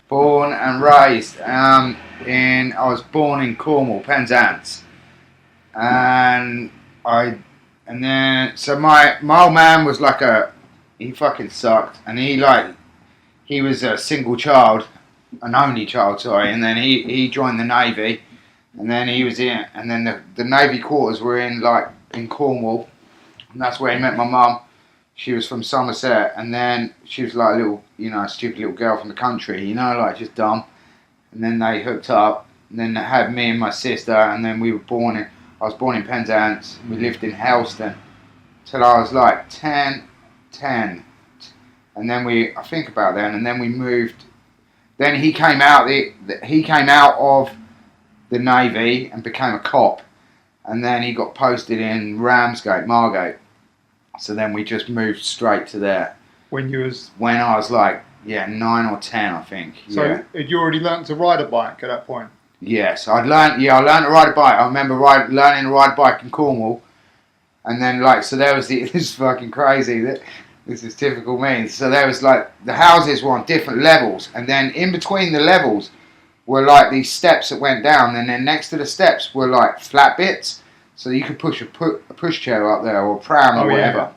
Born and raised I was born in Cornwall, Penzance, and then my old man was like he fucking sucked, and he was a single child, an only child, sorry, and then he joined the Navy, and then he was in, and then the Navy quarters were in Cornwall, and that's where he met my mum. She was from Somerset, and then she was like a little, stupid little girl from the country, just dumb. And then they hooked up, and then they had me and my sister, and then I was born in Penzance. We lived in Helston till I was like 10, and then I think about then, and then we moved. Then he came out of the Navy and became a cop, and then he got posted in Ramsgate, Margate. So then we just moved straight to there. When I was like 9 or 10, I think. So had you already learnt to ride a bike at that point? Yes, I learned to ride a bike. I remember learning to ride a bike in Cornwall, and then so there was this is fucking crazy. This is typical me. So there was the houses were on different levels, and then in between the levels were these steps that went down, and then next to the steps were flat bits. So you could push a pushchair up there or a pram or whatever.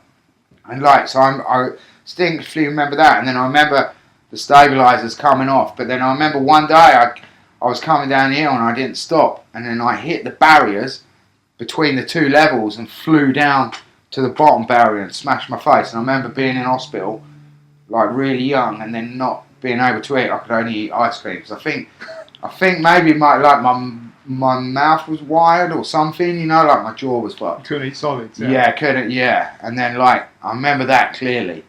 Yeah. And so I distinctly remember that. And then I remember the stabilizers coming off. But then I remember one day I was coming down the hill and I didn't stop. And then I hit the barriers between the two levels and flew down to the bottom barrier and smashed my face. And I remember being in hospital, really young, and then not being able to eat. I could only eat ice cream. Because I think maybe my mouth was wired or something, my jaw was fucked. You couldn't eat solids, yeah. Yeah, couldn't, yeah. And then, I remember that clearly.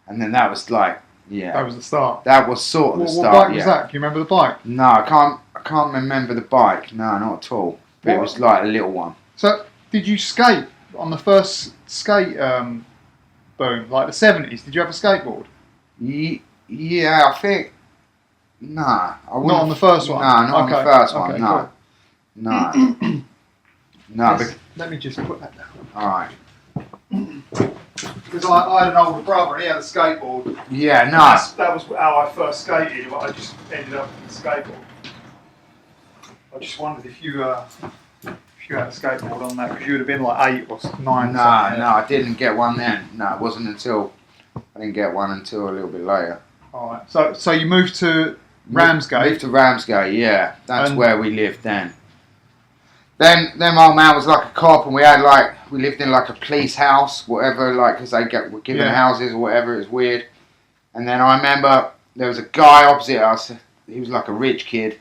And then that was That was the start. That was sort of the start, What bike was that? Can you remember the bike? No, I can't remember the bike. No, not at all. But it was a little one. So, did you skate on the first skate boom, the 70s? Did you have a skateboard? Yeah, I think... Nah. Not on the first one? No, not on the first one, no. Cool. No. No. Let me just put that down. Alright. Because I had an older brother and he had a skateboard. Yeah, nice. That was how I first skated, but I just ended up with a skateboard. I just wondered if you had a skateboard on that, because you would have been 8 or 9. No, I didn't get one then. No, it wasn't until... I didn't get one until a little bit later. Alright, so you moved to Ramsgate? Moved to Ramsgate, yeah. That's where we lived then. Then my old man was a cop, and we had we lived in a police house, whatever, because they were given houses or whatever. It was weird. And then I remember there was a guy opposite us. He was a rich kid,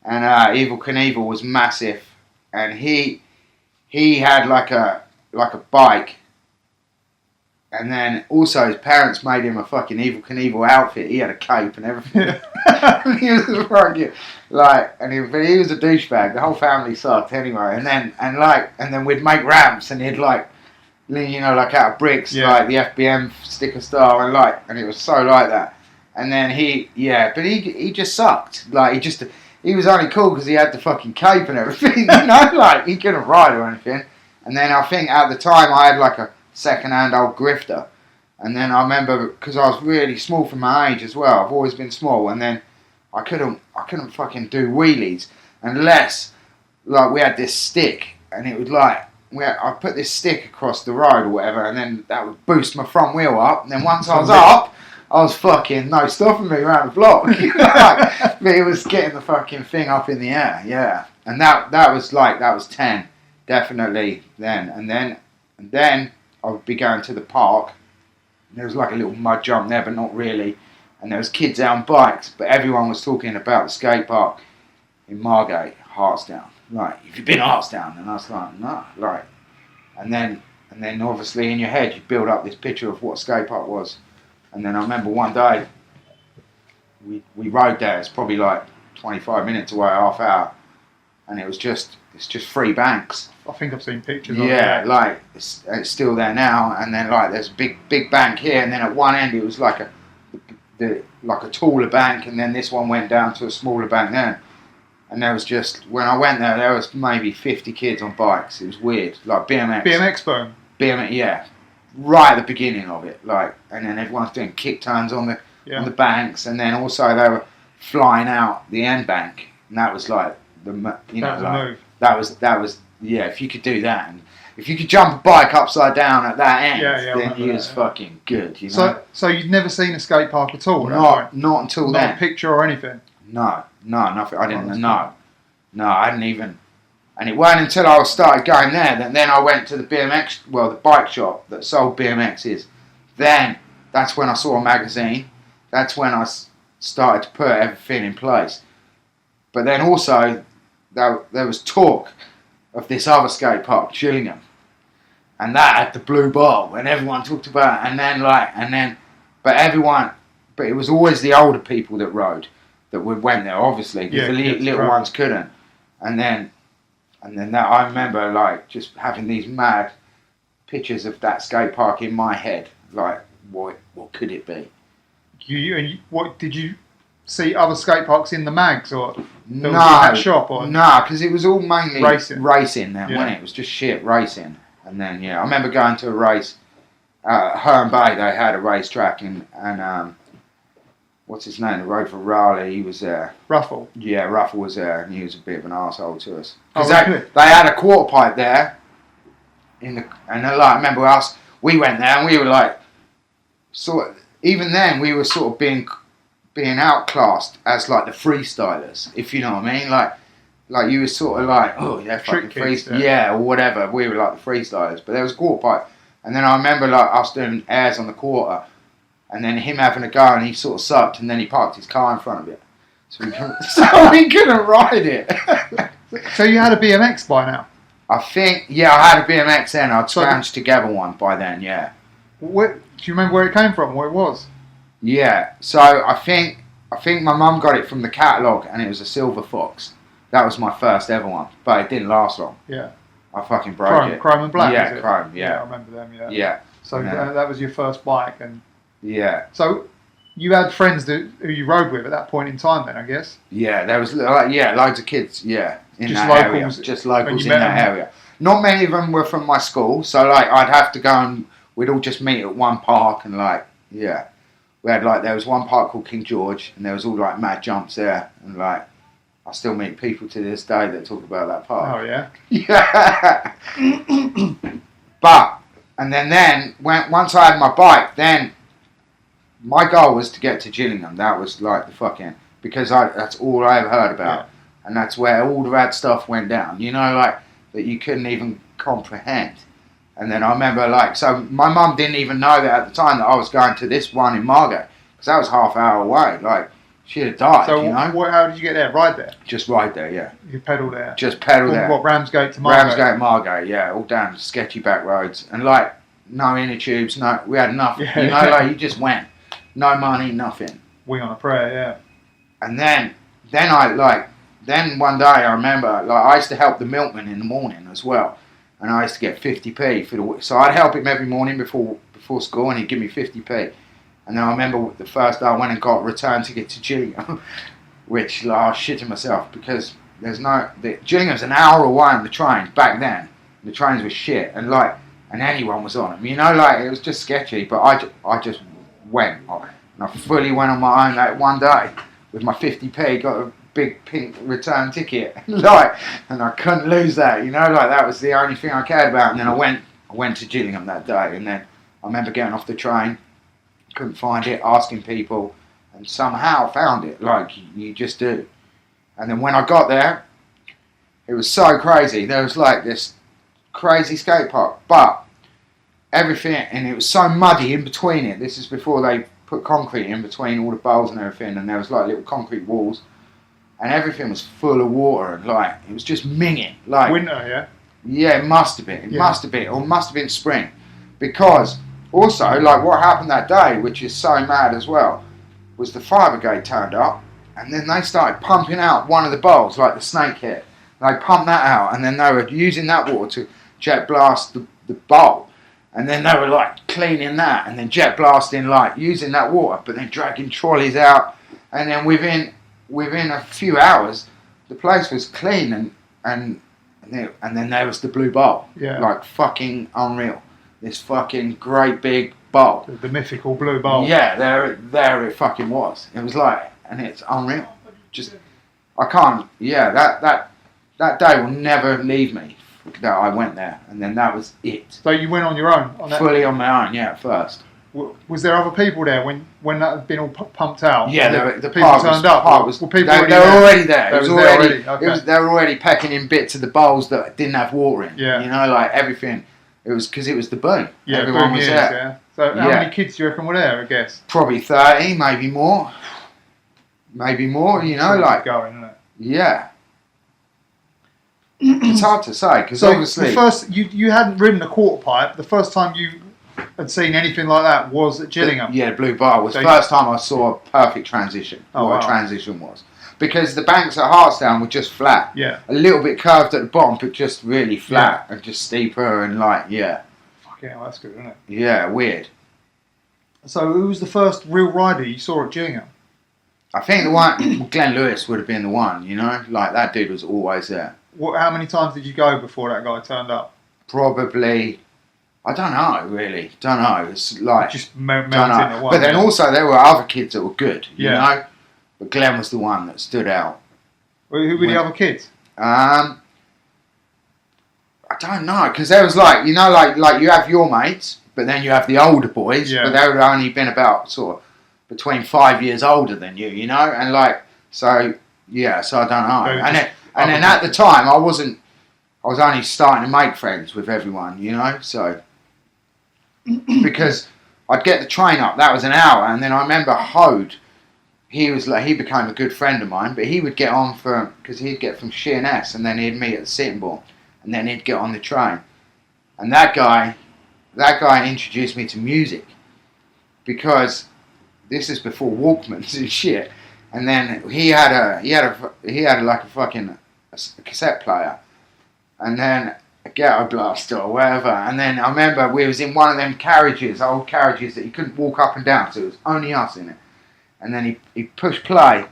and Evil Knievel was massive, and he had a bike. And then also his parents made him a fucking Evil Knievel outfit. He had a cape and everything. He was fucking but he was a douchebag. The whole family sucked anyway. And then we'd make ramps, and he'd out of bricks, the FBM sticker star, and it was so like that. And then but he just sucked. He was only cool because he had the fucking cape and everything. He couldn't ride or anything. And then I think at the time I had a second-hand old grifter, and then I remember, because I was really small for my age as well, I've always been small, and then I couldn't fucking do wheelies unless we had this stick, and it was I put this stick across the road or whatever, and then that would boost my front wheel up, and then once I was up, I was fucking no stopping me around the block. But it was getting the fucking thing up in the air, yeah. And that was 10, definitely then, and then I would be going to the park. There was a little mud jump there, but not really. And there was kids out on bikes, but everyone was talking about the skate park in Margate, Hartsdown. Have you been to Hartsdown? And I was no. And then obviously in your head you build up this picture of what a skate park was. And then I remember one day we rode there. It's probably 25 minutes away, half hour, and it's just 3 banks. I think I've seen pictures of it. Yeah, it's still there now, and then there's a big bank here, and then at one end it was a taller bank, and then this one went down to a smaller bank then. And there was when I went there was maybe 50 kids on bikes. It was weird, BMX. BMX boom? BMX, yeah, right at the beginning of it, like, and then everyone's doing kick turns on the banks, and then also they were flying out the end bank, and that was like that was yeah. If you could do that, and if you could jump a bike upside down at that end, then you was fucking good. You know? So you'd never seen a skate park at all? Not until then. Not a picture or anything. No, nothing. I didn't know. No, I hadn't even. And it wasn't until I started going there that then I went to the the bike shop that sold BMXs. Then that's when I saw a magazine. That's when I started to put everything in place. But then also there was talk of this other skate park, Gillingham, and that had the blue ball, and everyone talked about it. But it was always the older people that rode that went there, obviously, because the little ones couldn't. And then that I remember like just having these mad pictures of that skate park in my head, like what could it be? What did you see other skate parks in the mags or no that shop or no? Because it was all mainly racing then, yeah. wasn't it? It was just shit racing. And then I remember going to a race at Herne Bay. They had a racetrack and what's his name? The rode for Raleigh. He was there. Ruffle. Yeah, Ruffle was there, and he was a bit of an arsehole to us. Oh, Because they had a quarter pipe there, I remember we went there, and we were like, even then we were sort of being outclassed as like the freestylers, if you know what I mean. Like you were sort of like, oh yeah, fucking freestyle, yeah, or whatever. We were like the freestylers, but there was a quarter pipe, and then I remember like us doing airs on the quarter. And then him having a go, and he sort of sucked, and then he parked his car in front of it. So we couldn't ride it. So you had a BMX by now? I think, I had a BMX then. I'd scrounged together one by then, yeah. Do you remember where it came from, where it was? Yeah, so I think my mum got it from the catalogue, and it was a Silver Fox. That was my first ever one, but it didn't last long. Yeah. I fucking broke it. Chrome and black, yeah, is it? Chrome, yeah. Yeah, I remember them, yeah. Yeah. So that was your first bike, and... Yeah. So you had friends who you rode with at that point in time then, I guess? Yeah, there was loads of kids, in just that locals, area. Just locals in that area. Not many of them were from my school, so like I'd have to go and we'd all just meet at one park and we had there was one park called King George and there was all like mad jumps there and like I still meet people to this day that talk about that park. Oh yeah? Yeah. And then once I had my bike, then my goal was to get to Gillingham. That was like the fucking... Because that's all I ever heard about. Yeah. And that's where all the rad stuff went down. You know, like, that you couldn't even comprehend. And then I remember, so my mum didn't even know that at the time that I was going to this one in Margate. Because that was half hour away. Like, she'd have died, so you know? How did you get there? Ride there? Just ride there, yeah. You pedal there? Just pedal there. What, Ramsgate to Margate? Ramsgate, Margate, yeah. All down sketchy back roads. And, no inner tubes, we had nothing. Yeah. You just went. No money, nothing. Wing on a prayer, yeah. And then one day I remember, I used to help the milkman in the morning as well, and I used to get 50p for the. So I'd help him every morning before school, and he'd give me 50p. And then I remember the first day I went and got a return ticket to Gillingham, which I was shitting myself because Gillingham's an hour away on the train back then. The trains were shit, and anyone was on them. You know, it was just sketchy. But I just went, and I fully went on my own one day with my 50p, got a big pink return ticket, and I couldn't lose that, you know, that was the only thing I cared about. And then I went to Gillingham that day, and then I remember getting off the train, couldn't find it, asking people, and somehow found it, you just do. And then when I got there, it was so crazy. There was this crazy skate park, but everything, and it was so muddy in between it. This is before they put concrete in between all the bowls and everything, and there was little concrete walls, and everything was full of water, and it was just minging. Winter, yeah? Yeah, it must have been. It must have been, or must have been spring, because also what happened that day, which is so mad as well, was the fire brigade turned up, and then they started pumping out one of the bowls, the snake hit. They pumped that out, and then they were using that water to jet blast the bowl. And then they were cleaning that and then jet blasting, using that water, but then dragging trolleys out. And then within a few hours, the place was clean and then there was the blue bowl. Yeah. Fucking unreal. this fucking great big bowl. The mythical blue bowl. Yeah, there it fucking was. It was like, and it's unreal. Just, I can't. Yeah, that day will never leave me. That I went there, and then that was it. So you went on your own? Fully on my own, yeah, at first. Was there other people there when that had been all pumped out? Yeah, the people park turned was, up. Park was, were people they were already there. It was already. Okay. They were already pecking in bits of the bowls that didn't have water in. Yeah. You know, like everything. It was because it was the boom. Yeah, everyone was there. Yeah. So how many kids do you reckon were there? I guess probably 30, maybe more. Maybe more. You know, like going, isn't it? Yeah. It's hard to say because so obviously the first you hadn't ridden a quarter pipe. The first time you had seen anything like that was at Gillingham. Yeah, Blue Bar was So the first time I saw a perfect transition. A transition was. Because the banks at Hartsdown were just flat. Yeah. A little bit curved at the bottom, but just really flat and just steeper and like, yeah. Fucking hell, that's good, isn't it? Yeah, weird. So who was the first real rider you saw at Gillingham? I think the one, Glenn Lewis would have been the one, you know? Like, that dude was always there. How many times did you go before that guy turned up? Probably, I don't know, really. Don't know. It's like, just mounting at one. But then also there were other kids that were good, you Yeah. know? But Glenn was the one that stood out. Who were the other kids? I don't know, because there was like, you know, like you have your mates, but then you have the older boys, but they would have only been about sort of between 5 years older than you know, and like, so, yeah, so I don't know. And then at the time, I was only starting to make friends with everyone, you know, so, because I'd get the train up, that was an hour, and then I remember Hode, he became a good friend of mine, but he would get on because he'd get from Sheerness, and then he'd meet at the Sittingbourne, and then he'd get on the train. And that guy introduced me to music, because this is before Walkmans and shit. And then he had like a fucking cassette player, and then a ghetto blaster or whatever. And then I remember we was in one of them carriages, old carriages that you couldn't walk up and down, so it was only us in it. And then he pushed play,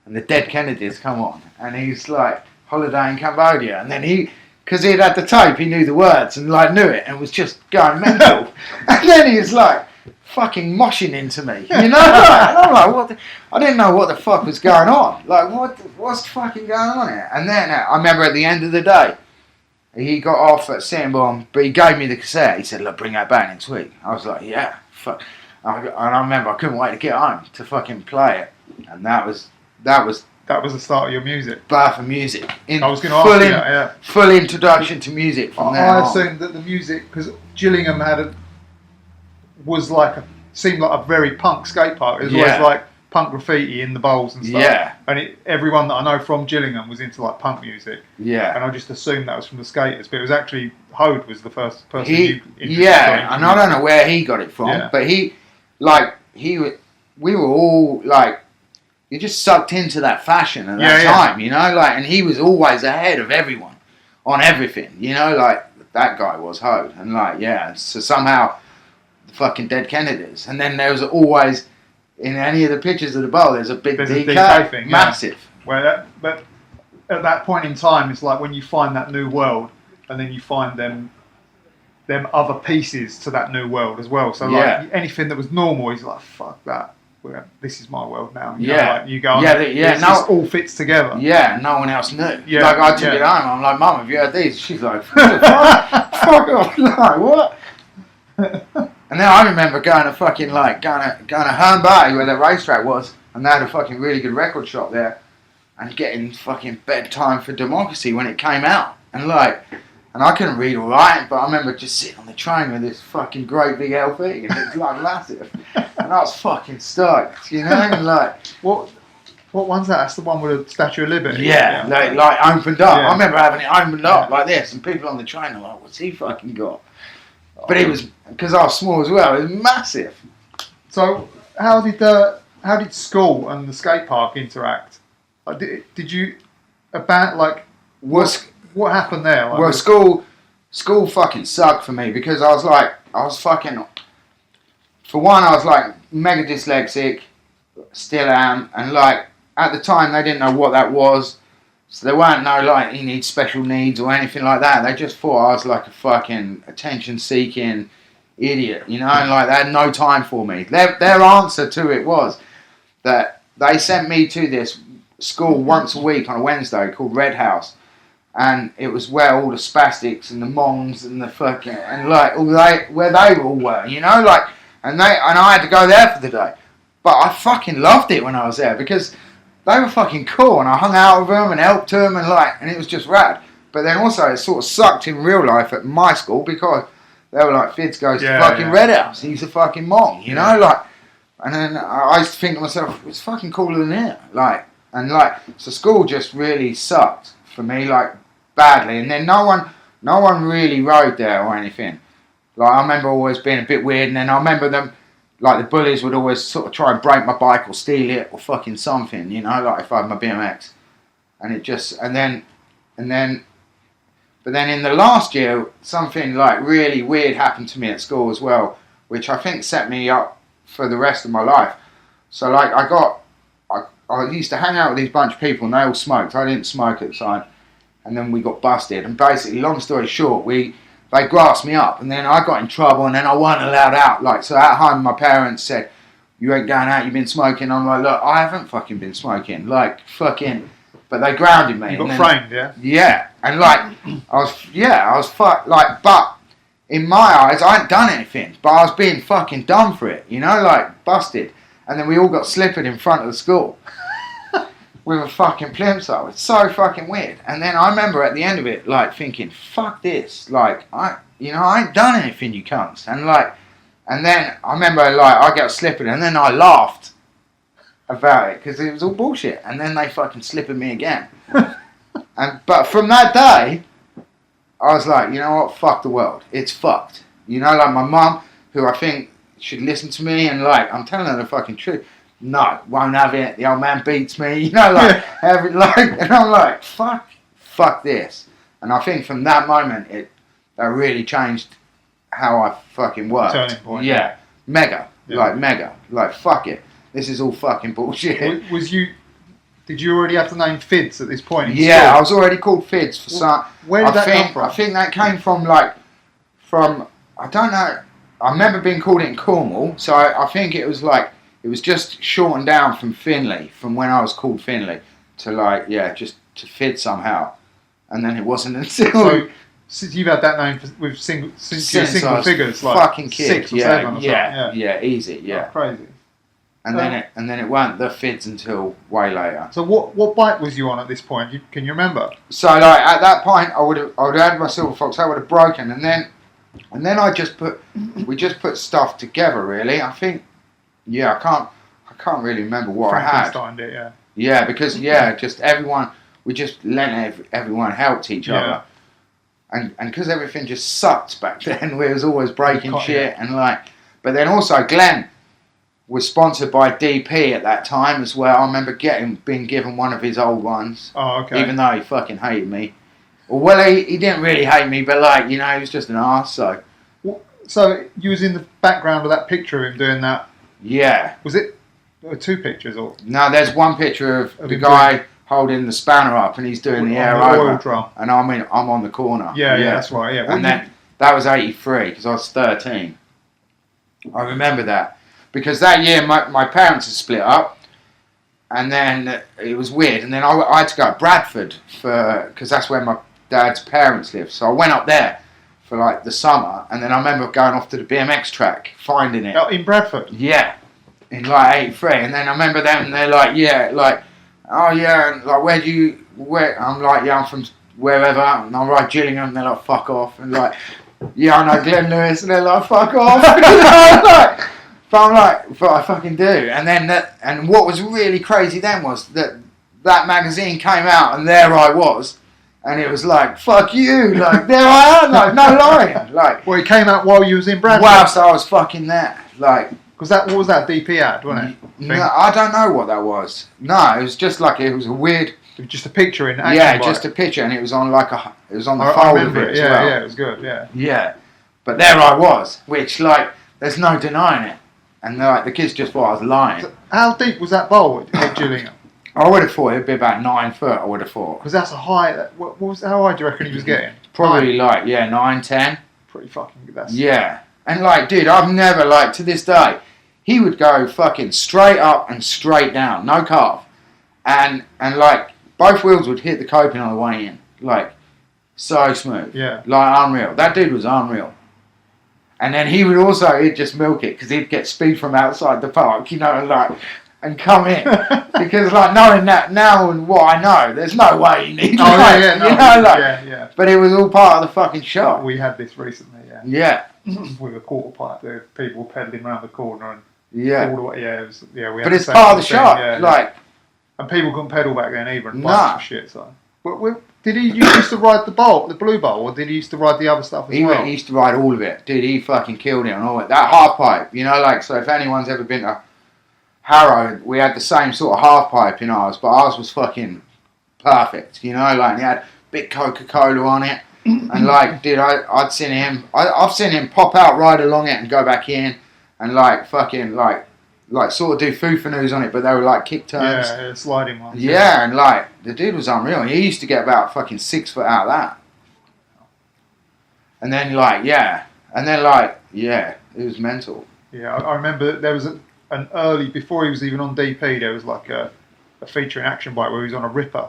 and the Dead Kennedys come on, and he's like, Holiday in Cambodia, and then because he'd had the tape, he knew the words and like knew it, and was just going mental. And then he was like fucking moshing into me, you know? And I'm like, I didn't know what the fuck was going on. Like, what's fucking going on here? And then I remember at the end of the day, he got off at Sittingbourne, but he gave me the cassette. He said, look, bring that back next week. I was like, yeah, fuck. And I remember I couldn't wait to get home to fucking play it, and that was the start of your music. Birth of music. I was going to ask you that, yeah. Full introduction to music from there on. I assumed that the music, because Gillingham seemed like a very punk skate park. It was always like punk graffiti in the bowls and stuff. Yeah. And everyone that I know from Gillingham was into like punk music. Yeah. And I just assumed that was from the skaters, but it was actually Hode was the first person you introduced. Yeah, and I don't know where he got it from, but we were all like, you just sucked into that fashion at that time, you know, like, and he was always ahead of everyone on everything, you know, like that guy was Hode, and like, so somehow the fucking Dead Kennedys, and then there was always in any of the pictures of the bowl, there's a big DK thing, massive. But at that point in time, it's like when you find that new world, and then you find them other pieces to that new world as well. So like anything that was normal, he's like, fuck that. This is my world now. You know, like you go, this all fits together. Yeah, no one else knew. Yeah, like I took it home. I'm like, Mum, have you heard these? She's like, fuck off. Like, what? And then I remember going to fucking like going to Herne Bay where the racetrack was, and they had a fucking really good record shop there, and getting fucking Bedtime for Democracy when it came out, and I couldn't read or write, but I remember just sitting on the train with this fucking great big LP, and it was like massive, and I was fucking stoked, you know, and like what one's that? That's the one with the Statue of Liberty. Yeah, like opened up. I remember having it opened up like this, and people on the train are like, "What's he fucking got?" But it was because I was small as well. It was massive. So how did school and the skate park interact? Like, did you what happened there? Like, well, school fucking sucked for me because I was fucking. For one, I was like mega dyslexic, still am, and like at the time they didn't know what that was, so there weren't no like you need special needs or anything like that. They just thought I was like a fucking attention-seeking, idiot, you know, and like they had no time for me. Their answer to it was that they sent me to this school once a week on a Wednesday called Red House, and it was where all the spastics and the mongs and the fucking and like where they all were, you know, like, and I had to go there for the day, but I fucking loved it when I was there because they were fucking cool, and I hung out with them and helped them, and it was just rad. But then also it sort of sucked in real life at my school because they were like, Fids goes to fucking Red House, he's a fucking mong, you know, like, and then I used to think to myself, it's fucking cooler than here, like, and like, so school just really sucked for me, like, badly, and then no one really rode there or anything. Like, I remember always being a bit weird, and then I remember them, like, the bullies would always sort of try and break my bike or steal it or fucking something, you know, like if I had my BMX, and it just, but then in the last year, something like really weird happened to me at school as well, which I think set me up for the rest of my life. So like I used to hang out with these bunch of people and they all smoked. I didn't smoke at the time. And then we got busted. And basically, long story short, they grassed me up. And then I got in trouble and then I wasn't allowed out. Like, so at home, my parents said, you ain't going out, you've been smoking. I'm like, look, I haven't fucking been smoking. Like, fucking... But they grounded me. You got framed, yeah? Yeah. And like, I was fucked. Like, but in my eyes, I hadn't done anything. But I was being fucking done for it, you know, like, busted. And then we all got slippered in front of the school with a fucking plimsoll. It's so fucking weird. And then I remember at the end of it, like, thinking, fuck this. Like, I ain't done anything, you cunts. And like, and then I remember, like, I got slippered and then I laughed about it because it was all bullshit, and then they fucking slippered me again. But from that day, I was like, you know what, fuck the world, it's fucked. You know, like my mum, who I think should listen to me, and like I'm telling her the fucking truth. No, won't have it. The old man beats me. You know, like and I'm like, fuck this. And I think from that moment, that really changed how I fucking worked. Turning point. Yeah, mega, like fuck it. This is all fucking bullshit. Did you already have the name Fids at this point? Yeah, I was already called Fids for some. Where did that come from? I think that came from I don't know. I remember being called it in Cornwall, so I think it was just shortened down from Finley, from when I was called Finley, to just to Fids somehow. And then it wasn't until... So, since you've had that name with single figures, like fucking kid, 6 or 7 or something. Yeah, easy, yeah. Oh, crazy. And then it weren't the Fids until way later. So what bike was you on at this point? Can you remember? So like at that point, I would have had my Silver Fox. I would have broken, and then we just put stuff together. Really, I think. Yeah, I can't really remember what I had. Frankensteined it, yeah. Yeah, because just everyone. We just everyone helped each other. And because everything just sucked back then, we was always breaking shit and like. But then also Glenn was sponsored by DP at that time as well. I remember being given one of his old ones. Oh, okay. Even though he fucking hated me. Well, he didn't really hate me, but like, you know, he was just an arse, so. So you was in the background of that picture of him doing that? Yeah. Was it 2 pictures or? No, there's one picture of the guy holding the spanner up and he's doing the air over. And I'm on the corner. Yeah, that's right, yeah. And then that was 83 because I was 13. I remember that. Because that year my parents had split up, and then it was weird. And then I had to go to Bradford because that's where my dad's parents lived. So I went up there for like the summer, and then I remember going off to the BMX track, finding it. Oh, in Bradford? Yeah, in like 83. And then I remember them, and they're like, oh yeah, and like where? I'm like, yeah, I'm from wherever, and I'm like Gillingham, and they're like, fuck off, and like, yeah, I know Glenn Lewis, and they're like, fuck off. But I'm like, but I fucking do. And then and what was really crazy then was that magazine came out and there I was. And it was like, fuck you, like, there I am, like, no lying. Like, well, it came out while you was in Bradford? Whilst I was fucking there. Like, because what was that DP ad, wasn't it? No, I don't know what that was. No, it was just like, it was a weird... It was just a picture in action. Yeah, just a picture, and it was on like it was on the fold of it as well. Yeah, it was good, yeah. Yeah, but there I was, which, like, there's no denying it. And like the kids just thought I was lying. So how deep was that bowl at Gillingham? I would have thought it'd be about 9 foot. I would have thought. Because that's a high. How high do you reckon he was getting? Probably 9? 9, 10. Pretty fucking good. Yeah. And like, dude, I've never, like, to this day, he would go fucking straight up and straight down, no carve. And like, both wheels would hit the coping on the way in. Like, so smooth. Yeah. Like, unreal. That dude was unreal. And then he would also, he'd just milk it, because he'd get speed from outside the park, you know, and like, and come in. Because, like, knowing that now and what I know, there's no way you need yeah, you know, like, yeah. But it was all part of the fucking show. We had this recently, yeah. Yeah. With a quarter pipe, the people pedaling around the corner and Yeah. all the way, yeah, it was, yeah. We had But the it's same part of the thing, show. yeah, Like, and people couldn't pedal back then either, and No. bikes and shit. So, did he used to ride the blue bowl, or did he used to ride the other stuff as well? he used to ride all of it. Dude, he fucking killed it and all it. That half pipe, you know, like, so if anyone's ever been to Harrow, we had the same sort of half pipe in ours, but ours was fucking perfect, you know, like, he had big Coca-Cola on it. And like, dude, I'd seen him, I've seen him pop out, ride along it and go back in and like fucking like sort of do foo-fanoos on it, but they were like kick turns. Yeah, sliding ones. Yeah, and like, the dude was unreal. He used to get about fucking 6 foot out of that. And then like, yeah. And then like, yeah, it was mental. Yeah, I remember there was an early, before he was even on DP, there was like a featuring action bike where he was on a Ripper.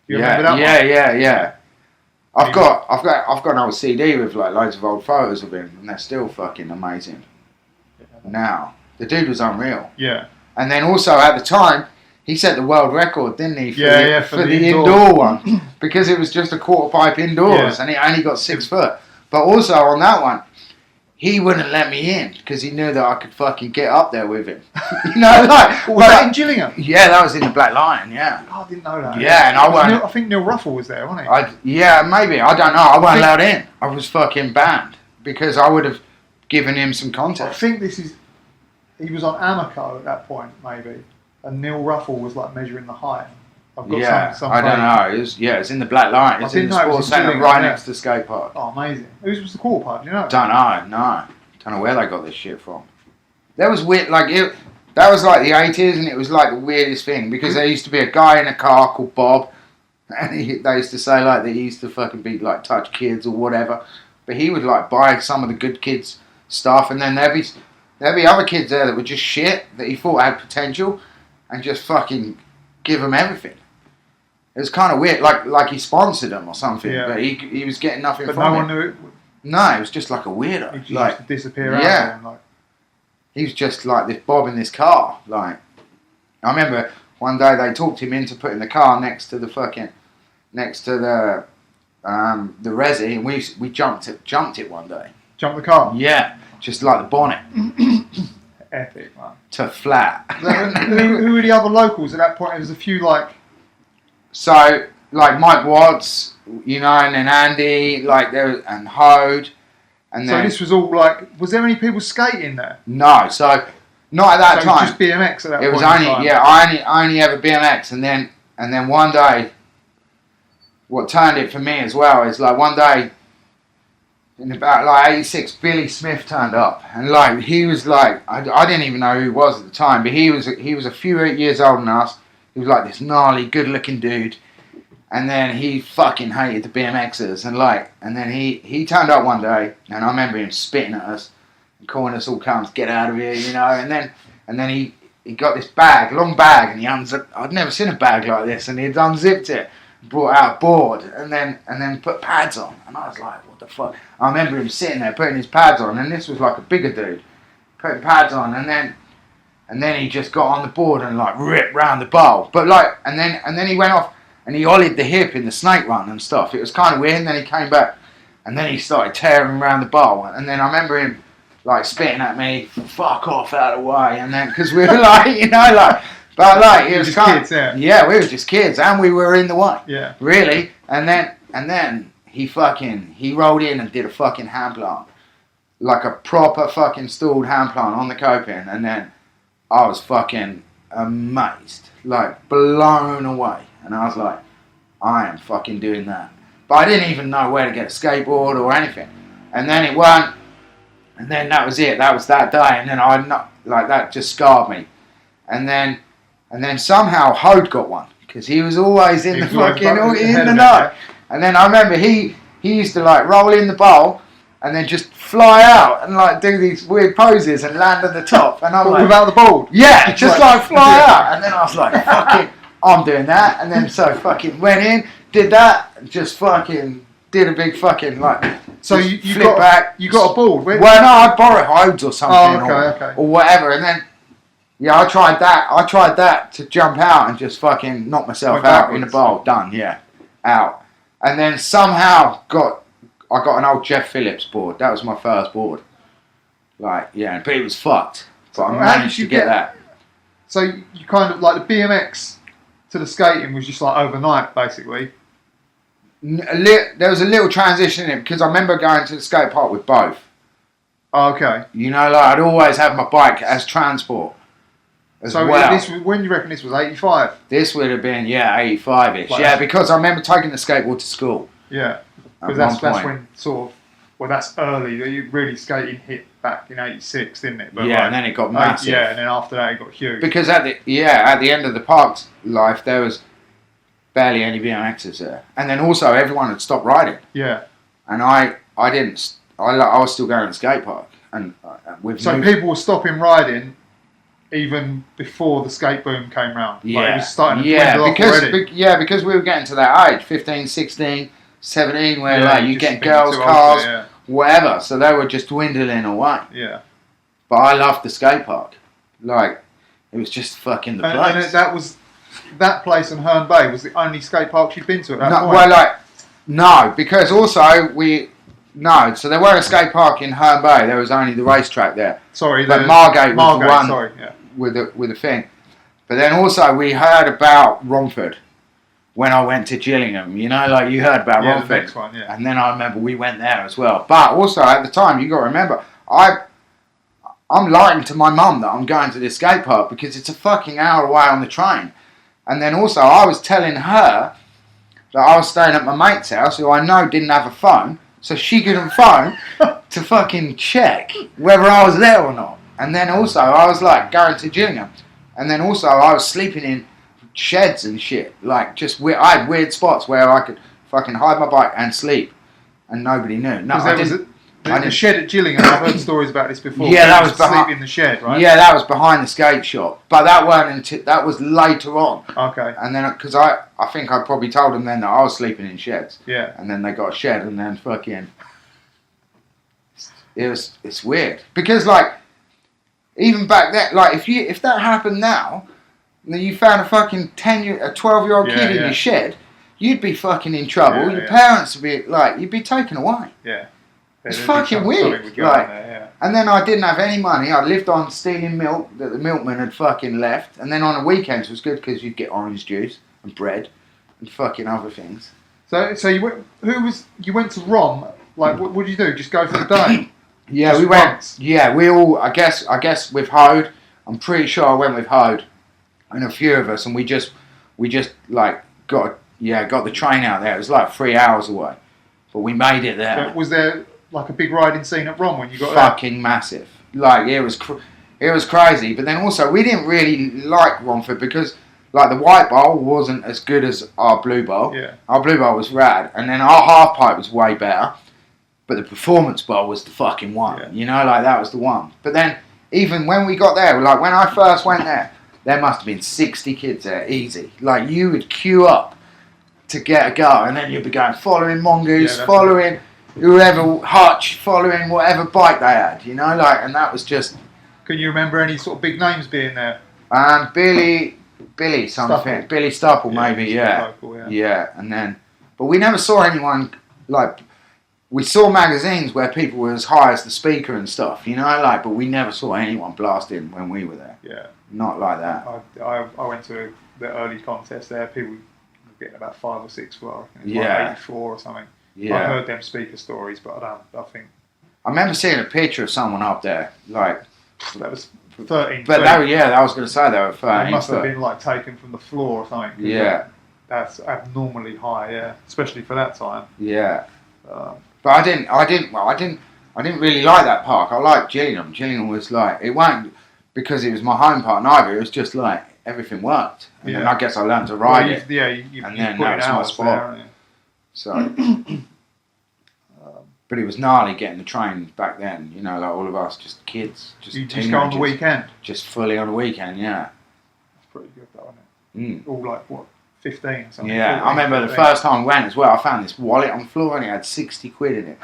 You remember that one? Yeah. I've got an old CD with like loads of old photos of him, and they're still fucking amazing. Now, the dude was unreal. Yeah. And then also at the time, he set the world record, didn't he? For the indoor one, because it was just a quarter pipe indoors, and he only got 6 foot. But also on that one, he wouldn't let me in because he knew that I could fucking get up there with him. You know, like, was that in Gillingham? Yeah, that was in the Black Lion. Yeah. Oh, I didn't know that. Yeah, and I think Neil Ruffle was there, wasn't he? Yeah, maybe. I don't know. I wasn't allowed in. I was fucking banned because I would have given him some I context. think he was on Amico at that point, maybe, and Neil Ruffle was like measuring the height. I've got some I don't know. It's in the Black Lion. It's in the sports centre right next to the skatepark. Oh, amazing. Who was the quarter pipe? Do you know? Don't know where they got this shit from. That was weird. Like that was like the 80s, and it was like the weirdest thing because there used to be a guy in a car called Bob, and they used to say like that he used to fucking be like touch kids or whatever, but he would like buy some of the good kids stuff, and then there'd be other kids there that were just shit that he thought had potential, and just fucking give them everything. It was kind of weird, like he sponsored them or something, but he was getting nothing from it. But no one knew it. No, it was just like a weirdo. He just like, used to disappear out there. And like, he was just like this Bob in this car. Like, I remember one day they talked him into putting the car next to the resi, and we jumped it one day. Jump the car? Yeah, just like the bonnet. Epic, man. To flat. Who were the other locals at that point? There was a few like... So, like Mike Watts, you know, and then Andy, like and Hode, and then. So this was all like, was there any people skating there? No, so not at that time. It was just BMX at that point. It was only I only ever BMX, and then one day, what turned it for me as well is like one day, in about like '86, Billy Smith turned up, and like he was like I didn't even know who he was at the time, but he was a few years older than us. He was like this gnarly, good-looking dude, and then he fucking hated the BMXers, and then he turned up one day, and I remember him spitting at us, and calling us all cunts, get out of here, you know, and then he got this bag, long bag, and I'd never seen a bag like this, and he'd unzipped it, brought out a board, and then put pads on, and I was like, what the fuck? I remember him sitting there putting his pads on, and this was like a bigger dude, putting pads on, and then he just got on the board and like ripped round the bowl. But like, and then he went off and he ollied the hip in the snake run and stuff. It was kind of weird. And then he came back and then he started tearing around the bowl. And then I remember him like spitting at me, fuck off out of the way. And then, because we were like, you know, like, but like, it was just kind kids, yeah. Yeah, we were just kids and we were in the way. Yeah. Really. And then he rolled in and did a fucking hand plant. Like a proper fucking stalled hand plant on the coping. And then I was fucking amazed, like blown away, and I was like, I am fucking doing that. But I didn't even know where to get a skateboard or anything. And then it weren't, and then that was it. That was that day, and then that just scarred me. And then somehow Hode got one because he was always in the fucking in the night. And then I remember he used to like roll in the bowl. and then just fly out and like do these weird poses and land at the top. And I'm like, without the board. Yeah, just like fly out. And then I was like, fucking, I'm doing that. And then so fucking went in, did that, just fucking did a big fucking like. So you got back. You got a board. Well, no, I borrowed Hodes or something, or whatever, and then I tried that to jump out and just fucking knock myself out in the bowl. Done, out. And then somehow I got an old Jeff Phillips board. That was my first board. Like, yeah, but it was fucked. But I managed to get that. So you kind of like the BMX to the skating was just like overnight, basically. There was a little transition in it because I remember going to the skate park with both. Oh, okay. You know, like I'd always have my bike as transport. When you reckon this was 85? This would have been 85ish. Like because I remember taking the skateboard to school. Yeah, because that's when sort of that's early. You really skating hit back in 86, didn't it? But and then it got massive. Yeah, and then after that it got huge. Because at the end of the park's life there was barely any BMXs there, and then also everyone had stopped riding. Yeah, and I didn't. I was still going to the skate park, and people were stopping riding even before the skate boom came round. Yeah, like it was starting to dwindle off already. Because we were getting to that age, 15, 16, 17, where like you get girls' cars, whatever. So they were just dwindling away. Yeah, but I loved the skate park. Like it was just fucking the place. And that place in Herne Bay was the only skate park she'd been to at that point. Well, no, because also so there weren't a skate park in Herne Bay. There was only the racetrack there. Sorry, Margate was the one. Sorry, yeah. With a thing, but then also we heard about Romford when I went to Gillingham. You know, like you heard about Romford. The next one, yeah. And then I remember we went there as well. But also at the time, you got to remember, I'm lying to my mum that I'm going to this skate park because it's a fucking hour away on the train. And then also I was telling her that I was staying at my mate's house, who I know didn't have a phone, so she couldn't phone to fucking check whether I was there or not. And then also, I was like going to Gillingham. And then also, I was sleeping in sheds and shit. Like, I had weird spots where I could fucking hide my bike and sleep. And nobody knew. No, I didn't. The shed at Gillingham, I've heard stories about this before. Yeah, that was sleep in the shed, right? Yeah, that was behind the skate shop. But that was later on. Okay. And then, because I think I probably told them then that I was sleeping in sheds. Yeah. And then they got a shed and then fucking... It's weird. Because, like... Even back then, like if that happened now, and you found a fucking 12-year-old kid in your shed, you'd be fucking in trouble. Your parents would be like, you'd be taken away. Yeah, it's fucking weird. And then I didn't have any money. I lived on stealing milk that the milkman had fucking left. And then on the weekends it was good because you'd get orange juice and bread and fucking other things. So you went. You went to Rom? Like, what did you do? Just go for the day? Yeah, just we went. Once. Yeah, we all. I guess with Hode. I'm pretty sure I went with Hode, and a few of us, and we just like got the train out there. It was like 3 hours away, but we made it there. So was there like a big riding scene at Rom when you got fucking there? Massive. Like it was crazy. But then also we didn't really like Romford because like the white bowl wasn't as good as our blue bowl. Yeah. Our blue bowl was rad, and then our half pipe was way better. But the performance bowl was the fucking one. Yeah. You know, like that was the one. But then even when we got there, like when I first went there must have been 60 kids there, easy. Like you would queue up to get a go, and then you'd be going following Mongoose, following whoever Hutch, following whatever bike they had. You know, like, and that was just. Can you remember any sort of big names being there? Billy something, Billy Stupple maybe, local, yeah, and then, but we never saw anyone like. We saw magazines where people were as high as the speaker and stuff, you know, like, but we never saw anyone blasting when we were there. Yeah. Not like that. I went to the early contest there. People were getting about 5 or 6 for, like 84 or something. Yeah. I heard them speaker stories, but I think. I remember seeing a picture of someone up there, like. That was 13. But I was going to say they were 13. They must have been like taken from the floor or something. Yeah. That's abnormally high, yeah, especially for that time. Yeah. But I didn't really like that park. I liked Gillingham. Gillingham was like, it wasn't because it was my home park neither. It was just like everything worked. And then I guess I learned to ride it. And then that was my spot. So. But it was gnarly getting the train back then. You know, like all of us, just kids, You just go on the weekend. Just fully on the weekend, yeah. That's pretty good, though, isn't it? All like what, 15 something. Yeah, 14, I remember 15. the first time we went as well. I found this wallet on the floor and it had 60 quid in it.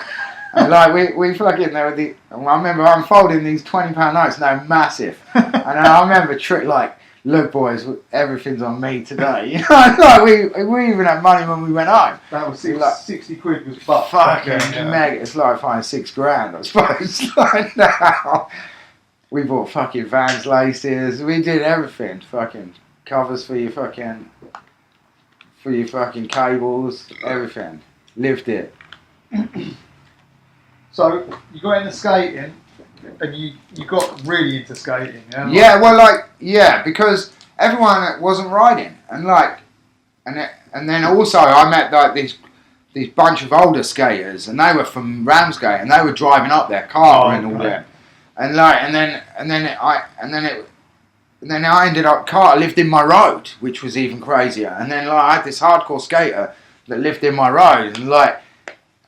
And like we fucking there with the. I remember unfolding these £20 notes, and they were massive. And I remember like, look, boys, everything's on me today. You know, like we even had money when we went home. That was 60 quid was bucks. Fucking mega. It's like finding $6,000, I suppose. Like now, we bought fucking Vans laces. We did everything. Fucking covers for your fucking cables. Everything. Lived it. So you got into skating, and you got really into skating, yeah? Yeah, well, because everyone wasn't riding, and then also I met like these bunch of older skaters, and they were from Ramsgate, and they were driving up their car and all that, and then I ended up Carter lived in my road, which was even crazier, and then I had this hardcore skater that lived in my road,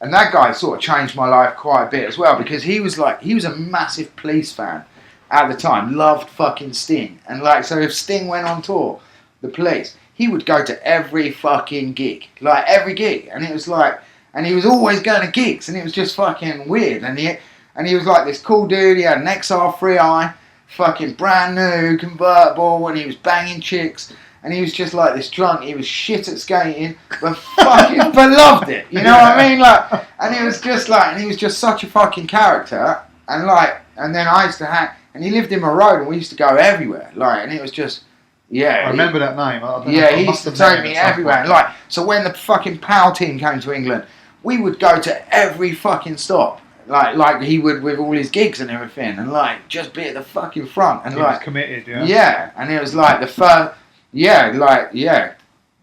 and that guy sort of changed my life quite a bit as well, because he was a massive Police fan at the time, loved fucking Sting, and so if Sting went on tour, the Police, he would go to every fucking gig, every gig, and it was and he was always going to gigs, and it was just fucking weird, and he was like this cool dude, he had an XR3i, fucking brand new convertible, and he was banging chicks. And he was just like this drunk. He was shit at skating, but loved it. You know what I mean? And he was just such a fucking character. And then I used to hang, and he lived in my road, and we used to go everywhere. And it was just, yeah. I remember that name. He used to take me everywhere. So when the fucking PAL team came to England, we would go to every fucking stop. Like he would with all his gigs and everything, and just be at the fucking front. And he was committed, yeah. Yeah, and it was the first. Yeah,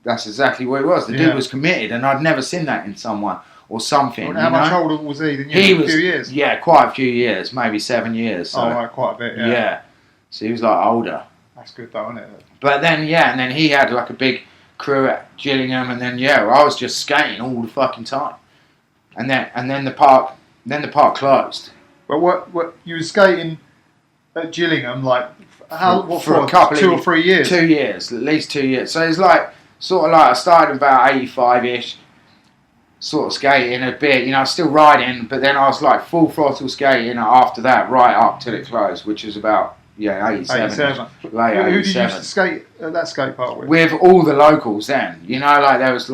that's exactly what it was. The dude was committed, and I'd never seen that in someone or something. Well, how much older was he than you? A few years? Yeah, quite a few years, maybe 7 years. So. Oh, right, quite a bit, yeah. Yeah, so he was older. That's good though, isn't it? But then, and then he had a big crew at Gillingham, and then, I was just skating all the fucking time. And then the park closed. But what you were skating at Gillingham, for a couple 2 or 3 years? 2 years, at least 2 years. So it's I started about 85-ish, sort of skating a bit, still riding, but then I was full throttle skating after that, right up till it closed, which is about, 87. Late 87. Who did you used to skate at that skate park with? With all the locals then, there was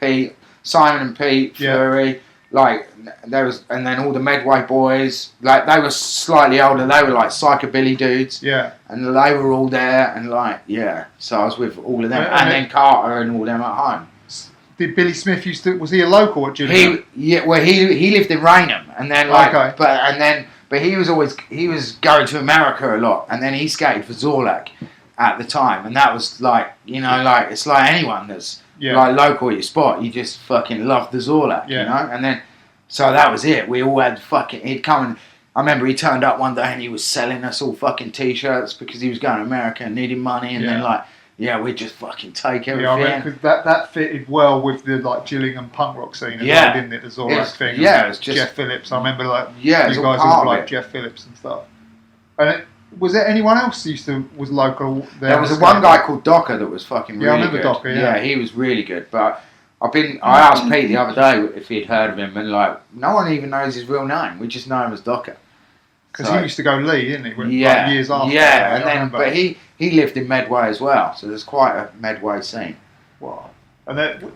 Pete, Simon and Pete, Fleury, there was, and then all the Medway boys, they were slightly older, they were psychobilly dudes, and they were all there, and so I was with all of them, and then Carter and all them at home. Did Billy Smith was he a local at Gillingham? He lived in Raynham, and then but he was going to America a lot, and then he skated for Zorlak at the time, and that was it's like anyone that's local at your spot, you just fucking love the Zorlak, you know? And then, so that was it. We all had he'd come and, I remember he turned up one day and he was selling us all fucking t-shirts because he was going to America and needing money, and then we'd just fucking take everything. Yeah, I mean, because that fitted well with the Gillingham punk rock scene as well, didn't it? The Zorlak thing. Yeah, it was just... Jeff Phillips, I remember you guys all Jeff Phillips and stuff. And was there anyone else was local there? There was one guy called Docker that was fucking really good. I remember Docker, yeah. He was really good, but I asked Pete the other day if he'd heard of him, and no one even knows his real name. We just know him as Docker. Because he used to go Lee, didn't he? Years after. Yeah, and then but he lived in Medway as well, so there's quite a Medway scene. Wow. And then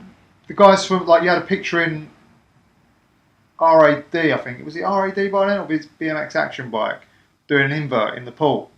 the guys from you had a picture in RAD, I think. Was it RAD by then, or his BMX action bike doing an invert in the pool?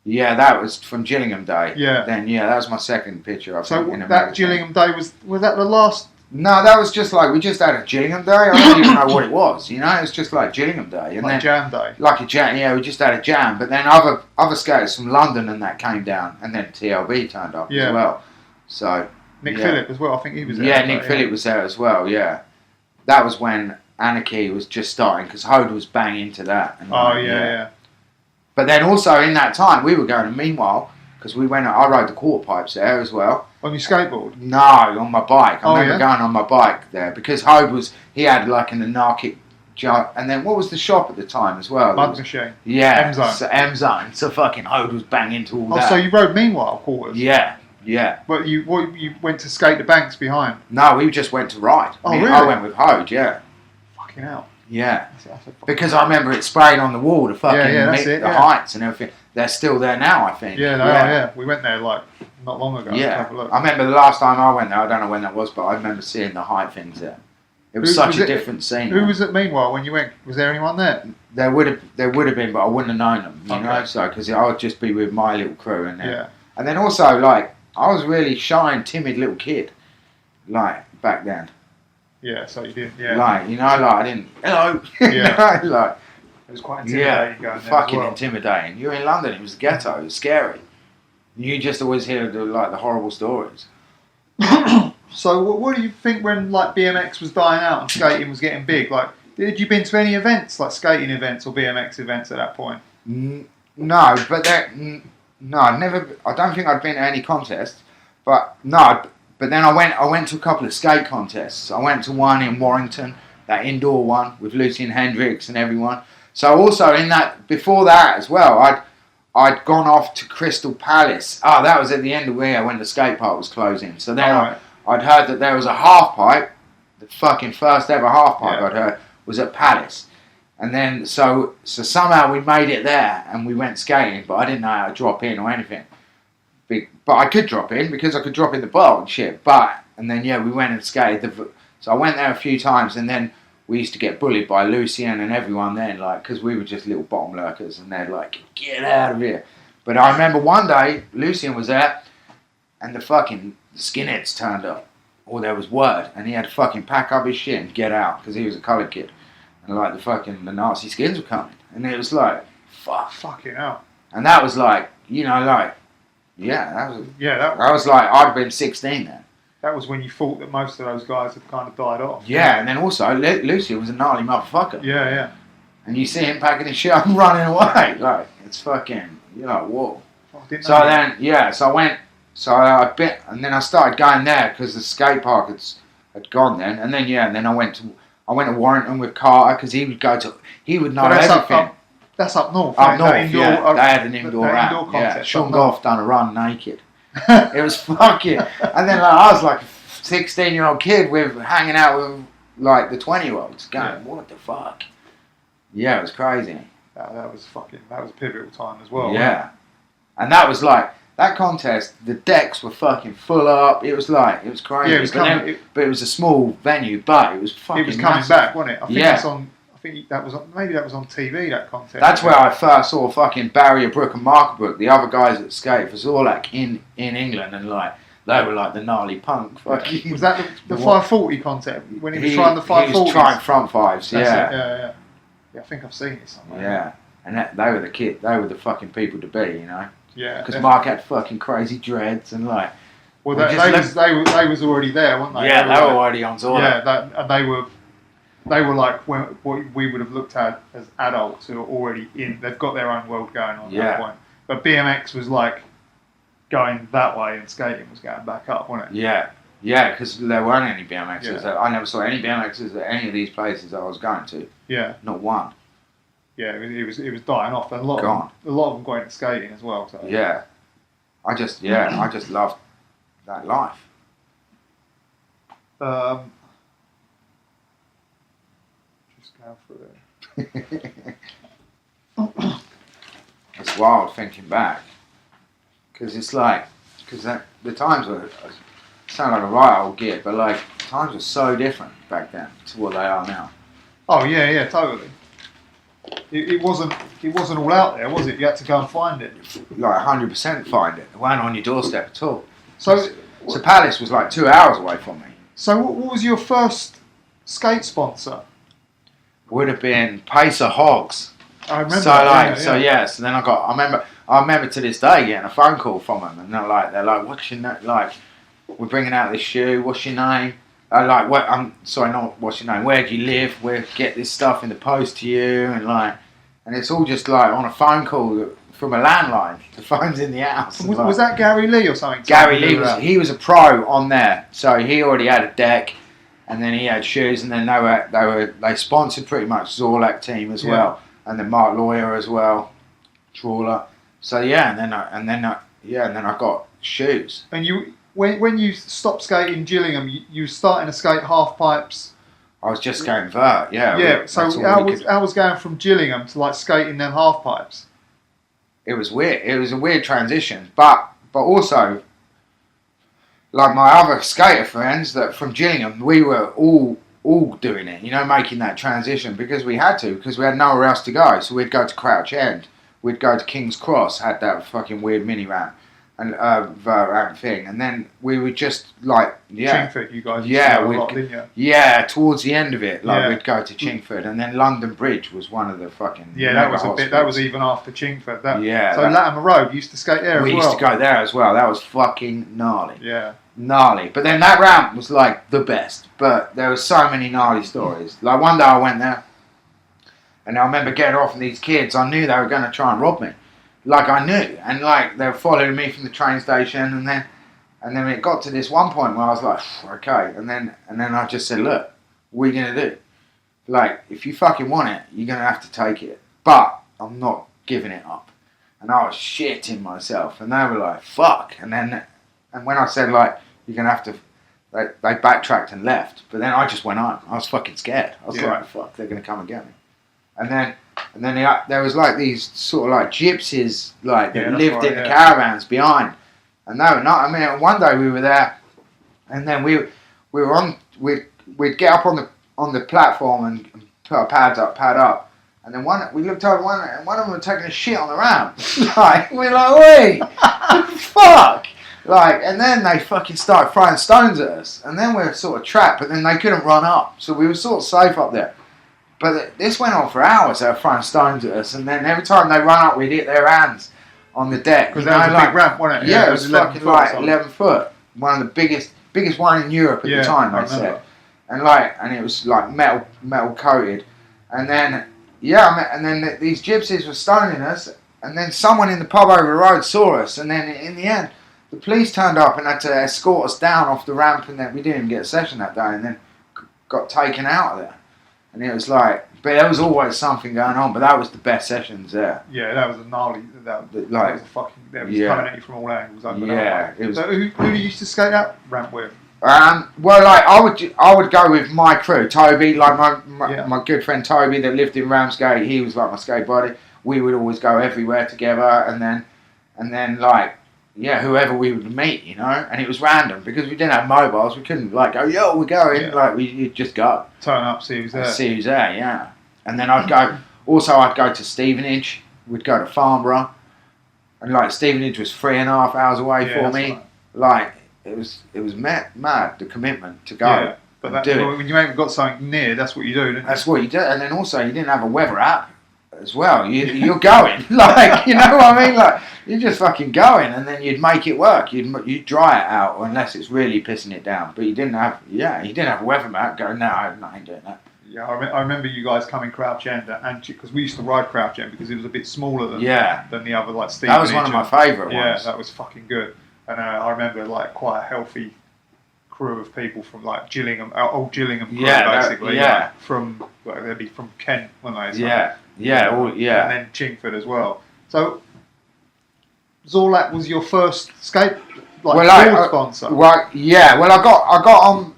Yeah, that was from Gillingham Day. Yeah. Then that was my second picture. So that Gillingham Day was that the last? No, that was just we just had a Gillingham Day. I don't even know what it was. It was just Gillingham Day, and then jam day. Like a jam. Yeah, we just had a jam. But then other skaters from London and that came down, and then TLB turned up as well. So Nick Phillip as well. I think he was there. Yeah, Nick Phillip was there as well. Yeah, that was when Anarchy was just starting, because Hode was banging into that. And yeah. But then also in that time we were going to Meanwhile, because I rode the quarter pipes there as well. On your skateboard? No, on my bike. I remember going on my bike there, because Hode he had an anarchic And then what was the shop at the time as well? Mug machine. Yeah. M-Zone. So M-Zone. So fucking Hode was banging to all that. Oh, so you rode Meanwhile quarters? Yeah. But you went to skate the banks behind? No, we just went to ride. Oh, really? I went with Hode, yeah. Fucking hell. Yeah. Because I remember it spraying on the wall, the heights and everything. They're still there now, I think. Yeah, they are, yeah. We went there like not long ago. Yeah. To have a look. I remember the last time I went there, I don't know when that was, but I remember seeing the height things there. It was such a different scene. Who was it Meanwhile when you went? Was there anyone there? There would have been, but I wouldn't have known them, you know, so because I would just be with my little crew and then also like I was really shy and timid little kid, like back then. Yeah, so you did, yeah. Like, you know, like I didn't, hello. Yeah. Like, it was quite intimidating going there. Fucking intimidating. You're in London, it was the ghetto, it was scary. You just always hear the horrible stories. So what do you think when like BMX was dying out and skating was getting big? Like, had you been to any events, like skating events or BMX events at that point? No, but never. I don't think I'd been to any contests, but no. But then I went to a couple of skate contests. I went to one in Warrington, that indoor one with Lucy and Hendricks and everyone. So also in that, before that as well, I'd gone off to Crystal Palace. Oh, that was at the end of the year when the skate park was closing. So then I'd heard that there was a half pipe, the fucking first ever half pipe I'd heard was at Palace. And then, so somehow we made it there and we went skating, but I didn't know how to drop in or anything. But I could drop in because I could drop in the bar and shit. And then, we went and skated. So I went there a few times and then we used to get bullied by Lucian and everyone then, like, because we were just little bottom lurkers and they'd like, get out of here. But I remember one day, Lucian was there and the fucking skinheads turned up. Or there was word and he had to fucking pack up his shit and get out because he was a coloured kid. And like the Nazi skins were coming. And it was like, fuck. Fucking hell. And that was like, you know, like, that was... Yeah, that was like, I'd been 16 then. That was when you thought that most of those guys had kind of died off. Yeah, and then also, Lucy was a gnarly motherfucker. Yeah. And you see him packing his shit up and running away. Like, it's fucking, you're like, whoa. So I went, and then I started going there because the skate park had gone then. And then, I went to Warrington with Carter because he would know everything. That's up north. Up north, they had an indoor ramp. Yeah, Sean Goff done a run naked. It was fucking... And then I was like a 16-year-old kid hanging out with like the 20-year-olds going, what the fuck? Yeah, it was crazy. That was a pivotal time as well. Yeah. And that was like, that contest, the decks were fucking full up. It was crazy. Yeah, but it was a small venue, but it was fucking It was coming massive. back, wasn't it? I think that was on TV, that contest. That's where I first saw fucking Barrier Brook and Marker Brook, the other guys that skate for Zorlak in England, and like they were like the gnarly punk. Fucking, was that the 540 contest when he was trying the 540s? He was trying front fives. Yeah, I think I've seen it somewhere. Yeah, and they were the fucking people to be, you know. Yeah, because Mark had fucking crazy dreads and like. Well, they was already there, weren't they? Yeah, they were already on Zorlak. Yeah, and they were like what we would have looked at as adults who are already in. They've got their own world going on at that point. But BMX was like going that way, and skating was going back up, wasn't it? Yeah, because there weren't any BMXs. Yeah. I never saw any BMXs at any of these places I was going to. Yeah, not one. Yeah, it was dying off, and a lot of them going to skating as well. So. Yeah, I just loved that life. Through it. It's wild thinking back, because the times were sound like a right old git, but like times were so different back then to what they are now. Oh yeah, totally. It wasn't all out there, was it? You had to go and find it. Like 100% find it. It wasn't on your doorstep at all. So Palace was like 2 hours away from me. So what was your first skate sponsor? Would have been Pacer Hogs. I remember. So then I remember to this day getting a phone call from them, and they're like, what's your name? Like, we're bringing out this shoe. What's your name? I'm sorry, not what's your name. Where do you live? We'll get this stuff in the post to you, and it's all just like on a phone call from a landline. The phone's in the house. Was that Gary Lee or something? Gary Lee was a pro on there, so he already had a deck. and then he had shoes, and then they sponsored pretty much Zorlak team as well, and then Mark Lawyer as well, Trawler. So yeah, and then I got shoes. And you, when you stopped skating Gillingham, you were starting to skate half pipes. I was just skating vert, yeah. Yeah. So how was going from Gillingham to like skating them half pipes? It was weird. It was a weird transition, but also, like my other skater friends that from Gillingham, we were all doing it, you know, making that transition because we had to, because we had nowhere else to go. So we'd go to Crouch End, we'd go to King's Cross, had that fucking weird mini ramp and ramp thing, and then we would just like Chingford, you guys. Didn't you? Yeah, towards the end of it, we'd go to Chingford, and then London Bridge was one of the fucking that was a bit. That was even after Chingford. So that, Latimer Road, you used to skate there as well. We used to go there as well. That was fucking gnarly. Yeah. Gnarly. But then that ramp was like the best. But there were so many gnarly stories. Like one day I went there, and I remember getting off, and these kids, I knew they were going to try and rob me. Like I knew, and like they were following me from the train station, and then it got to this one point where I was like, okay, and then I just said, look, what are you gonna do? Like, if you fucking want it, you're gonna have to take it, but I'm not giving it up. And I was shitting myself, and they were like, fuck, and when I said like, you're gonna have to, they backtracked and left, but then I just went on. I was fucking scared. I was like, fuck, they're gonna come and get me, and then there was like these sort of like gypsies like that lived in the caravans behind, and they were not. I mean, one day we were there, and then we'd get up on the platform and put our pad up, and then we looked over and one of them was taking a shit on the ramp. Like we're like, wait, fuck. Like, and then they fucking started throwing stones at us, and then we were sort of trapped, but then they couldn't run up, so we were sort of safe up there. But this went on for hours. They were throwing stones at us, and then every time they run up, we'd hit their hands on the deck. Because that was a big ramp, wasn't it? Yeah, it was fucking like 11 foot. One of the biggest one in Europe at the time, they said. And it was like metal coated. And then, these gypsies were stoning us, and then someone in the pub over the road saw us, and then in the end, the police turned up and had to escort us down off the ramp, and then we didn't even get a session that day, and then got taken out of there. And it was like, but there was always something going on. But that was the best sessions there. Yeah, that was a gnarly. That was a fucking. That was coming at you from all angles. It was. So who you used to skate that ramp with? Well, like I would go with my crew, Toby, like my good friend Toby that lived in Ramsgate. He was like my skate buddy. We would always go everywhere together, and then like. Yeah, whoever we would meet, you know, and it was random because we didn't have mobiles. We couldn't like go, yo, we're going. Yeah. Like you'd just go, turn up, see who's there. See who's there, yeah. And then I'd go. Also, I'd go to Stevenage. We'd go to Farnborough, and like Stevenage was 3.5 hours away for me. Right. Like it was mad the commitment to go. Yeah, but when you ain't got something near, that's what you do. That's what you do, and then also you didn't have a weather app as well. You're going like you know what I mean, like. You're just fucking going, and then you'd make it work. You'd dry it out unless it's really pissing it down. But you didn't have a weather map. Go, no, I ain't doing that. Yeah, I remember you guys coming Crouch End, and because we used to ride Crouch End because it was a bit smaller than the other like Stevenage. That was one of my favourite ones. Yeah, that was fucking good. And I remember like quite a healthy crew of people from like Gillingham, old Gillingham crew basically. They'd be from Kent, weren't they? And then Chingford as well. So. Zorlak was your first skate sponsor. Well, I got on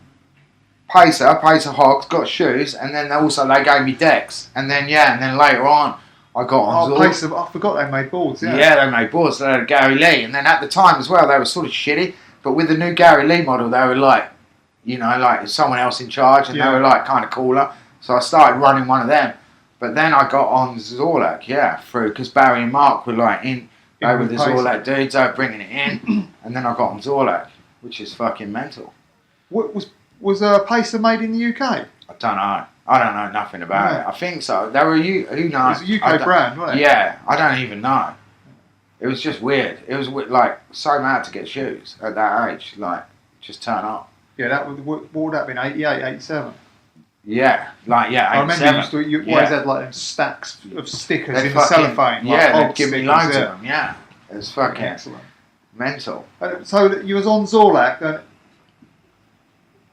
Pacer Hogs, got shoes, and then they gave me decks, and then later on I got on Zorlak. Pacer, I forgot they made boards. Yeah, they made boards. They had Gary Lee, and then at the time as well they were sort of shitty, but with the new Gary Lee model they were like, you know, like someone else in charge, and they were like kind of cooler. So I started running one of them, but then I got on Zorlak, through because Barry and Mark were like in. They were the Zorlak dudes, they were bringing it in, and then I got on Zorlak, which is fucking mental. What was Pacer made in the UK? I don't know. I don't know nothing about it. I think so. They were who knows? It was a UK brand, wasn't it? Yeah, I don't even know. It was just weird. It was like so mad to get shoes at that age, like just turn up. Yeah, what would that have been? 88, 87? Yeah, like 87. I remember you always had like them stacks of stickers in the cellophane. They'd give me loads of them. Yeah, it was fucking excellent, mental. So you was on Zorlak.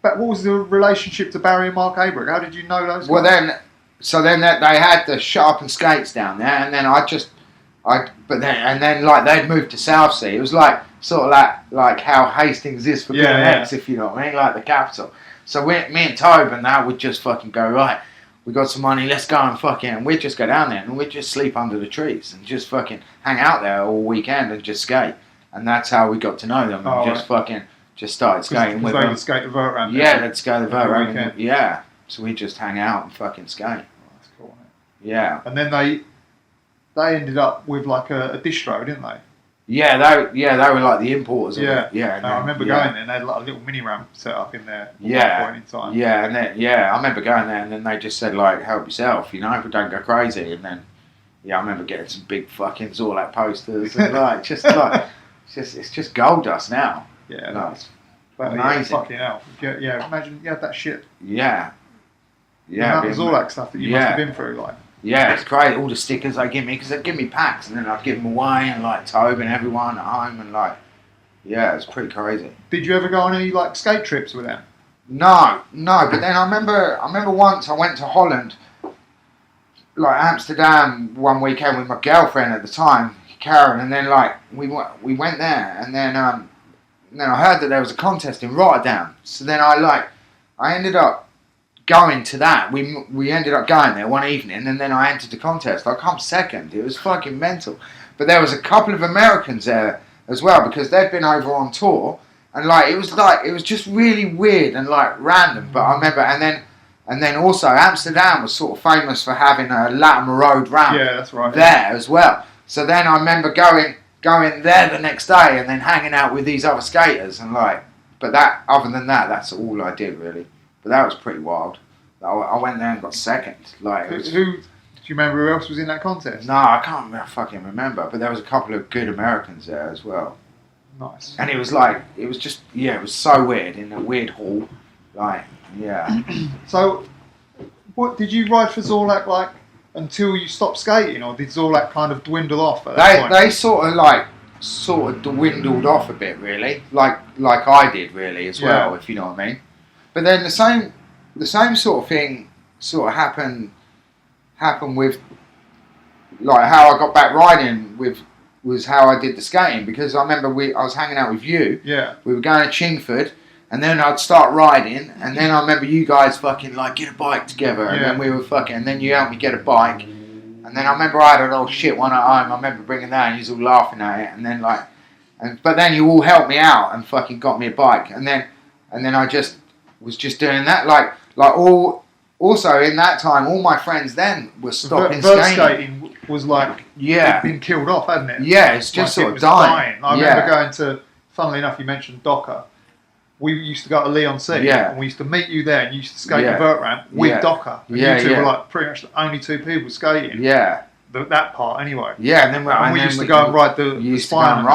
But what was the relationship to Barry and Mark Abrick? How did you know those guys? Well, then they had the sharpened skates down there, and then like they'd moved to Southsea. It was like sort of like how Hastings is for BMX, if you know what I mean, like the capital. So me and Tobe and that would just fucking go, right, we got some money, let's go and fucking, and we'd just go down there and we'd just sleep under the trees and just fucking hang out there all weekend and just skate. And that's how we got to know them and just started skating with them. They would skate the vert ramp. Yeah, they'd skate the vert ramp. Yeah, so we just hang out and fucking skate. Oh, that's cool, isn't it? Yeah. And then they ended up with like a distro, didn't they? Yeah, they were like the importers. Yeah, of it. Yeah. I remember going there and they had like a little mini ramp set up in there. At one point in time. Yeah, and then I remember going there and then they just said like, help yourself, you know, don't go crazy. And then I remember getting some big fucking Zorlak posters and like it's just gold dust now. Yeah, nice. Amazing. Yeah, fucking hell. Yeah, imagine you had that shit. Yeah. Yeah. That was all that stuff that you must have been through, like. Yeah, it's great. All the stickers they give me, because they'd give me packs and then I'd give them away and like Tobe and everyone at home and like, yeah, it's pretty crazy. Did you ever go on any like skate trips with them? No. But then I remember once I went to Holland, like Amsterdam, one weekend with my girlfriend at the time, Karen, and then like we went there and then I heard that there was a contest in Rotterdam. So then I ended up going to that. We ended up going there one evening and then I entered the contest. I come second. It was fucking mental. But there was a couple of Americans there as well because they'd been over on tour and it was just really weird and like random. But I remember and then also Amsterdam was sort of famous for having a Latimer Road ramp. Yeah, that's right. There as well. So then I remember going there the next day and then hanging out with these other skaters and but other than that, that's all I did really. But that was pretty wild. I went there and got second. Who do you remember who else was in that contest? No, I can't fucking remember. But there was a couple of good Americans there as well. Nice. And it was it was so weird in a weird hall. So, what did you ride for Zorlak until you stopped skating, or did Zorlak kind of dwindle off at that point? They sort of dwindled off a bit, really, like I did, really, as well, if you know what I mean. But then the same sort of thing sort of happened with like how I got back riding was how I did the skating, because I remember I was hanging out with you. Yeah. We were going to Chingford. And then I'd start riding, and then I remember you guys fucking get a bike together, and then we were and then you helped me get a bike, and then I remember I had an old shit one at home. I remember bringing that, and you was all laughing at it, and then but then you all helped me out and fucking got me a bike, and then I just was just doing that, also in that time, all my friends then were stopping skating was it'd been killed off, hadn't it? Yeah, it's just sort of dying. I remember going to, funnily enough, you mentioned Docker. We used to go to Leon C, and we used to meet you there, and you used to skate the vert ramp with Docker. And you two were pretty much the only two people skating. Yeah. That part, anyway. Yeah, and then we used to go and ride the spine.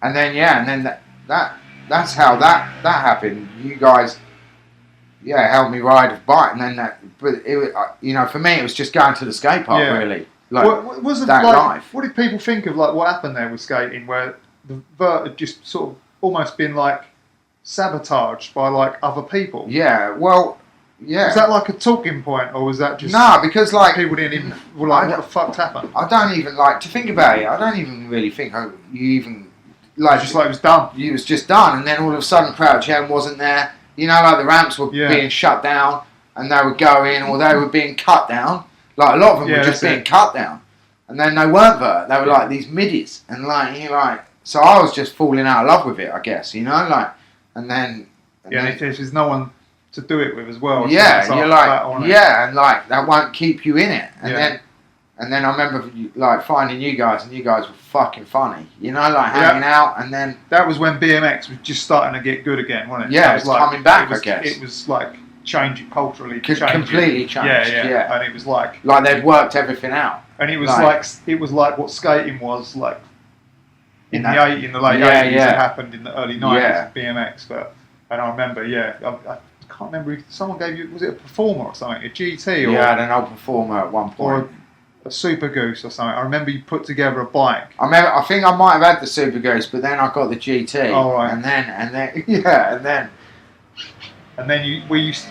And then that's how that happened. You guys, helped me ride a bike, and then but it, for me, it was just going to the skate park, really. Life. What did people think of what happened there with skating, where the vert had just sort of almost been sabotaged by other people? Yeah, well, yeah. Was that a talking point, or was that just because people didn't even what the fuck's happened? I don't even to think about it. I don't even really think you even it was done. It was just done, and then all of a sudden Crouch End wasn't there. The ramps were being shut down, and they were going, or they were being cut down. A lot of them were just being cut down, and then they weren't vert. They were these middies, and so I was just falling out of love with it, I guess, and then... And if there's no one to do it with as well. Yeah, and you're that won't keep you in it. And then I remember, finding you guys, and you guys were fucking funny, hanging out, and then... That was when BMX was just starting to get good again, wasn't it? Yeah, it was coming back, I guess. It was, changing, culturally completely changed, yeah. And it was like they'd worked everything out. And it was what skating was, in the late 80s, it happened in the early 90s, BMX, and I remember, I can't remember if someone gave you, was it a performer or something, a GT? I had an old performer at one point. Or a Super Goose or something. I remember you put together a bike. I think I might have had the Super Goose, but then I got the GT. Oh, right. And then, And then we used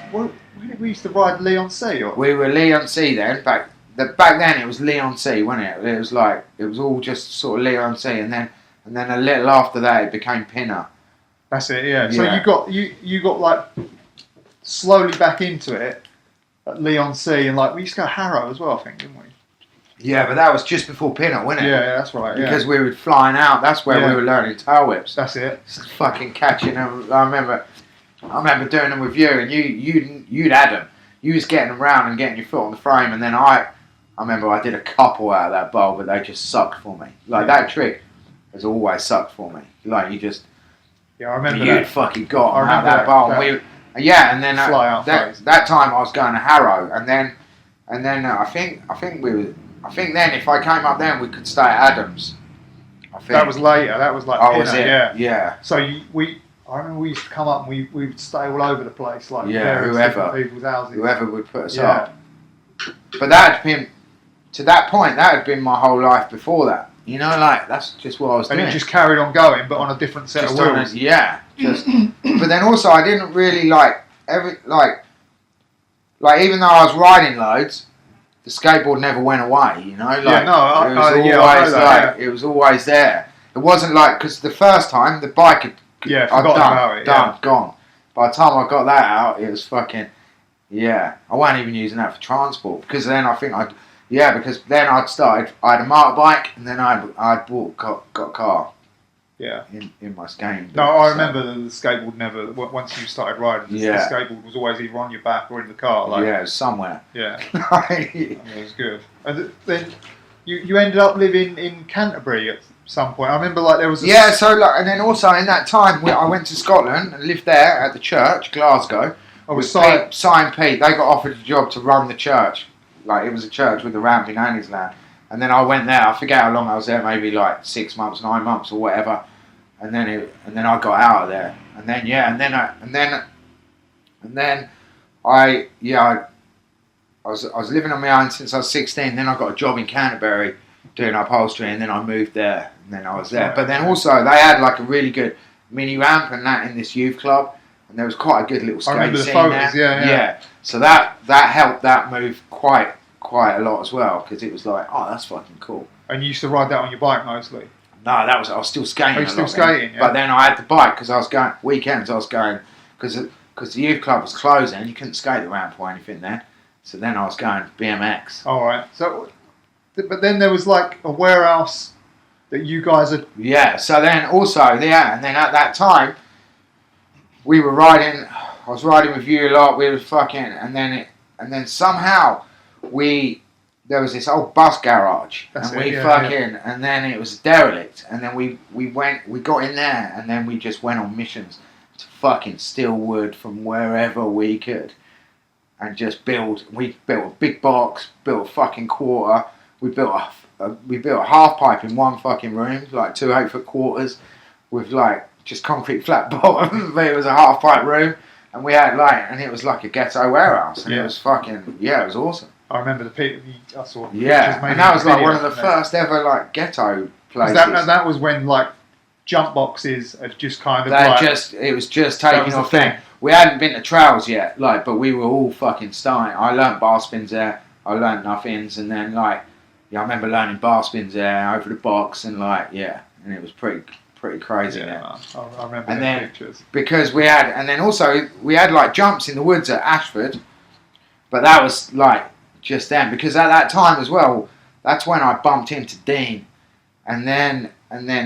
to ride Leon C. Or? We were Leon C then. Back then it was Leon C, wasn't it? It was like it was all just sort of Leon C, and then a little after that it became Pinner. That's it, yeah. So you got like slowly back into it at Leon C, and like we used to go Harrow as well, I think, didn't we? Yeah, but that was just before Pinner, wasn't it? Yeah, that's right. Yeah. Because we were flying out. That's where we were learning tail whips. That's it. Just fucking catching them. I remember doing them with you, and you'd had them. You was getting them round and getting your foot on the frame, and then I remember I did a couple out of that bowl, but they just sucked for me. Like that trick has always sucked for me. Like you just. Yeah, I remember you'd fucking got them out of that bowl. And then that time I was going to Harrow, and then I think then if I came up then we could stay at Adams. I think that was later. That was like was it? Yeah. So I remember we used to come up and we would stay all over the place, like whoever people's houses, whoever would put us up. But that had been to that point. That had been my whole life before that. You know, like that's just what I was doing. And it just carried on going, but on a different set of wheels. But then also I didn't really like even though I was riding loads, the skateboard never went away. You know, it was always there. It wasn't like because the first time the bike had gone. By the time I got that out, it was fucking I wasn't even using that for transport because then I think because then I had a motorbike and then I'd got a car. Yeah. In my skating. No, I remember the skateboard never. Once you started riding, the skateboard was always either on your back or in the car. Like, it was somewhere. Yeah. It was good. And then you ended up living in Canterbury at some point. I remember like there was. And then also in that time I went to Scotland and lived there at the church, Glasgow. With Simon Pete. They got offered a job to run the church. Like it was a church with the ramp in Annie's Land. And then I went there. I forget how long I was there. Maybe like 6 months, 9 months, or whatever. And then I got out of there. And then I was living on my own since I was 16. Then I got a job in Canterbury doing upholstery, and then I moved there. And then I was there. But then also they had like a really good mini ramp and that in this youth club, and there was quite a good little skate scene there. Yeah. So that helped that move quite a lot as well because it was like, oh, that's fucking cool. And you used to ride that on your bike mostly? No, I was still skating. Oh, you still skating? Then. Yeah. But then I had the bike because I was going weekends. I was going because the youth club was closing and you couldn't skate the ramp or anything there. So then I was going BMX. All right. So, but then there was like a warehouse that you guys had. Yeah. So then also and then at that time we were riding. I was riding with you a lot. We were fucking and then somehow. There was this old bus garage, and then it was derelict, and then we got in there, and then we just went on missions to fucking steal wood from wherever we could, and just we built a big box, built a fucking quarter, we built a half pipe in one fucking room, like 2 8-foot quarters, with like just concrete flat bottom, but it was a half pipe room, and we had and it was like a ghetto warehouse, and it was fucking, it was awesome. I remember the people I saw. And that was like one of the first ever like ghetto places. That was when like jump boxes had just kind of it was just taking off then. We hadn't been to Trails yet, but we were all fucking starting. I learnt bar spins there. I learnt nothings, and then I remember learning bar spins there over the box, and and it was pretty crazy there. I remember the pictures. Because we had like jumps in the woods at Ashford, but that was like. Just then, because at that time as well, that's when I bumped into Dean, and then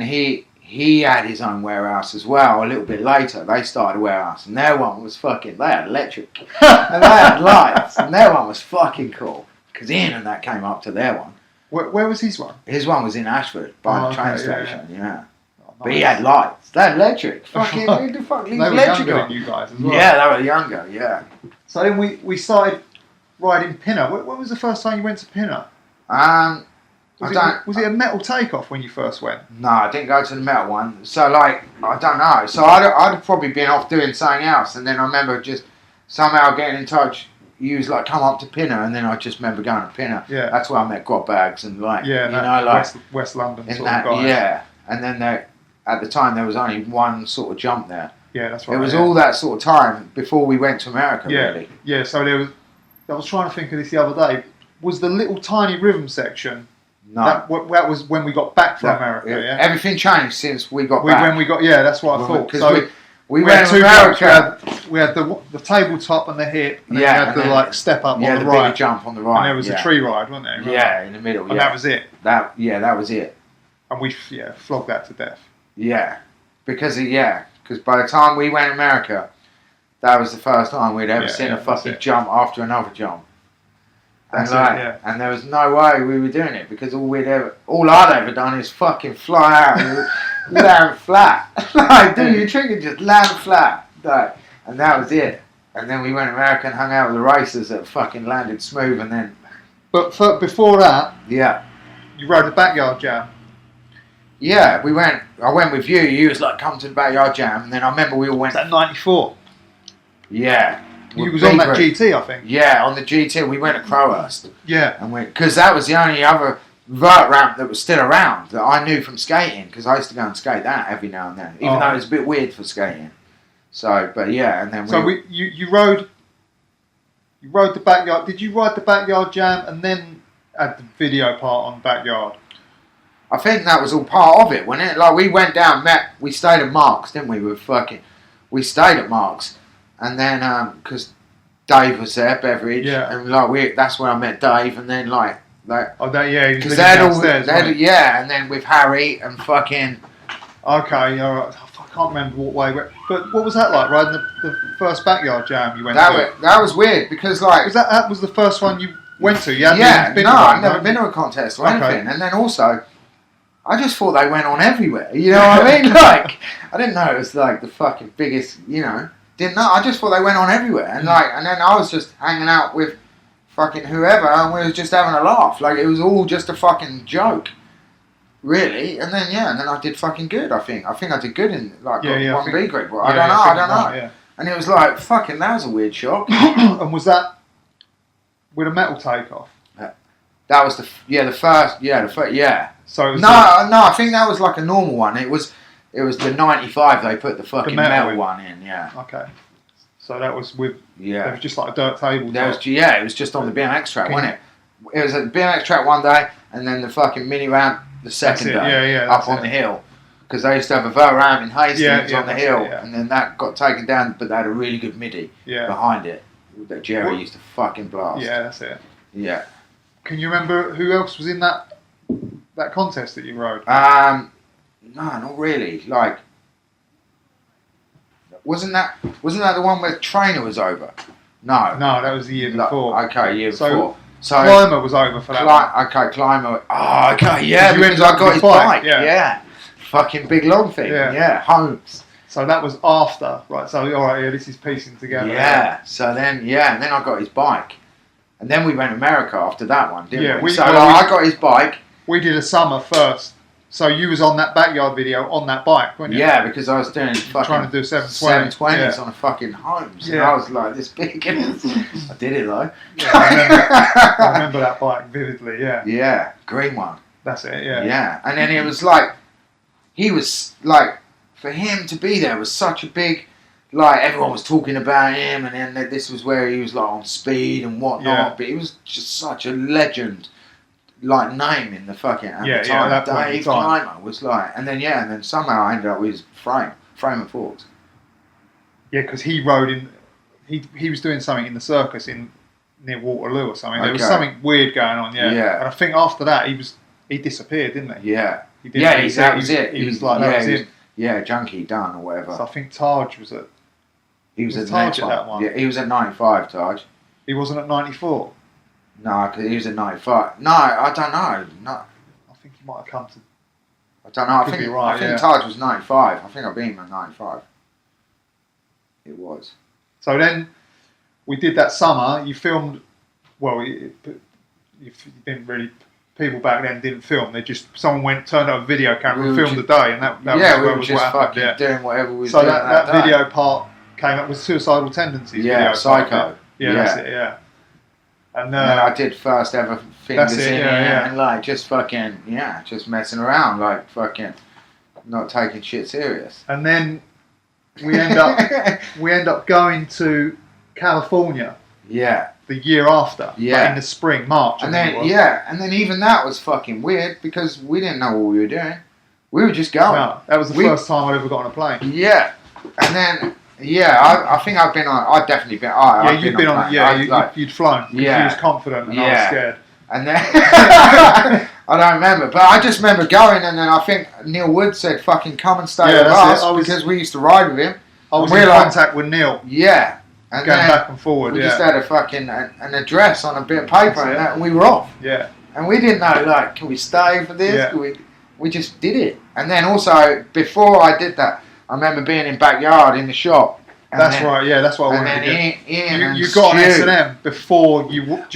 he had his own warehouse as well. A little bit later, they started a warehouse, and their one was fucking. They had electric, and they had lights, and their one was fucking cool. Because Ian and that came up to their one. Where was his one? His one was in Ashford by the train station. Yeah. Oh, nice. But he had lights. They had electric. Fucking who the fuck leaves electric on? They were younger than you guys as well. Yeah, they were younger. Yeah. So then we started. Riding Pinner. When was the first time you went to Pinner? Was it a metal takeoff when you first went? No, I didn't go to the metal one. So I don't know. So I'd have probably been off doing something else, and then I remember just somehow getting in touch. You was like, come up to Pinner, and then I just remember going to Pinner. Yeah. That's where I met Grot Bags and West London sort of guys. Yeah. And then at the time there was only one sort of jump there, Yeah, that's right. It was all that sort of time before we went to America, really. Yeah, so there was... I was trying to think of this the other day. Was the little tiny rhythm section... No. That was when we got back from America, yeah? Everything changed since we got back. When we got... Yeah, that's what I thought. Because So we went to America. We had the tabletop and the hip, and then Yeah, we had and the then- like step up on Yeah, the the right. bigger jump on the right. And there was a tree ride, wasn't there? Yeah, in the middle, And that was it. That was it. And we flogged that to death. Yeah. Because by the time we went to America, that was the first time we'd ever seen a fucking jump after another jump. That's And there was no way we were doing it because all I'd ever done is fucking fly out and land flat. Like, do your trick and just land flat. Like, and that was it. And then we went to America and hung out with the racers that fucking landed smooth and then... But before that, Yeah. you rode the backyard jam. Yeah, I went with you. You was like, come to the backyard jam. And then I remember we all went... Was that 94? Yeah. You was on that GT, I think. Yeah, on the GT. We went to Crowhurst. Yeah. And because that was the only other vert ramp that was still around that I knew from skating. Because I used to go and skate that every now and then. Even though it was a bit weird for skating. So, but yeah, and then you rode the backyard. Did you ride the backyard jam and then add the video part on backyard? I think that was all part of it, wasn't it? Like, we went down, we stayed at Mark's, didn't we? We stayed at Mark's, and then, because Dave was there, Beveridge, and like, that's where I met Dave, and then like, because they'd all, and then with Harry and fucking... Okay, alright. I can't remember what way, but what was that like, riding the first backyard jam you went to? That was weird, because like... That was the first one you went to? I've never been to a contest or anything, and then also... I just thought they went on everywhere, you know what I mean? Like, I didn't know it was like the fucking biggest, you know. Didn't know. I just thought they went on everywhere, and then I was just hanging out with fucking whoever, and we was just having a laugh. Like, it was all just a fucking joke, really. And then I did fucking good. I think I did good in like one B group. I don't know. Yeah. And it was like fucking. That was a weird shock. And was that with a metal takeoff? That was the first. So no, I think that was like a normal one. It was the 95. They put the fucking metal one in. Yeah. Okay. So that was with. Yeah. It was just like a dirt table. It was just on the BMX track, wasn't it? It was at the BMX track one day, and then the fucking mini ramp the second day up on the hill. Because they used to have a vert ramp in Hastings on the hill, and then that got taken down, but they had a really good MIDI behind it that Jerry used to fucking blast. Yeah, that's it. Yeah. Can you remember who else was in that contest that you rode? No, not really. Like, wasn't that the one where Trainer was over? No, that was the year before. Okay, year before. So Climber was over for that one. Okay, Climber. Oh, okay, yeah, because I got his bike. Yeah. Fucking big long thing. Yeah, Holmes. So that was after, right? So this is piecing together. Yeah. So then, and then I got his bike, and then we went to America after that one, didn't we? I got his bike. We did a summer first. So you was on that backyard video on that bike, weren't you? Yeah, because I was doing trying to do 720s on a fucking Holmes. And I was like this big. I did it though. Yeah, I remember that bike vividly. Yeah. Yeah, green one. That's it. Yeah. Yeah, and then it was like, he was like, for him to be there was such a big, like everyone was talking about him, and then this was where he was like on speed and whatnot. But he was just such a legend. Like name in the fucking at the time. That Dave Climber was like, and then somehow I ended up with his frame and forks. Yeah, because he rode in. He was doing something in the circus near Waterloo or something. There was something weird going on. Yeah. And I think after that he disappeared, didn't he? Yeah. That was it. He was like that was him. Yeah, junkie done or whatever. So I think Taj was at. He was at Taj at that one. Yeah, he was at 95. Taj. He wasn't at 94. No, because he was at 95. No, I don't know. No. I think he might have come to... I don't know. I think Taj was 95. I think I beat him at 95. It was. So then, we did that summer. You filmed... Well, you didn't really... People back then didn't film. Someone turned up a video camera and filmed the day, and that was just what fucking happened. doing whatever we was doing. So that video part came up with Suicidal Tendencies. Yeah, Psycho. Yeah, that's it. Yeah. And then I did first ever fingers in here, and like just fucking just messing around, like fucking not taking shit serious. And then we end up going to California. Yeah. The year after. Yeah. Like in the spring, March. And then and then even that was fucking weird because we didn't know what we were doing. We were just going. No, that was the first time I'd ever got on a plane. Yeah. And then I think I've been on. I've definitely been. You've been on. Yeah, you'd flown. Yeah. You was confident, and I was scared. And then I don't remember, but I just remember going, and then I think Neil Wood said, "Fucking come and stay with us," because we used to ride with him. I was in contact with Neil. Yeah, and going back and forward. We just had a fucking an address on a bit of paper, and we were off. Yeah, and we didn't know like, can we stay for this? Yeah. We just did it, and then also before I did that, I remember being in backyard in the shop. That's right. Yeah, that's what I wanted to do. Ian you got on S&M before we left.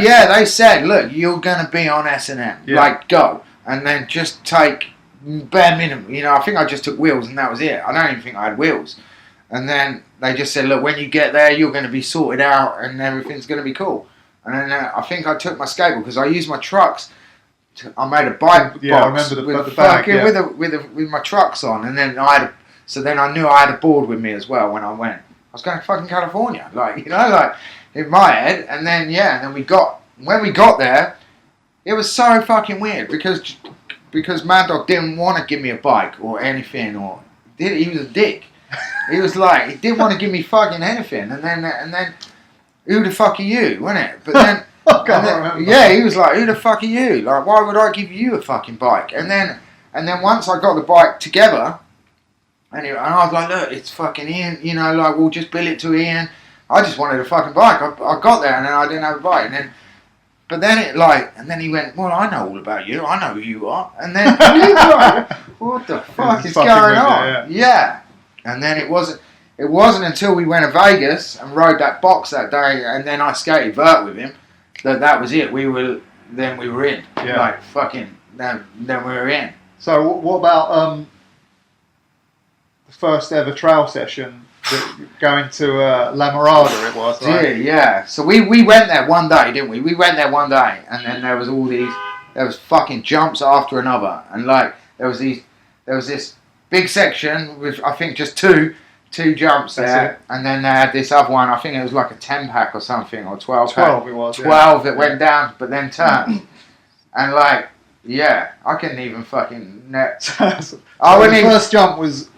Yeah, they said, look, you're going to be on S&M. Yeah. Like, go. And then just take bare minimum. You know, I think I just took wheels and that was it. I don't even think I had wheels. And then they just said, look, when you get there, you're going to be sorted out and everything's going to be cool. And then I think I took my skateboard because I used my trucks. I made a bike box I remember the bag, with my trucks on. And then So then I knew I had a board with me as well when I went. I was going to fucking California, like in my head. And then when we got there, it was so fucking weird because Mad Dog didn't want to give me a bike or anything, he was a dick. He was like, he didn't want to give me fucking anything. And then who the fuck are you, wasn't it? But then, he was like, who the fuck are you? Like, why would I give you a fucking bike? And then once I got the bike together. And I was like, look, it's fucking Ian, we'll just bill it to Ian. I just wanted a fucking bike. I got there and then I didn't have a bike. And then he went, well, I know all about you. I know who you are. And then he was like, what the fuck is going on? Yeah. And then it wasn't until we went to Vegas and rode that box that day and then I skated vert with him that was it. We were in. Yeah. Like, fucking, then we were in. So what about... the first ever trail session going to La Mirada it was, right? Yeah. So we went there one day, didn't we? We went there one day and then there was fucking jumps after another and like there was this big section with I think just two jumps there and then they had this other one, I think it was like a 10 pack or something or 12 pack. 12 it was. 12 that went down but then turned. And like, yeah, I couldn't even fucking net. The first jump was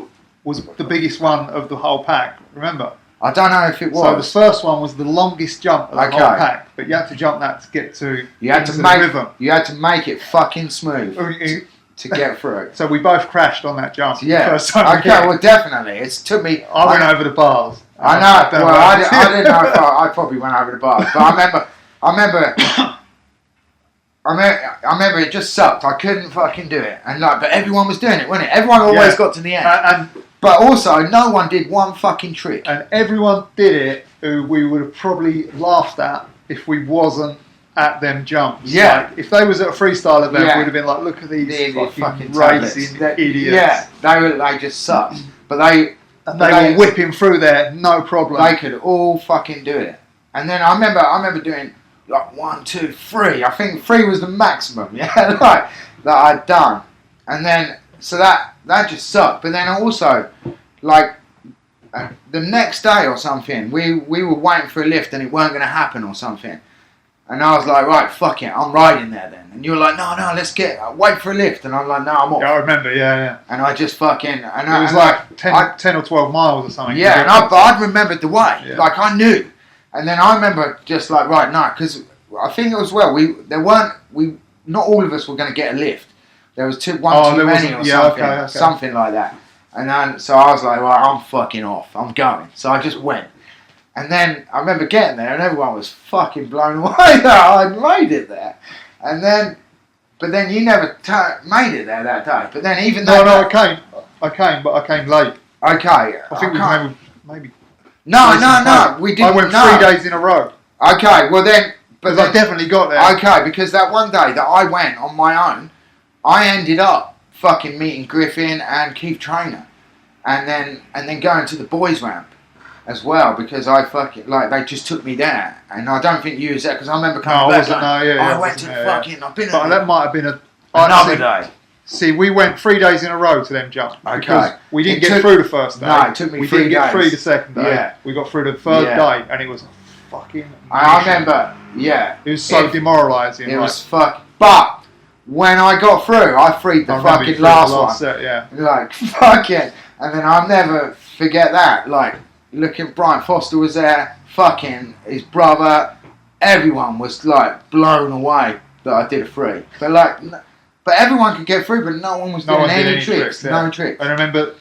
the biggest one of the whole pack, remember? I don't know if it was. So the first one was the longest jump of the whole pack, but you had to jump that to get to the rhythm. You had to make it fucking smooth to get through it. So we both crashed on that jump. Yeah. The first time well, definitely. It took me... I went over the bars. I know. Well, I didn't know if I probably went over the bars, but I remember it just sucked. I couldn't fucking do it, but everyone was doing it, wasn't it? Everyone always got to the end. But also, no one did one fucking trick. And everyone did it who we would have probably laughed at if we wasn't at them jumps. Yeah. Like, if they was at a freestyle event, we'd have been like, look at these fucking racing idiots. Yeah, they just sucked. But they were whipping through there, no problem. They could all fucking do it. And then I remember doing like 1, 2, 3. I think 3 was the maximum, that I'd done. And then, so that just sucked. But then also, like, the next day or something, we were waiting for a lift and it weren't going to happen or something. And I was like, right, fuck it, I'm riding there then. And you were like, no, let's wait for a lift. And I'm like, no, I'm off. Yeah, I remember, yeah. And I just fucking... It was like 10 or 12 miles or something. Yeah, but I'd remembered the way. Yeah. Like, I knew. And then I remember just like, right, no, because I think it was not all of us were going to get a lift. There was one too many or something, okay. Something like that. And then, so I was like, right, I'm fucking off. I'm going. So I just went. And then I remember getting there and everyone was fucking blown away that I'd made it there. And then, but then you never made it there that day. But then even though... No, I came, but I came late. Okay. I think maybe... No, we didn't. I went 3 days in a row. Okay, well then... But I definitely got there. Okay, because that one day that I went on my own, I ended up fucking meeting Griffin and Keith Trainer. And then going to the boys ramp as well, because I fucking, they just took me there. And I don't think you was there, because I remember coming back. I went to fucking, I've been But that might have been another day. See, we went 3 days in a row to them jumps. Okay. Because we didn't get through the first day. No, it took me 3 days. We didn't get through the second day. Yeah. We got through the third day, and it was fucking... I remember, yeah. It was so demoralising. It was fuck. But when I got through, I freed the fucking last one. Set, yeah. Like, fuck it. And then I'll never forget that. Like, looking, Brian Foster was there, fucking his brother. Everyone was, like, blown away that I did a free. But, like... But everyone could get through, but no one was doing any tricks. Yeah. No tricks. And I remember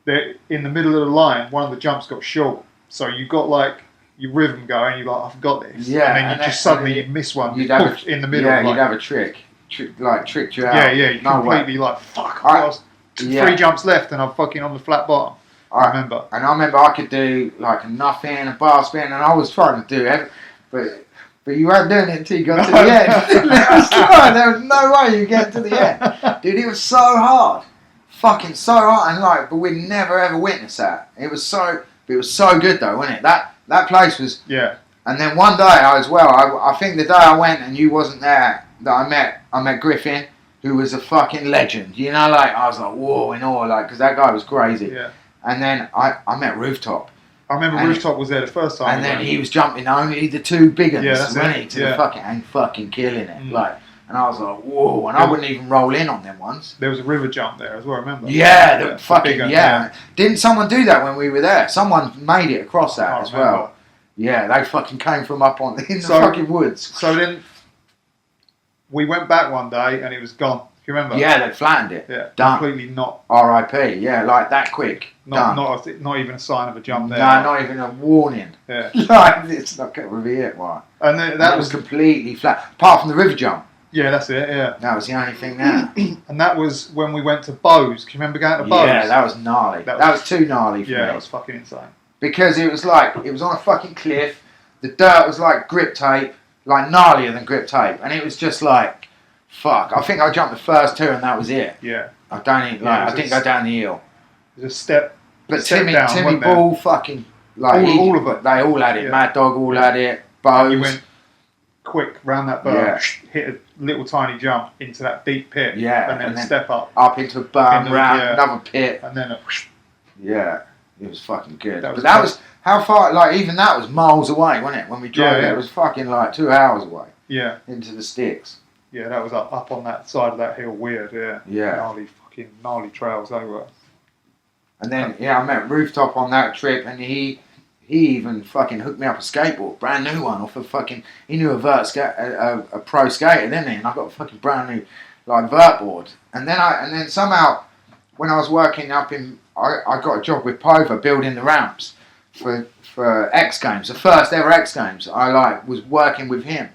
in the middle of the line, one of the jumps got short. So you got like your rhythm going, you're like, I've got this. Yeah. And then you just suddenly miss one. You'd have in the middle. Yeah, you'd have a trick. Tricked you out. Yeah, yeah. You completely like, fuck. I was 3 jumps left and I'm fucking on the flat bottom. I remember. And I remember I could do like a nothing, a bar spin, and I was trying to do it. But you weren't doing it until you got to the end. There was no way you get to the end. Dude, it was so hard. Fucking so hard. And like, but we'd never ever witnessed that. It was so good though, wasn't it? That place was... Yeah. And then one day I think the day I went and you wasn't there, that I met Griffin, who was a fucking legend. You know, like, I was like, whoa, in awe, like, because that guy was crazy. Yeah. And then I met Rooftop. I remember Rooftop was there the first time. And then he was jumping only the 2 big ones, wasn't he? To the fucking killing it. Like, and I was like, whoa, and I wouldn't even roll in on them ones. There was a river jump there as well, remember? Yeah, the fucking, yeah. Didn't someone do that when we were there? Someone made it across that as well. Yeah, they fucking came from up in the fucking woods. So then we went back one day and it was gone. Do you remember? Yeah, they flattened it. Yeah, done. Completely not. R.I.P. Yeah, like that quick. Not even a sign of a jump there. No, not even a warning. Yeah. Like, it's not going to be it, right? And then that was completely flat. Apart from the river jump. Yeah, that's it, yeah. That was the only thing there. And that was when we went to Bowes. Can you remember going to Bowes? Yeah, that was gnarly. That was too gnarly for me. Yeah, that was fucking insane. Because it was on a fucking cliff. The dirt was like grip tape, like gnarlier than grip tape. And it was just like, fuck. I think I jumped the first 2 and that was it. Yeah. I didn't go down the hill. It was a step. But Timmy Ball fucking, like, all of it. They all had it. Yeah. Mad Dog all had it. Bowes. You went quick round that berm, hit a little tiny jump into that deep pit. Yeah. And then step up. Up into a berm, round another pit. And then yeah. It was fucking good. That was how far, like, even that was miles away, wasn't it? When we drove there, it was fucking like 2 hours away. Yeah. Into the sticks. Yeah, that was up on that side of that hill, weird, yeah. Yeah. Gnarly trails they were. And then, I met Rooftop on that trip, and he even fucking hooked me up a skateboard, brand new one, off a fucking, he knew a pro skater, didn't he? And I got a fucking brand new, like, vert board. And then somehow, when I was working up in, I got a job with Pova building the ramps for X Games, the first ever X Games. I was working with him.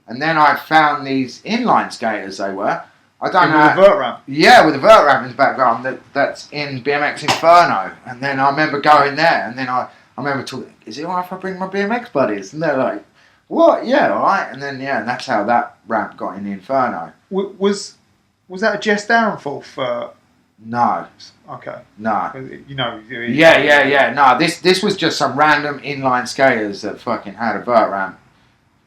And then I found these inline skaters, they were. I don't know. With a vert ramp? Yeah, with a vert ramp in the background that's in BMX Inferno. And then I remember going there, and then I remember talking, is it alright if I bring my BMX buddies? And they're like, what? Yeah, alright. And then, and that's how that ramp got in the Inferno. Was that a Jess downfall for... No. Okay. No. You know... Yeah. No, this was just some random inline skaters that fucking had a vert ramp.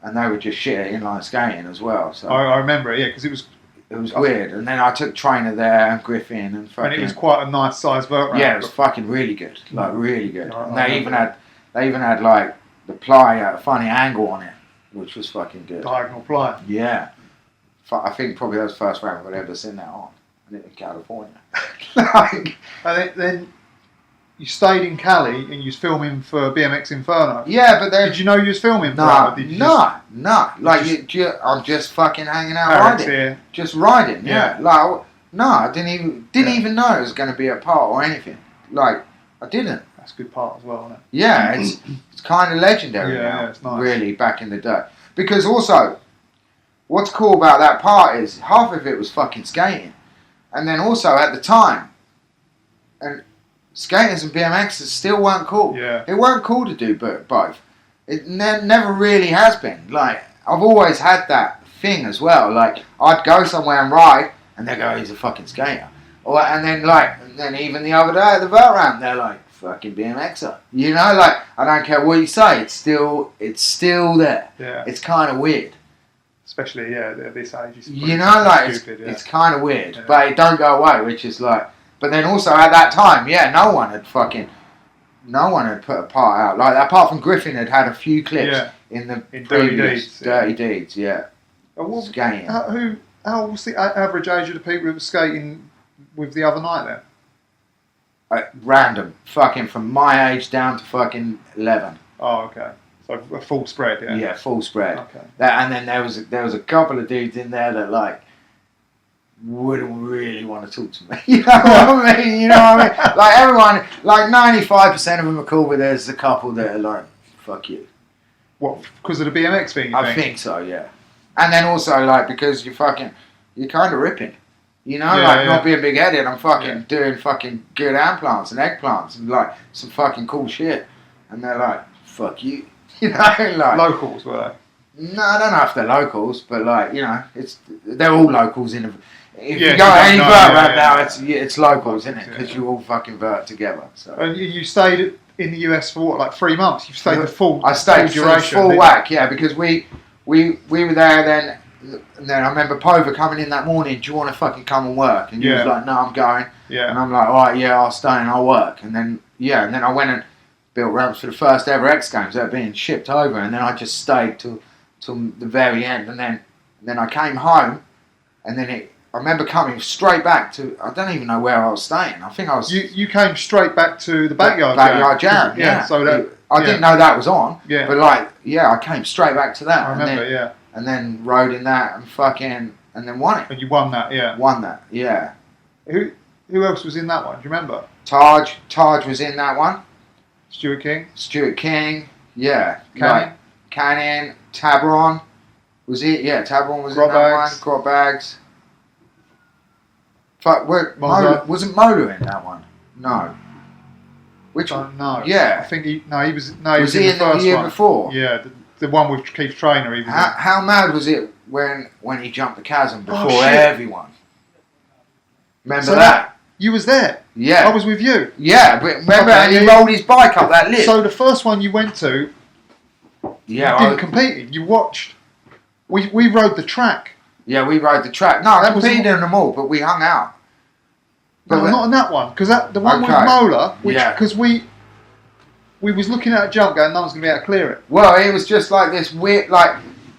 And they were just shit at inline skating as well. So I remember it, because it was weird. And then I took Trainer there and Griffin and fucking... And it was quite a nice size vert ramp. Yeah, it was fucking really good. Like, really good. And they even had like the ply at a funny angle on it, which was fucking good. Diagonal ply. Yeah. I think probably that was the first ramp I'd ever seen that on. In California. And then you stayed in Cali and you was filming for BMX Inferno. Yeah, but then... Did you know you was filming for it? No. Like, I'm just fucking hanging out riding. Here. Just riding, yeah. Like, no, I didn't even know it was going to be a part or anything. Like, I didn't. That's a good part as well, isn't it? Yeah, it's kind of legendary now. Yeah, it's nice. Really, back in the day. Because also, what's cool about that part is half of it was fucking skating. And then also at the time, and skaters and BMXs still weren't cool. Yeah. It weren't cool to do both. It never really has been. Like, I've always had that thing as well. Like, I'd go somewhere and ride, and they go, he's a fucking skater. And then even the other day at the vert ramp, they're like, fucking BMXer. You know, like, I don't care what you say, it's still there. Yeah. It's kind of weird. Especially, at this age. It's you know, like, stupid, it's kind of weird, but it don't go away, which is like, but then also at that time, no one had put a part out, like, apart from Griffin had a few clips in the previous Dirty Deeds, skating. How was the average age of the people who were skating with the other night then? Random, fucking from my age down to fucking 11. Oh, okay. So a full spread, Yeah, full spread. Okay. And then there was a couple of dudes in there that like wouldn't really want to talk to me. You know what I mean? Like everyone, like 95% of them are cool, but there's a couple that are like, fuck you. What? Because of the BMX thing? I think so, yeah. And then also like because you're kind of ripping. Not being big headed. I'm fucking doing fucking good amplants and eggplants and like some fucking cool shit. And they're like, fuck you. Like locals were they? No, I don't know if they're locals, but like they're all locals in. If you go any vert right now, it's locals, isn't it? Because you all fucking vert together. So. And you stayed in the US for what, like 3 months? You've stayed the full. I stayed full duration, full whack, because we were there then. And then I remember Pova coming in that morning. Do you want to fucking come and work? And he was like, no, I'm going. Yeah. And I'm like, all right, I'll stay and I'll work. And then and then I went and built ramps for the first ever X Games that were being shipped over, and then I just stayed till the very end, and then I came home, and then I remember coming straight back to, I don't even know where I was staying. I think I was. You came straight back to the backyard jam. Yeah. So I didn't know that was on. Yeah. But I came straight back to that. I remember. And then rode in that and then won it. And you won that, yeah. Won that, yeah. Who else was in that one? Do you remember? Taj was in that one. Stuart King, yeah. Cannon, Tabron. Was it? Yeah, Tabron was in that one. Grot Bags. Fuck, wasn't Mola in that one? No. Which one? No. Yeah. I think he was in the first year one. Before? Yeah, the one with Keith Trainer. How mad was it when he jumped the chasm before everyone? Remember that? You was there. Yeah. I was with you. Yeah, but remember, and he rolled his bike up that lip. So the first one you went to, you didn't compete in. You watched. We rode the track. Yeah, we rode the track. No, I competed in them all, but we hung out. But not on that one, because the one with Mola, because we was looking at a jump going, no one's going to be able to clear it. Well, it was just like this weird,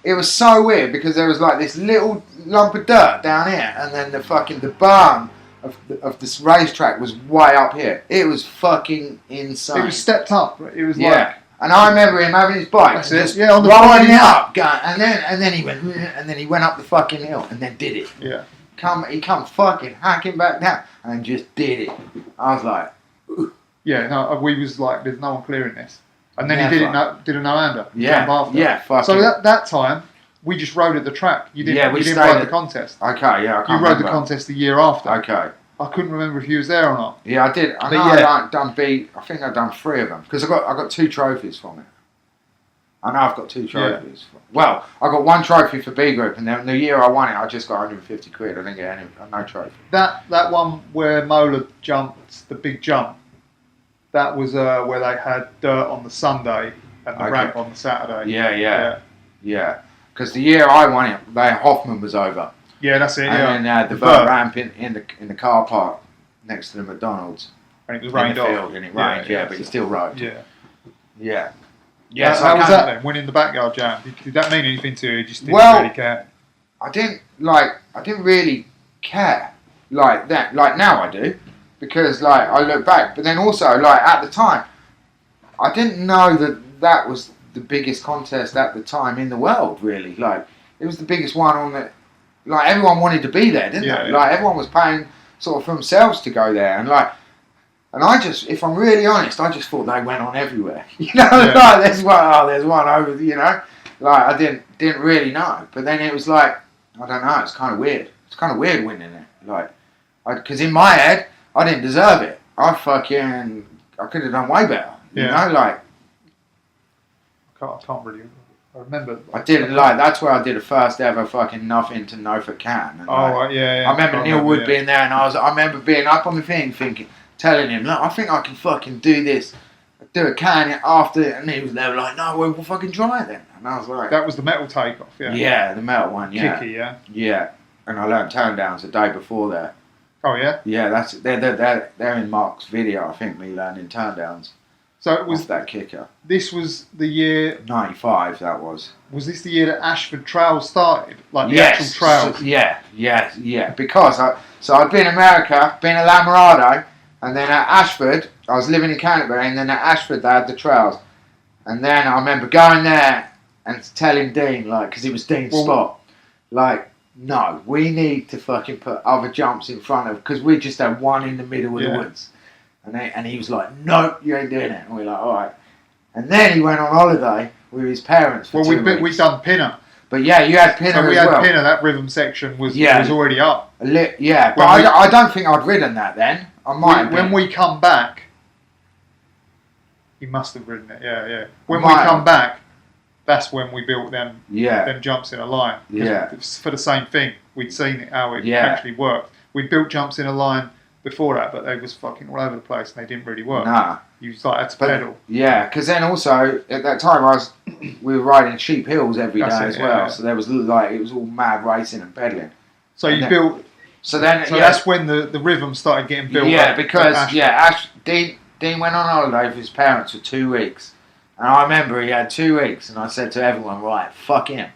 it was so weird because there was like this little lump of dirt down here, and then the berm of this racetrack was way up here. It was fucking insane. It was stepped up. It was and I remember him having his bike, on the riding it up, going, and then he went up the fucking hill, and then did it. Yeah. He come fucking hacking back down, and just did it. I was like, ooh. Yeah, no, we was like, there's no one clearing this, and then he did a no-hander. So that time. We just rode at the track. You didn't ride the contest. Okay, yeah, I can't You rode the contest the year after. Okay. I couldn't remember if you was there or not. Yeah, I did. I think I've done 3 of them because I got 2 trophies from it. I know I've got 2 trophies. Yeah. Well, I got 1 trophy for B group, and then the year I won it, I just got 150 quid. I didn't get no trophy. That one where Mola jumped the big jump. That was where they had dirt on the Sunday and the ramp on the Saturday. Yeah. Because the year I won it, Hoffman was over. Yeah, that's it. And then the vert ramp in the car park next to the McDonald's. And it was rained off. And it rained, but he still rode. Yeah. So how was that then? Winning the backyard jam. Did that mean anything to you? You just didn't really care. I didn't really care like that. Like now I do, because like I look back. But then also like at the time, I didn't know that was the biggest contest at the time in the world, really. Like, it was the biggest one on the... Like, everyone wanted to be there, didn't they? Yeah. Like, everyone was paying sort of for themselves to go there. And, like... And I just... If I'm really honest, I just thought they went on everywhere. Like, there's one over... Like, I didn't really know. But then it was like... I don't know, it's kind of weird. It's kind of weird winning it. Like... Because in my head, I didn't deserve it. I could have done way better. You know, like... I can't really. I remember. I did that's where I did the first ever fucking nothing to no for can. And right, yeah. I remember Neil Wood being there, and I remember being up on the thing, telling him, look, I think I can fucking do this. do a can after, and they were like, no, we'll fucking try it then. And I was like, that was the metal takeoff, yeah. Yeah, the metal one, yeah. Kicky, yeah. Yeah, and I learned turndowns the day before there. Oh yeah. Yeah, they're in Mark's video. I think me learning turndowns. So it was off that kicker. This was the year. 95. That was. Was this the year that Ashford Trails started? Like the actual trails? So, yeah. Because I'd been in America, been at Lamerado, and then at Ashford, I was living in Canterbury, and then at Ashford they had the trails. And then I remember going there and telling Dean, like, because it was Dean's spot, like, no, we need to fucking put other jumps in front of, because we just had one in the middle of the woods. And he was like, no, you ain't doing it. And we were like, all right. And then he went on holiday with his parents for 2 weeks. We'd done Pinner. But yeah, you had Pinner as well. So we had Pinner, that rhythm section was already up. But I don't think I'd ridden that then. I might have when we come back, he must have ridden it, yeah. When we come back, that's when we built them jumps in a line. Yeah. For the same thing. We'd seen it, how it actually worked. We built jumps in a line before that, but they was fucking all over the place and they didn't really work. Nah. You had to pedal. Yeah, because then also, at that time, we were riding Sheep Hills every day as well. Yeah. So there was it was all mad racing and pedaling. So you built... So that's when the rhythm started getting built up. Yeah, because, Dean went on holiday with his parents for 2 weeks. And I remember he had 2 weeks, and I said to everyone, right, fuck him.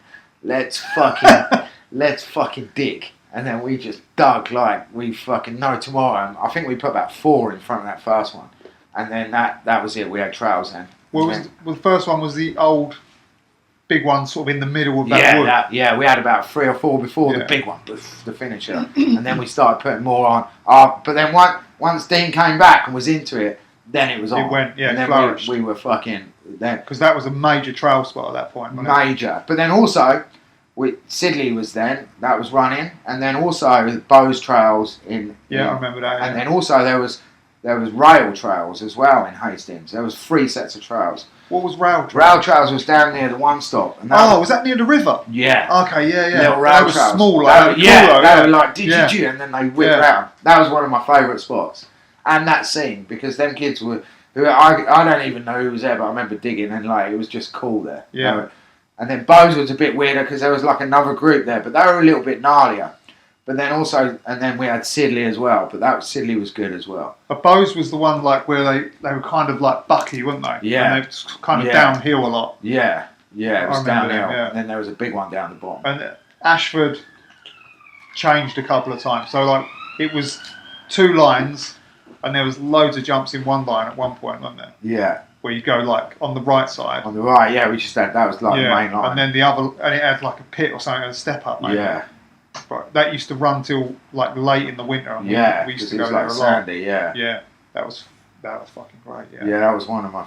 Let's fucking dig. And then we just dug like we fucking know tomorrow. And I think we put about 4 in front of that first one. And then that was it. We had trails then. Well, the first one was the old big one sort of in the middle of that wood. We had about 3 or 4 before the big one, the finisher. And then we started putting more on. But then once Dean came back and was into it, then it was on. It went, and then flourished. We were fucking... Because that was a major trail spot at that point, wasn't it? Major. But then also... Sidley was then, that was running, and then also Bowes Trails in... I remember that, And then also there was rail trails as well in Hastings. There was 3 sets of trails. What was rail trails? Rail trails was down near the one stop. And was that near the river? Yeah. Okay, yeah. Little rail trails. They were small, they were like, and then they whipped round. That was one of my favourite spots. And that scene, because them kids were... I don't even know who was there, but I remember digging and it was just cool there. Yeah. And then Bowes was a bit weirder because there was like another group there, but they were a little bit gnarlier. But then also, and then we had Sidley as well, but Sidley was good as well. But Bowes was the one like where they were kind of like bucky, weren't they? Yeah. And they was kind of downhill a lot. Yeah, it was downhill. And then there was a big one down the bottom. And Ashford changed a couple of times. So like it was 2 lines, and there was loads of jumps in one line at one point, wasn't there? Yeah. Where you go like on the right side. On the right, we just had that was like the main line. And then the other, and it had like a pit or something, and a step up. Maybe. Yeah. Right. That used to run till like late in the winter. And we used to go there a lot. Sandy, Yeah, that was fucking great. Yeah, that was one of my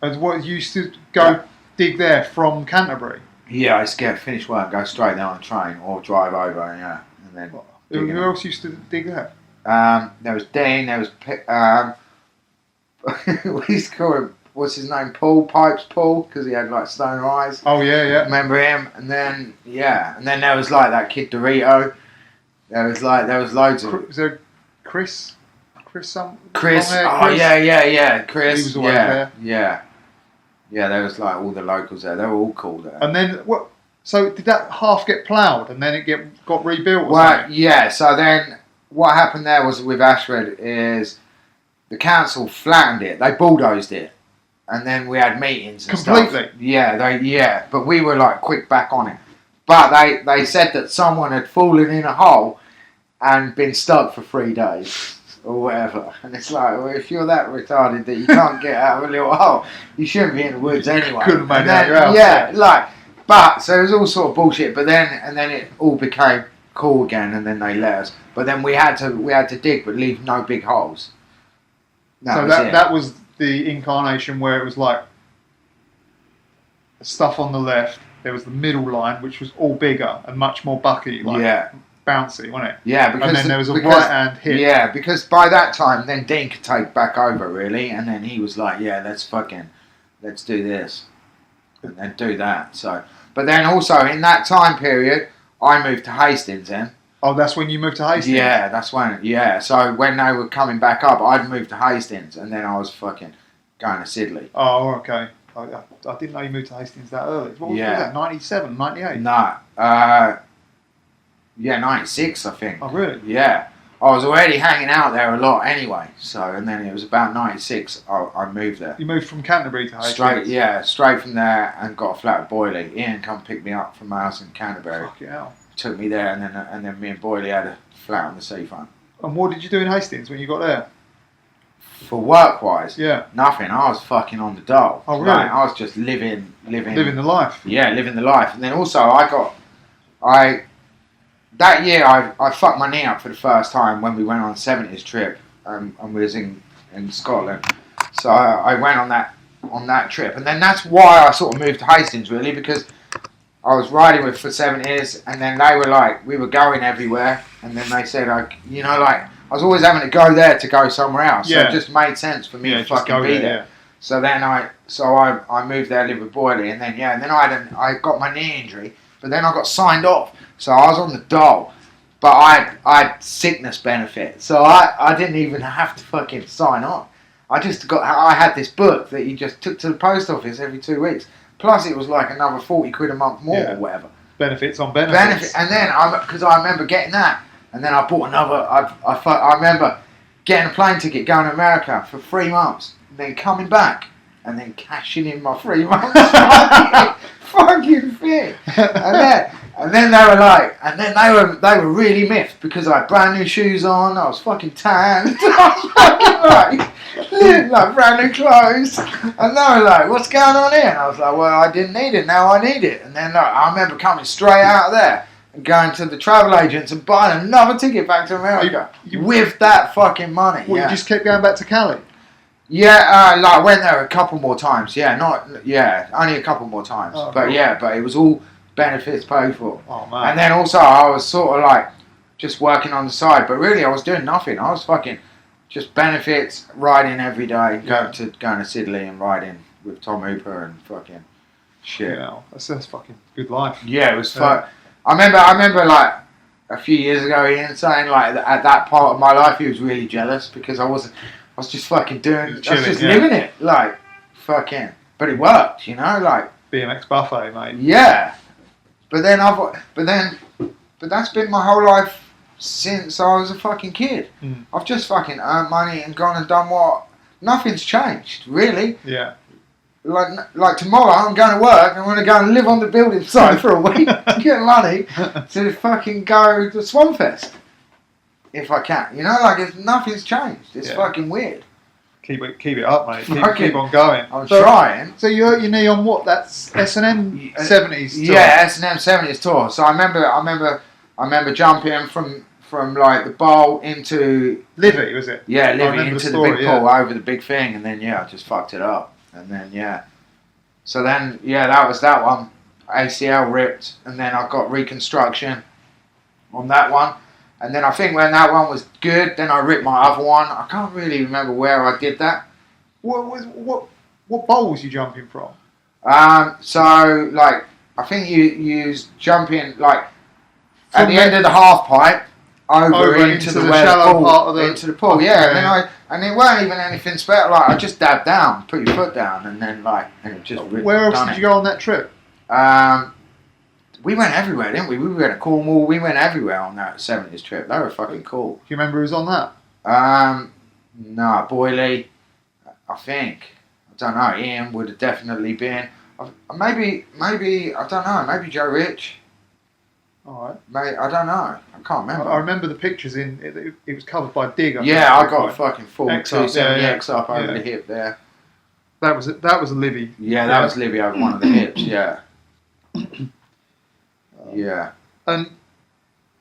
And what you used to go dig there from Canterbury? Yeah, I used to finish work, go straight there on the train or drive over, and then. Who else used to dig there? There was Dean. There was we used to call him, what's his name? Pipes Paul, because he had like stone eyes. Oh yeah. Remember him? And then there was like that kid Dorito. There was loads of. Was there Chris? Chris. Chris. Yeah. Chris. He was always there. Yeah. There was like all the locals there. They were all cool there. And then what? So did that half get ploughed and then it got rebuilt? Yeah. So then what happened there was with Ashford is. The council flattened it. They bulldozed it, and then we had meetings and completely. Stuff. But we were like quick back on it. But they said that someone had fallen in a hole and been stuck for 3 days or whatever. And it's like, well, if you're that retarded that you can't get out of a little hole, you shouldn't be in the woods anyway. Couldn't make that out. Yeah, but so it was all sort of bullshit. But then it all became cool again, and then they let us. But then we had to dig, but leave no big holes. That was the incarnation where it was like stuff on the left. There was the middle line, which was all bigger and much more bucky, bouncy, wasn't it? Yeah, and then there was a right hand hit. Yeah, because by that time, then Dean could take back over really, and then he was like, let's do this, and then do that. So, but then also in that time period, I moved to Hastings then. Oh, that's when you moved to Hastings? Yeah, that's when, so when they were coming back up, I'd moved to Hastings, and then I was fucking going to Sidley. Oh, okay. I didn't know you moved to Hastings that early. What was that? 97, 98? No, yeah, 96, I think. Oh, really? Yeah. I was already hanging out there a lot anyway, so, and then it was about 96 I moved there. You moved from Canterbury to Hastings? Straight from there and got a flat at Boyley. Ian come pick me up from my house in Canterbury. Fucking hell. Took me there, and then me and Boyley had a flat on the seafront. And what did you do in Hastings when you got there? For work-wise, Yeah. nothing. I was fucking on the dole. Oh, really? Like, I was just living the life. Yeah, living the life. And then also that year I fucked my knee up for the first time when we went on a 70s trip, and we was in Scotland. So I went on that trip, and then that's why I sort of moved to Hastings, really, because I was riding with for 70s, and then they were like, we were going everywhere, and then they said, I was always having to go there to go somewhere else. So it just made sense for me to fucking be there. Yeah. So then I moved there, lived with Boyley, and then I got my knee injury, but then I got signed off. So I was on the dole, but I had sickness benefit, so I didn't even have to fucking sign on. I had this book that you just took to the post office every 2 weeks. Plus it was like another 40 quid a month more or whatever. Benefits on benefits. And then because I remember getting that, and then I bought another. I remember getting a plane ticket going to America for 3 months, and then coming back, and then cashing in my 3 months. Fucking thing. And then they were like, they were really miffed because I had brand new shoes on. I was fucking tan. I was fucking like brand new clothes. And they were like, "What's going on here?" And I was like, "Well, I didn't need it. Now I need it." And then I remember coming straight out of there and going to the travel agents and buying another ticket back to America with that fucking money. Well, you just kept going back to Cali. Yeah, I went there a couple more times. Only a couple more times. Oh, but cool. But it was all benefits paid for. Oh, man. And then also I was sort of like just working on the side, but really I was doing nothing. I was fucking just benefits, riding every day, going to Sidley and riding with Tom Hooper and fucking shit. Yeah, that's fucking good life. Yeah, it was fun. I remember like a few years ago Ian saying like at that part of my life he was really jealous because I was just fucking doing, I was just living it, like fucking. But it worked, like BMX buffet, mate. Yeah. But that's been my whole life since I was a fucking kid. I've just fucking earned money and gone and done what. Nothing's changed, really. Yeah. Like tomorrow, I'm going to work. I'm going to go and live on the building site for a week to get money to fucking go to Swanfest if I can. Nothing's changed. It's fucking weird. Keep it up, mate. Keep on going. I'm trying. So you hurt your knee on what? That's S&M 70s tour. Yeah, S&M 70s tour. So I remember jumping from like the bowl into Livy, was it? Yeah, Livy into the big pool over the big thing, and then I just fucked it up, and then So then that was that one. ACL ripped, and then I got reconstruction on that one. And then I think when that one was good, then I ripped my other one. I can't really remember where I did that. What bowl was you jumping from? So like I think you use jumping like at the end of the half pipe over into the shallow part of the into the pool. Yeah. And it weren't even anything special. Like I just dabbed down, put your foot down, and then and it just. Where else did you go on that trip? We went everywhere, didn't we? We went to Cornwall. We went everywhere on that 70s trip. They were fucking cool. Do you remember who was on that? No, Boyley, I think. I don't know. Ian would have definitely been. Maybe I don't know. Maybe Joe Rich. All right. I don't know. I can't remember. I remember the pictures in it was covered by Dig. I got a fucking full 270X up over the hip there. That was Livy. Yeah, that was Livy over one of the hips. Yeah. Yeah. And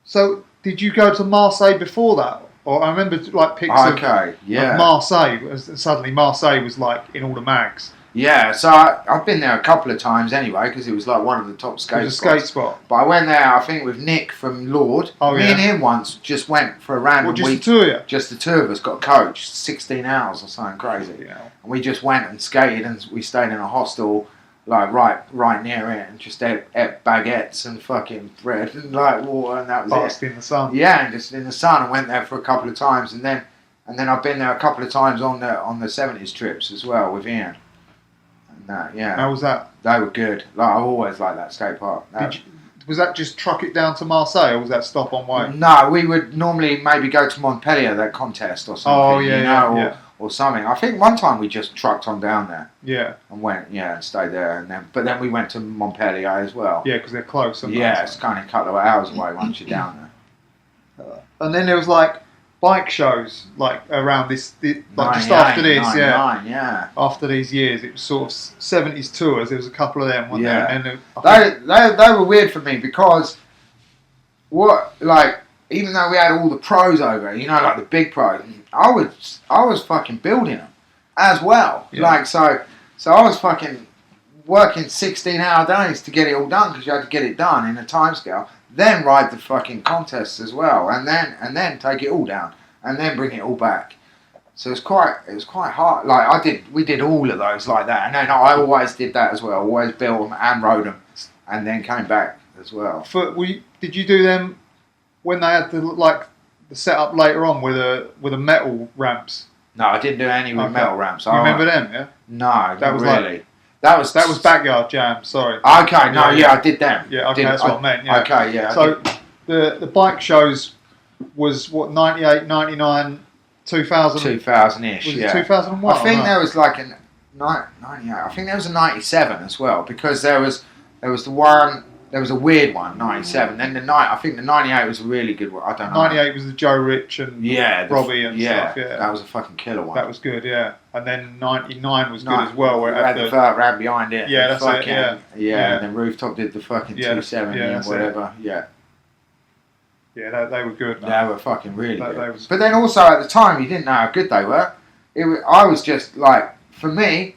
so, did you go to Marseille before that? Or I remember like pictures of Marseille. Suddenly, Marseille was like in all the mags. Yeah, so I've been there a couple of times anyway because it was like one of the top skate spot. But I went there, I think, with Nick from Lord. Me and him once just went for a random week. Just the two of you? Just the two of us got a coach, 16 hours or something crazy. Yeah. And we just went and skated, and we stayed in a hostel like right near it, and just ate baguettes and fucking bread and like water, and that was Basked in the sun. Yeah, and just in the sun. I went there for a couple of times, and then And then I've been there a couple of times on the 70s trips as well with Ian. And that, yeah. How was that? They were good. Like I've always liked that skate park. Was that just truck it down to Marseille, or was that stop on way? No, we would normally maybe go to Montpellier, that contest or something. Oh yeah, or something. I think one time we just trucked on down there. Yeah. And went, and stayed there, but then we went to Montpellier as well. Yeah, because they're close. Yeah, it's kind of a couple of hours away once you're down there. And then there was like bike shows like around just after this, 99, yeah. After these years, it was sort of 70s tours. There was a couple of them, wasn't there? And they were weird for me because even though we had all the pros over, like the big pros, I was fucking building them as well. Yeah. So I was fucking working 16-hour days to get it all done because you had to get it done in a timescale. Then ride the fucking contests as well, and then take it all down, and then bring it all back. So it was quite hard. Like we did all of those like that, and then I always did that as well. Always built them and rode them, and then came back as well. Did you do them when they had the setup later on with a metal ramps? No, I didn't do any with metal ramps. You remember them? Yeah. No, that was really. That was backyard jam. Sorry. Okay, no, I did them. Yeah, okay, that's what I meant. Yeah. Okay, yeah. So the bike shows was what 98, 99, 2000. 2000-ish. Was it yeah. 2001? I think there was like a 98. I think there was a 97 as well because there was the one. There was a weird one, 97. Then I think the 98 was a really good one. I don't know. 98 was the Joe Rich and Robbie and stuff. Yeah, that was a fucking killer one. That was good. Yeah, and then 99 was good as well. Where it had the vert ram behind it. Yeah, that's fucking, it. Yeah, and then Rooftop did the fucking 270 and whatever. Yeah. Yeah, they were good. Man. They were fucking really good. But then also at the time, you didn't know how good they were. I was just like, for me,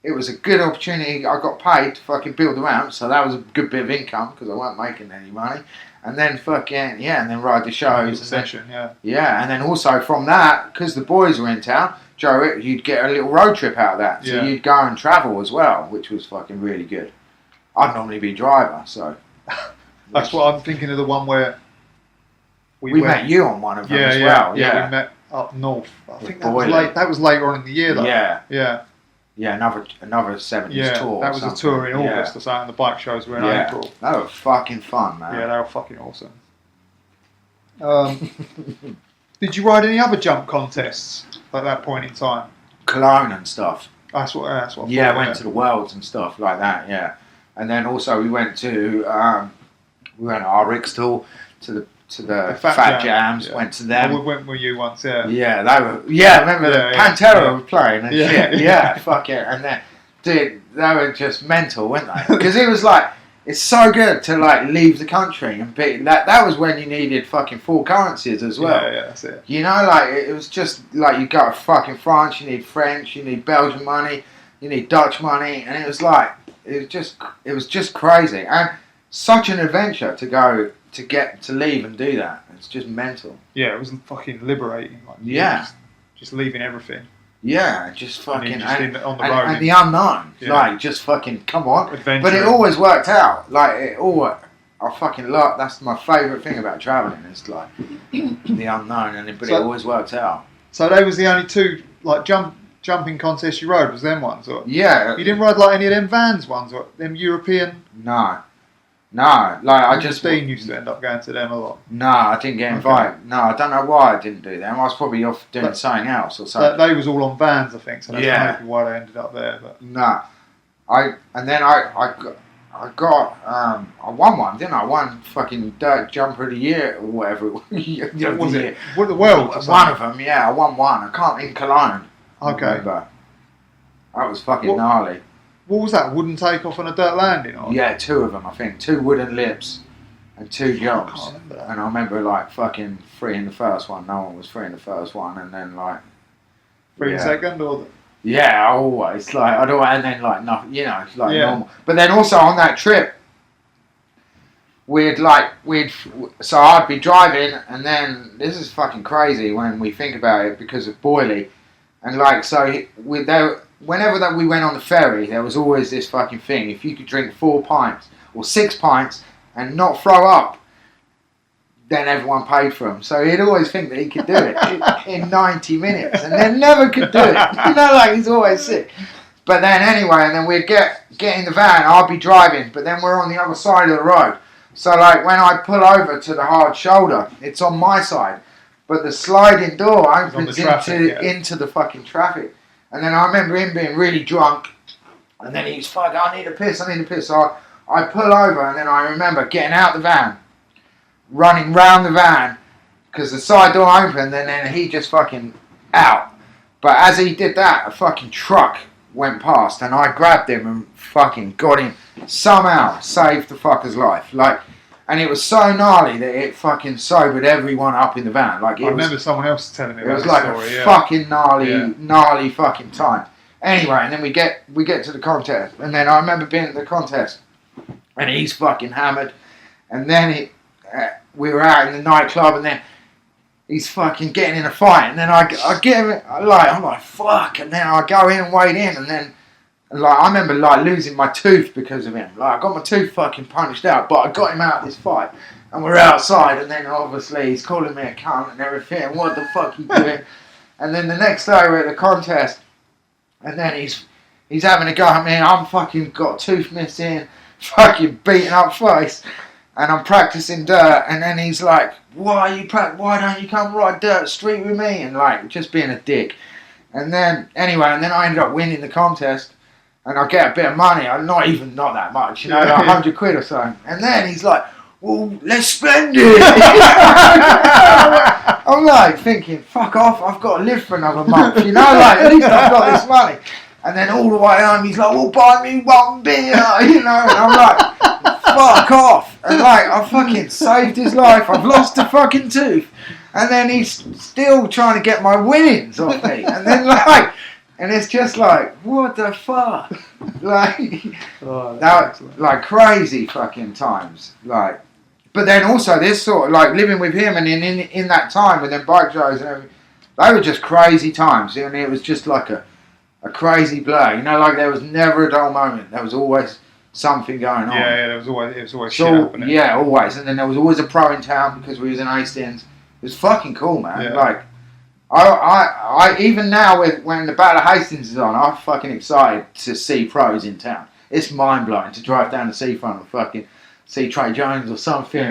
it was a good opportunity. I got paid to fucking build the ramp, so that was a good bit of income because I weren't making any money. And then and then ride the shows. Yeah, and then also from that, because the boys were in town, Joe, you'd get a little road trip out of that. So you'd go and travel as well, which was fucking really good. I'd normally be driver, so. That's what I'm thinking of, the one where we met you on one of them as well. Yeah, we met up north. I think that was late. That was later on in the year, though. Yeah, another 70s tour. That was a tour in August or something, and the bike shows were in April. They were fucking fun, man. Yeah, they were fucking awesome. Did you ride any other jump contests at that point in time? Cologne and stuff. That's what. I went to the Worlds and stuff like that. Yeah, and then also we went to our Rixtal to the Fat Jams. Went to them. We went with you once. Yeah. Yeah, they were. Yeah, remember the Pantera were playing and shit. Yeah, fuck it. And then, dude, they were just mental, weren't they? Because it was like, it's so good to like leave the country and be that. That was when you needed fucking four currencies as well. Yeah, that's it. Like it was just like you go to fucking France, you need French, you need Belgian money, you need Dutch money, and it was like it was just crazy and such an adventure to go. To leave and do that. It's just mental. Yeah, it was fucking liberating. Just leaving everything. Yeah, just fucking on the road. And the unknown. Yeah. Like, just fucking, come on. Adventure. But it always worked out. Like, I fucking love, that's my favourite thing about travelling. It's like, the unknown, but it always works out. So they was the only two, like, jumping contests you rode, was them ones? Or? Yeah. You didn't ride, like, any of them Vans ones, or them European? No, like Dean used to end up going to them a lot. No, I didn't get invited. Okay. No, I don't know why I didn't do them. I was probably off doing something else or something. They was all on Vans, I think. So that's maybe why they ended up there. But no, I won one, didn't I? I won fucking Dirt Jumper of the Year or whatever. Was it? What the world? One of them, yeah. I won one. I can't in Cologne. Okay. Remember. That was fucking gnarly. What was that? Wooden takeoff and a dirt landing? Or? Yeah, two of them, I think. 2 wooden lips and 2 jumps. I can't remember that. And I remember like fucking 3 in the first one. No one was 3 in the first one, and then like 3 in the second, or yeah, always like I don't. And then like nothing, normal. But then also on that trip, so I'd be driving, and then this is fucking crazy when we think about it because of Boyley, and like so whenever that we went on the ferry, there was always this fucking thing. If you could drink 4 pints or 6 pints and not throw up, then everyone paid for him. So he'd always think that he could do it in 90 minutes, and then never could do it. Like he's always sick. But then anyway, and then we'd get in the van, I'd be driving, but then we're on the other side of the road. So like when I pull over to the hard shoulder, it's on my side, but the sliding door opens into the fucking traffic. And then I remember him being really drunk, and then he's fuck, I need a piss. So I pull over, and then I remember getting out the van, running round the van, because the side door opened, and then he just fucking out. But as he did that, a fucking truck went past, and I grabbed him and fucking got him, somehow saved the fucker's life. Like, and it was so gnarly that it fucking sobered everyone up in the van. Like, I remember someone else telling me about it. It was like story, a fucking gnarly fucking time. Anyway, and then we get to the contest, and then I remember being at the contest, and he's fucking hammered, and then we were out in the nightclub, and then he's fucking getting in a fight, and then I get him, I'm like, fuck, and then I go in and wade in, and then, like, I remember, like, losing my tooth because of him. Like, I got my tooth fucking punched out, but I got him out of this fight, and we're outside, and then obviously he's calling me a cunt and everything, and what the fuck you doing? And then the next day we're at the contest, and then he's having a go at me, I'm fucking got a tooth missing, fucking beaten up face, and I'm practicing dirt, and then he's like, why don't you come ride dirt street with me? And like, just being a dick. And then, anyway, I ended up winning the contest, and I get a bit of money, not that much, like 100 quid or something. And then he's like, well, let's spend it. I'm like thinking, fuck off, I've got to live for another month, like, at least I've got this money. And then all the way home, he's like, well, buy me one beer, and I'm like, fuck off. And like, I fucking saved his life, I've lost a fucking tooth. And then he's still trying to get my winnings off me. And then like, and it's just like, what the fuck? Like, like crazy fucking times. Like, but then also this sort of like living with him, and in that time with them bike shows and everything, they were just crazy times. And it was just like a crazy blur. Like there was never a dull moment. There was always something going on. Yeah, it was always shit happening. Yeah, always. And then there was always a pro in town because we was in Hastings. It was fucking cool, man. Yeah. Like, I even now when the Battle of Hastings is on, I'm fucking excited to see pros in town. It's mind blowing to drive down the seafront and fucking see Trey Jones or something,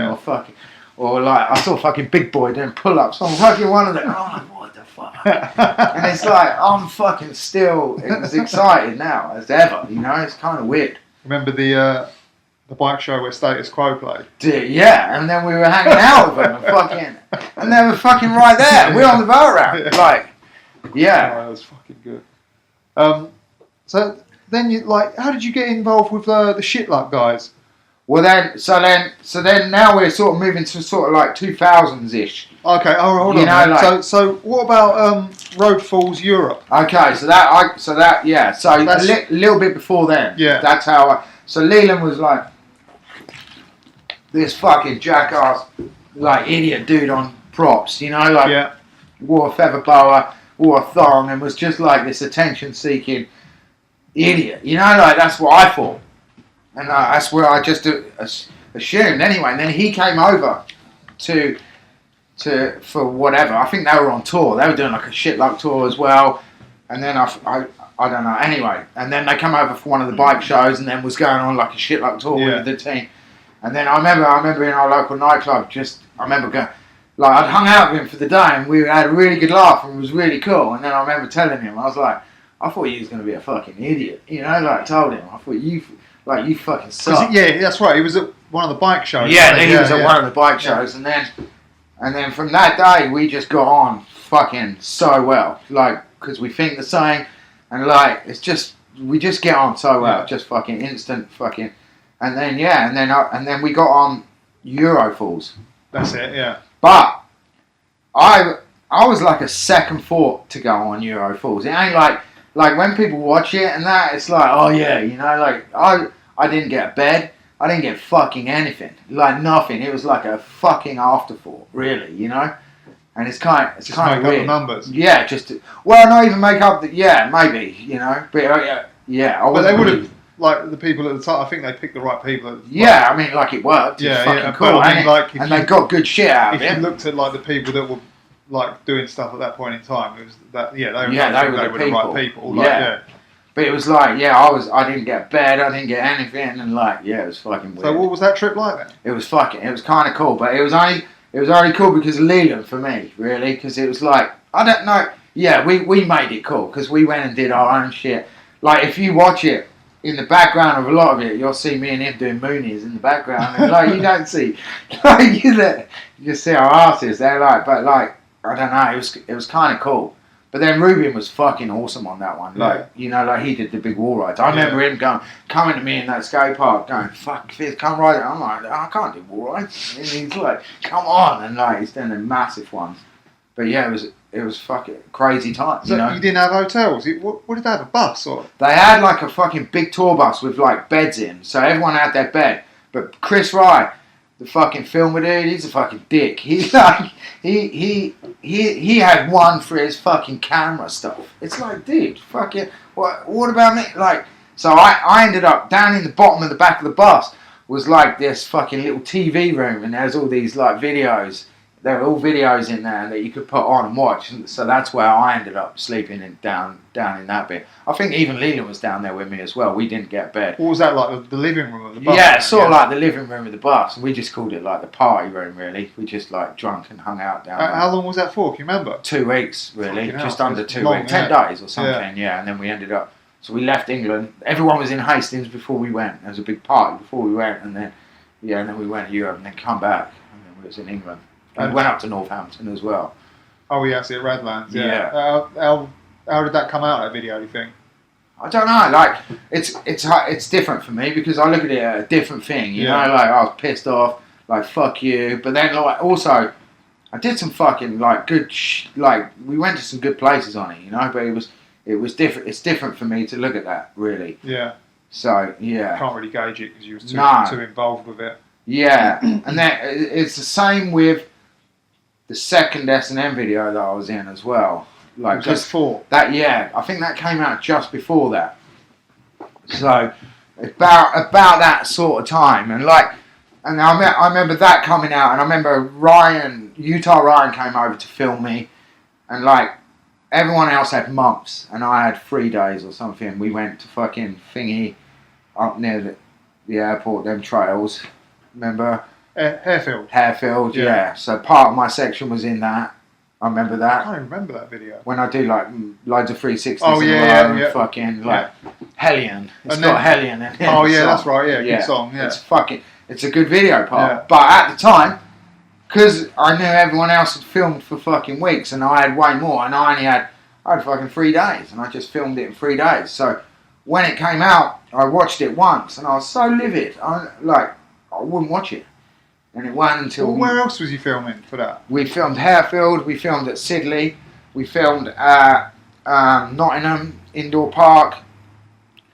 or like I saw fucking Big Boy doing pull ups on fucking one of them. I'm like, what the fuck? And it's like I'm fucking still as excited now as ever. It's kind of weird. Remember the bike show where Status Quo played? Yeah, and then we were hanging out with them and they were fucking right there. We're on the boat round. Like, yeah. Oh, that was fucking good. So then you how did you get involved with the shit luck guys? Well then now we're sort of moving to sort of like 2000s-ish. Okay, hold on. So what about Road Falls Europe? Okay, so a little bit before then. Yeah. That's how so Leland was like this fucking jackass, like idiot dude on props, wore a feather boa, wore a thong, and was just like this attention-seeking idiot. Like that's what I thought. And that's where I just assumed anyway. And then he came over for whatever. I think they were on tour. They were doing like a shit luck tour as well. And then I don't know. Anyway, and then they come over for one of the bike shows, and then was going on like a shit luck tour with the team. And then I remember in our local nightclub. I remember going. Like I'd hung out with him for the day, and we had a really good laugh, and it was really cool. And then I remember telling him, I was like, I thought you was going to be a fucking idiot. Like I told him, I thought you fucking suck. Yeah, that's right. He was at one of the bike shows. Yeah, he was at one of the bike shows, and then from that day we just got on fucking so well, like because we think the same, and like it's just we just get on so well, just fucking instant fucking, and then we got on Euro Falls. That's it, yeah. But I was like a second thought to go on Euro Falls. It ain't like when people watch it and that, it's like, oh yeah, like I didn't get a bed, I didn't get fucking anything, like nothing. It was like a fucking afterthought, really, And it's kind of make weird. Up the numbers. Yeah, not even make up the maybe, but yeah. But like the people at the time. I think they picked the right people. At the Yeah, I mean, like it worked. It was fucking cool. But I mean, like, and they got good shit out of it. If you looked at like the people that were like doing stuff at that point in time, it was that they were the right people. Like, But it was like, I didn't get bed, I didn't get anything, and like, it was fucking weird. So what was that trip like then? It was kind of cool, but it was only cool because of Leland for me, really, because it was like, I don't know, we made it cool, because we went and did our own shit. Like, if you watch it, in the background of a lot of it, you'll see me and him doing moonies in the background, and like, you don't see, like, you see our asses, they're like, but like, I don't know, it was kind of cool. But then Ruben was fucking awesome on that one. Like, like he did the big wall rides. I remember him coming to me in that skate park going, fuck, Fids, come ride it. I'm like, I can't do wall rides. And he's like, come on. And like, he's doing the massive ones. But yeah, it was fucking crazy times, So you didn't have hotels? What did they have, a bus or? They had like a fucking big tour bus with like beds in. So everyone had their bed. But Chris Wright, the fucking filmer dude, he's a fucking dick. He's like, he had one for his fucking camera stuff. It's like, dude, fucking, what about me? Like, so I ended up down in the bottom of the back of the bus was like this fucking little TV room, and there's all these like videos. There were all videos in there that you could put on and watch. So that's where I ended up sleeping down in that bit. I think even Leland was down there with me as well. We didn't get bed. What was that like, the living room of the bus? Yeah, sort of like the living room of the bus. We just called it like the party room, really. We just like drunk and hung out down there. How long was that for? Can you remember? 2 weeks, really. Fucking just hell, under it's 2 long, weeks. 10 days or something, and then we ended up... So we left England. Everyone was in Hastings before we went. There was a big party before we went, and then we went to Europe and then come back, and then we was in England. And went up to Northampton as well. Oh yeah, I see, at Redlands. Yeah. How did that come out, that video, do you think? I don't know. Like, it's different for me because I look at it as a different thing. You know, like I was pissed off, like fuck you. But then like also, I did some fucking like good like we went to some good places on it. You know, but it was different. It's different for me to look at that really. Yeah. So yeah. Can't really gauge it because you were too involved with it. Yeah, and then it's the same with the second S&M video that I was in as well. Like just for that, I think that came out just before that. So about that sort of time, and I remember that coming out, and I remember Utah Ryan came over to film me, and like everyone else had months, and I had 3 days or something. We went to fucking thingy up near the airport, them trails. Remember? Harefield, yeah. So part of my section was in that. I remember that. I can't even remember that video. When I do like loads of 360s fucking like Hellion. It's got Hellion in it. Oh yeah, that's right. Yeah, good song. Yeah, it's a good video part. Yeah. But at the time, because I knew everyone else had filmed for fucking weeks, and I had way more, and I had fucking 3 days, and I just filmed it in 3 days. So when it came out, I watched it once, and I was so livid. I wouldn't watch it. And it wasn't until... Well, where else was you filming for that? We filmed Harefield, we filmed at Sidley, we filmed at Nottingham Indoor Park.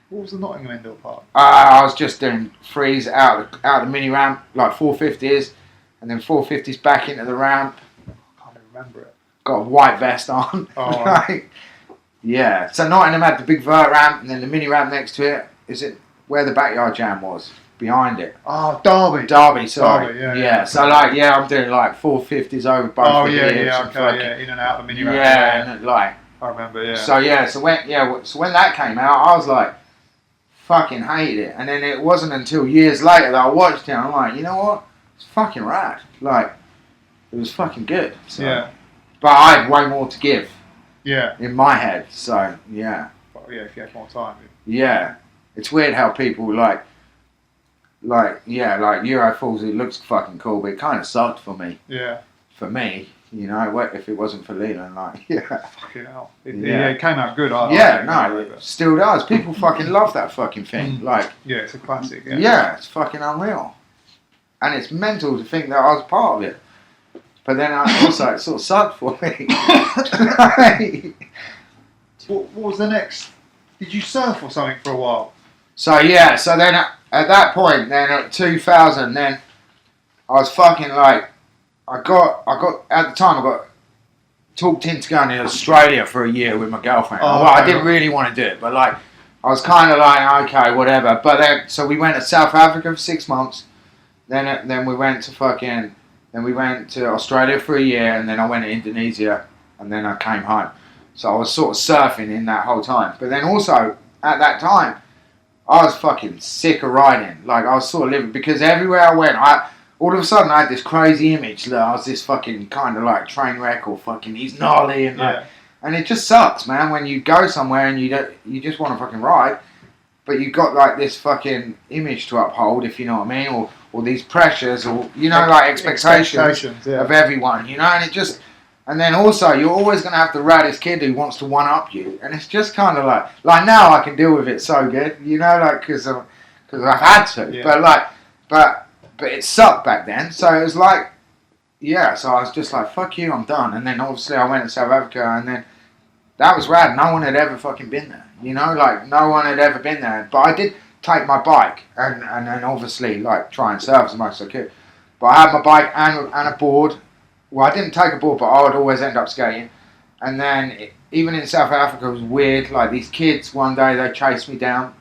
What was the Nottingham Indoor Park? I was just doing frees out the mini ramp, like 450s, and then 450s back into the ramp. I can't even remember it. Got a white vest on. Oh. Yeah, so Nottingham had the big vert ramp, and then the mini ramp next to it. Is it where the backyard jam was? Behind it. Oh, Derby, sorry. Yeah. So I'm doing like 450s over both. Oh yeah, in and out the mini ramp. Yeah, and like I remember. Yeah. So when that came out, I was like, fucking hated it. And then it wasn't until years later that I watched it. And I'm like, you know what? It's fucking rad. Like, it was fucking good. So. Yeah. But I had way more to give. Yeah. In my head. So yeah. But yeah, if you had more time. Yeah. It's weird how people like Euro Falls, it looks fucking cool, but it kind of sucked for me. Yeah. For me, you know, if it wasn't for Leland, like, Fucking hell. It came out good. It still does. People fucking love that fucking thing. Like, yeah, it's a classic. Yeah, it's fucking unreal. And it's mental to think that I was part of it. But then it sort of sucked for me. What was the next? Did you surf or something for a while? So then at that point, then at 2000, then I was fucking like, I got at the time I got talked into going to Australia for a year with my girlfriend. Oh, well, I didn't really want to do it, but like I was kind of like, okay, whatever. But then, so we went to South Africa for 6 months. Then we went to Australia for a year, and then I went to Indonesia, and then I came home. So I was sort of surfing in that whole time. But then also, at that time, I was fucking sick of riding. Like, I was sort of living, because everywhere I went, all of a sudden I had this crazy image that I was this fucking kind of like train wreck, or fucking he's gnarly, and like, and it just sucks, man, when you go somewhere and you just want to fucking ride, but you've got like this fucking image to uphold, if you know what I mean, or these pressures, or, you know, like expectations of everyone, you know, and it just, and then also you're always going to have the raddest kid who wants to one-up you, and it's just kind of like now I can deal with it so good, you know, like, because I've had to, but it sucked back then, so it was like, yeah, so I was just like, fuck you, I'm done. And then obviously I went to South Africa, and then that was rad. No one had ever fucking been there, you know, like no one had ever been there. But I did take my bike and then obviously like try and surf as much as I could. But I had my bike and a board. Well, I didn't take a board, but I would always end up skating. And then even in South Africa, it was weird. Like these kids, one day they chased me down,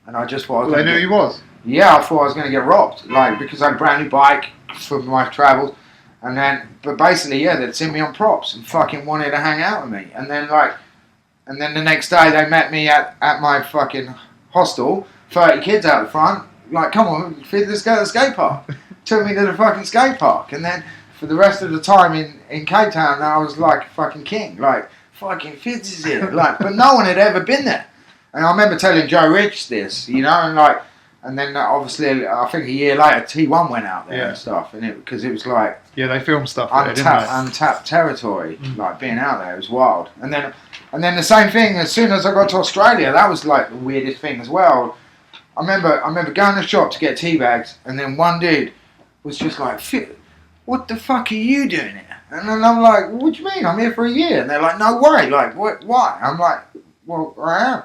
and I just thought they knew he was. Yeah, I thought I was going to get robbed, like, because I had a brand new bike for my travels, but basically, yeah, they'd seen me on props and fucking wanted to hang out with me, and then the next day they met me at my fucking hostel, 30 kids out the front, like, come on, Fids, let's go to the skate park. Took me to the fucking skate park, and then for the rest of the time in Cape Town, I was like a fucking king, like, fucking Fids is here, like, but no one had ever been there, and I remember telling Joe Rich this, you know, and then obviously, I think a year later, T1 went out there and stuff, and because it was like they filmed stuff there, didn't they? Untapped territory, like being out there, it was wild. And then the same thing. As soon as I got to Australia, that was like the weirdest thing as well. I remember going to the shop to get tea bags, and then one dude was just like, "What the fuck are you doing here?" And then I'm like, "What do you mean? I'm here for a year." And they're like, "No way! Like, what? Why?" I'm like, "Well, I am."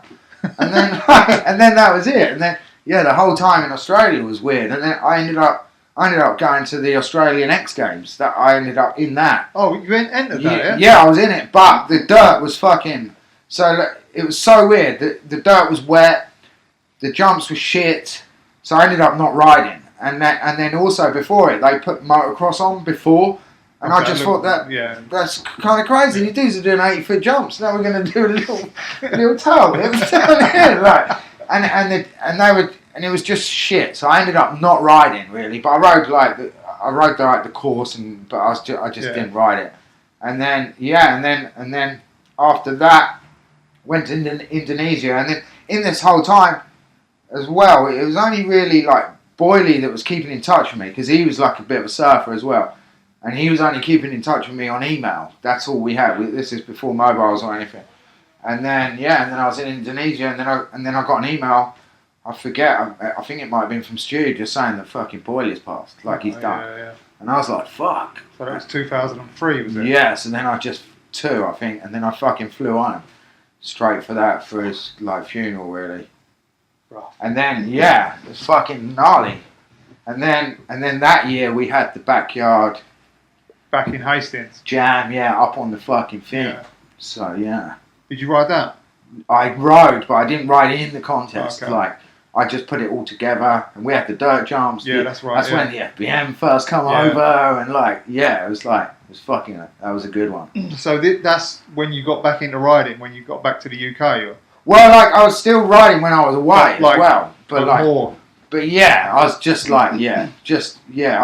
And then and then that was it. And then. Yeah, the whole time in Australia was weird, and then I ended up going to the Australian X Games. That I ended up in that. Oh, you entered that? Yeah, I was in it, but the dirt was fucking. So it was so weird. The dirt was wet, the jumps were shit. So I ended up not riding, and then also before it, they put motocross on before, and I just thought that's kind of crazy. You dudes are doing 80-foot jumps. Now we're going to do a little tail whip down here, like. And it was just shit. So I ended up not riding really, but I rode the course, but I just didn't ride it. And then and then after that went to Indonesia, and then in this whole time as well, it was only really like Boyley that was keeping in touch with me, because he was like a bit of a surfer as well, and he was only keeping in touch with me on email. That's all we had. This is before mobiles or anything. And then I was in Indonesia, and then I got an email. I forget. I think it might have been from Stu, just saying that fucking Boyley's passed, like he's done. Yeah. And I was like, fuck. So that was 2003, was it? Yeah. So then I just I think, and then I fucking flew on straight for his like funeral, really. Right. And then it was fucking gnarly. And then that year we had the backyard. Back in Hastings. Jam, up on the fucking thing. Yeah. So yeah. Did you ride that? I rode, but I didn't ride in the contest. Okay. Like, I just put it all together, and we had the dirt jumps. Yeah, that's right. That's when the FBM first come over, and it was fucking. That was a good one. So that's when you got back into riding, when you got back to the UK, or? Well, like I was still riding when I was away as well, but like more. But yeah, I was just like I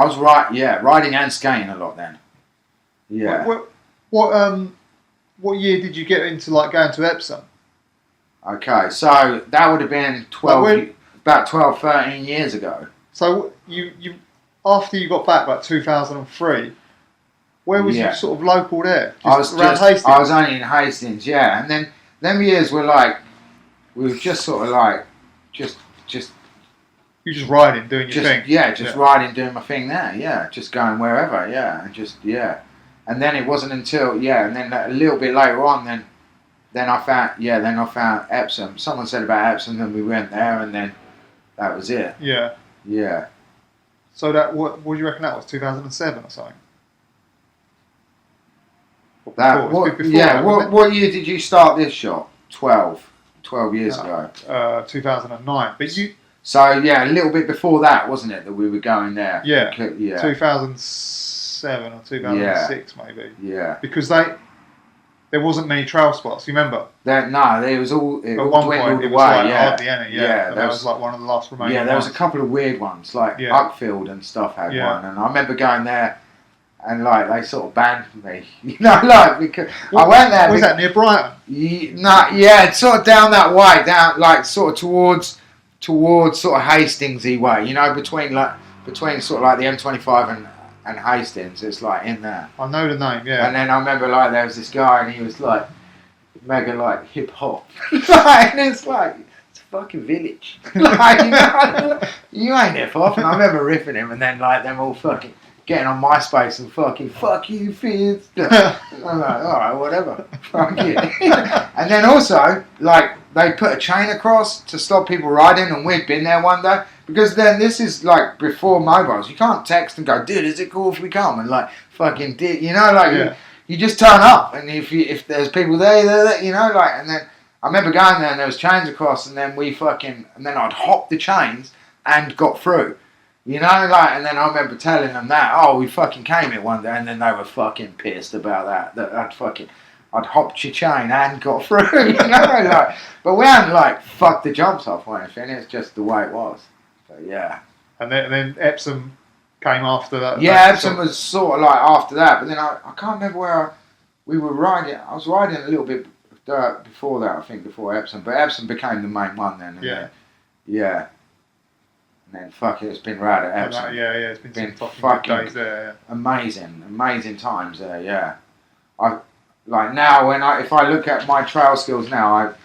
was riding and skating a lot then. Yeah. What year did you get into like going to Epsom? Okay, so that would have been about 12, 13 years ago. So you after you got back, like 2003, where was you sort of local there? Hastings? I was only in Hastings, yeah. And then them years were like, we were just sort of like, just. You just riding, doing your thing. Yeah, riding, doing my thing there. Yeah, just going wherever. Yeah, and And then it wasn't until and then a little bit later on, then I found Epsom. Someone said about Epsom, and we went there, and then that was it. Yeah. Yeah. So that what do you reckon that was, 2007 or something? What year did you start this shop? 12 12 years ago. 2009. But you. So yeah, a little bit before that, wasn't it, that we were going there? Yeah. Yeah. 2007 or 2006 maybe. Yeah. Because there wasn't many trail spots. You remember? No, there was all. It At all one dwindled point, it away. was like Yeah. hardly any. Yeah. That was like one of the last remaining. Yeah, there was a ones. couple of weird ones, like Uckfield and stuff had one, and I remember going there, and like they sort of banned me, because I went there. Was that near Brighton? Yeah, it's sort of down that way, down like sort of towards sort of Hastingsy way, between sort of like the M25 and Hastings. It's like in there. I know the name, yeah. And then I remember like there was this guy, and he was like mega like hip hop, and it's like. Fucking village. You ain't hip hop. And I remember riffing him, and then like them all fucking getting on MySpace and fucking fuck you, Fids. I'm like, alright, whatever. Fuck you. And then also, like, they put a chain across to stop people riding, and we'd been there one day. Because then this is like before mobiles. You can't text and go, dude, is it cool if we come? And like fucking you just turn up, and if there's people there, and then I remember going there and there was chains across, and then and then I'd hop the chains and got through, and then I remember telling them that, we fucking came here one day, and then they were fucking pissed about that I'd hopped your chain and got through, but we hadn't like fucked the jumps off or anything, it's just the way it was, but yeah. And then Epsom came after that. Yeah, Epsom was sort of like after that, but then I can't remember where we were riding. I was riding a little bit before that, I think, before Epsom, but Epsom became the main one then. And then fuck it, it's been rad at Epsom. It's been some fucking good days there. Yeah. Amazing times there. Yeah, I like now if I look at my trail skills now,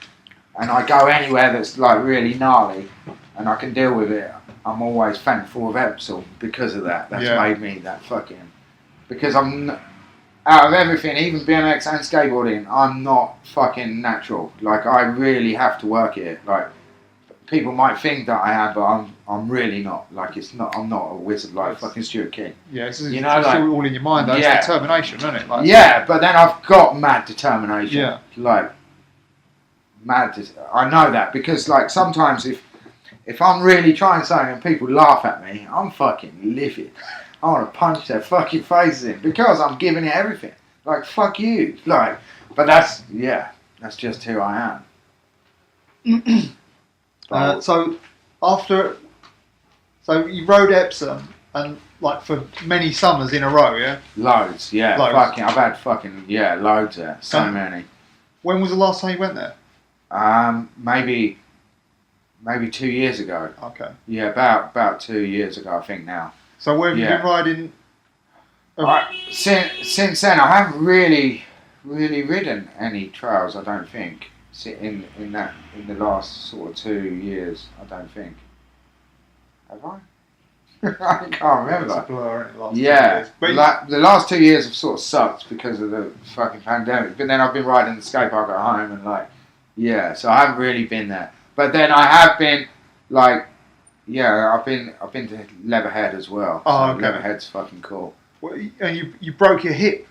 I go anywhere that's like really gnarly, and I can deal with it. I'm always thankful of Epsom because of that. That's made me that fucking because I'm. Out of everything, even BMX and skateboarding, I'm not fucking natural. Like, I really have to work it. Like, people might think that I am, but I'm really not. Like, I'm not a wizard like fucking Stuart King. Yeah, it's all in your mind, though. It's determination, isn't it? Like, but then I've got mad determination. Yeah. Like, I know that because, like, sometimes if I'm really trying something and people laugh at me, I'm fucking livid. I want to punch their fucking faces in because I'm giving it everything. Like, fuck you. Like, but that's just who I am. So you rode Epsom and like for many summers in a row, yeah? Loads, yeah. Loads. Fucking, I've had fucking, loads there. So many. When was the last time you went there? Maybe 2 years ago. Okay. Yeah, about 2 years ago, I think now. So where have you been riding? Since then, I haven't really ridden any trails. I don't think in the last sort of 2 years. I don't think. Have I? I can't remember. It's a blur in the last 2 years. But the last 2 years have sort of sucked because of the fucking pandemic. But then I've been riding the skatepark at home and so I haven't really been there. But then I have been like. Yeah, I've been to Leatherhead as well. Oh, okay. Leatherhead's fucking cool. Well, and you broke your hip?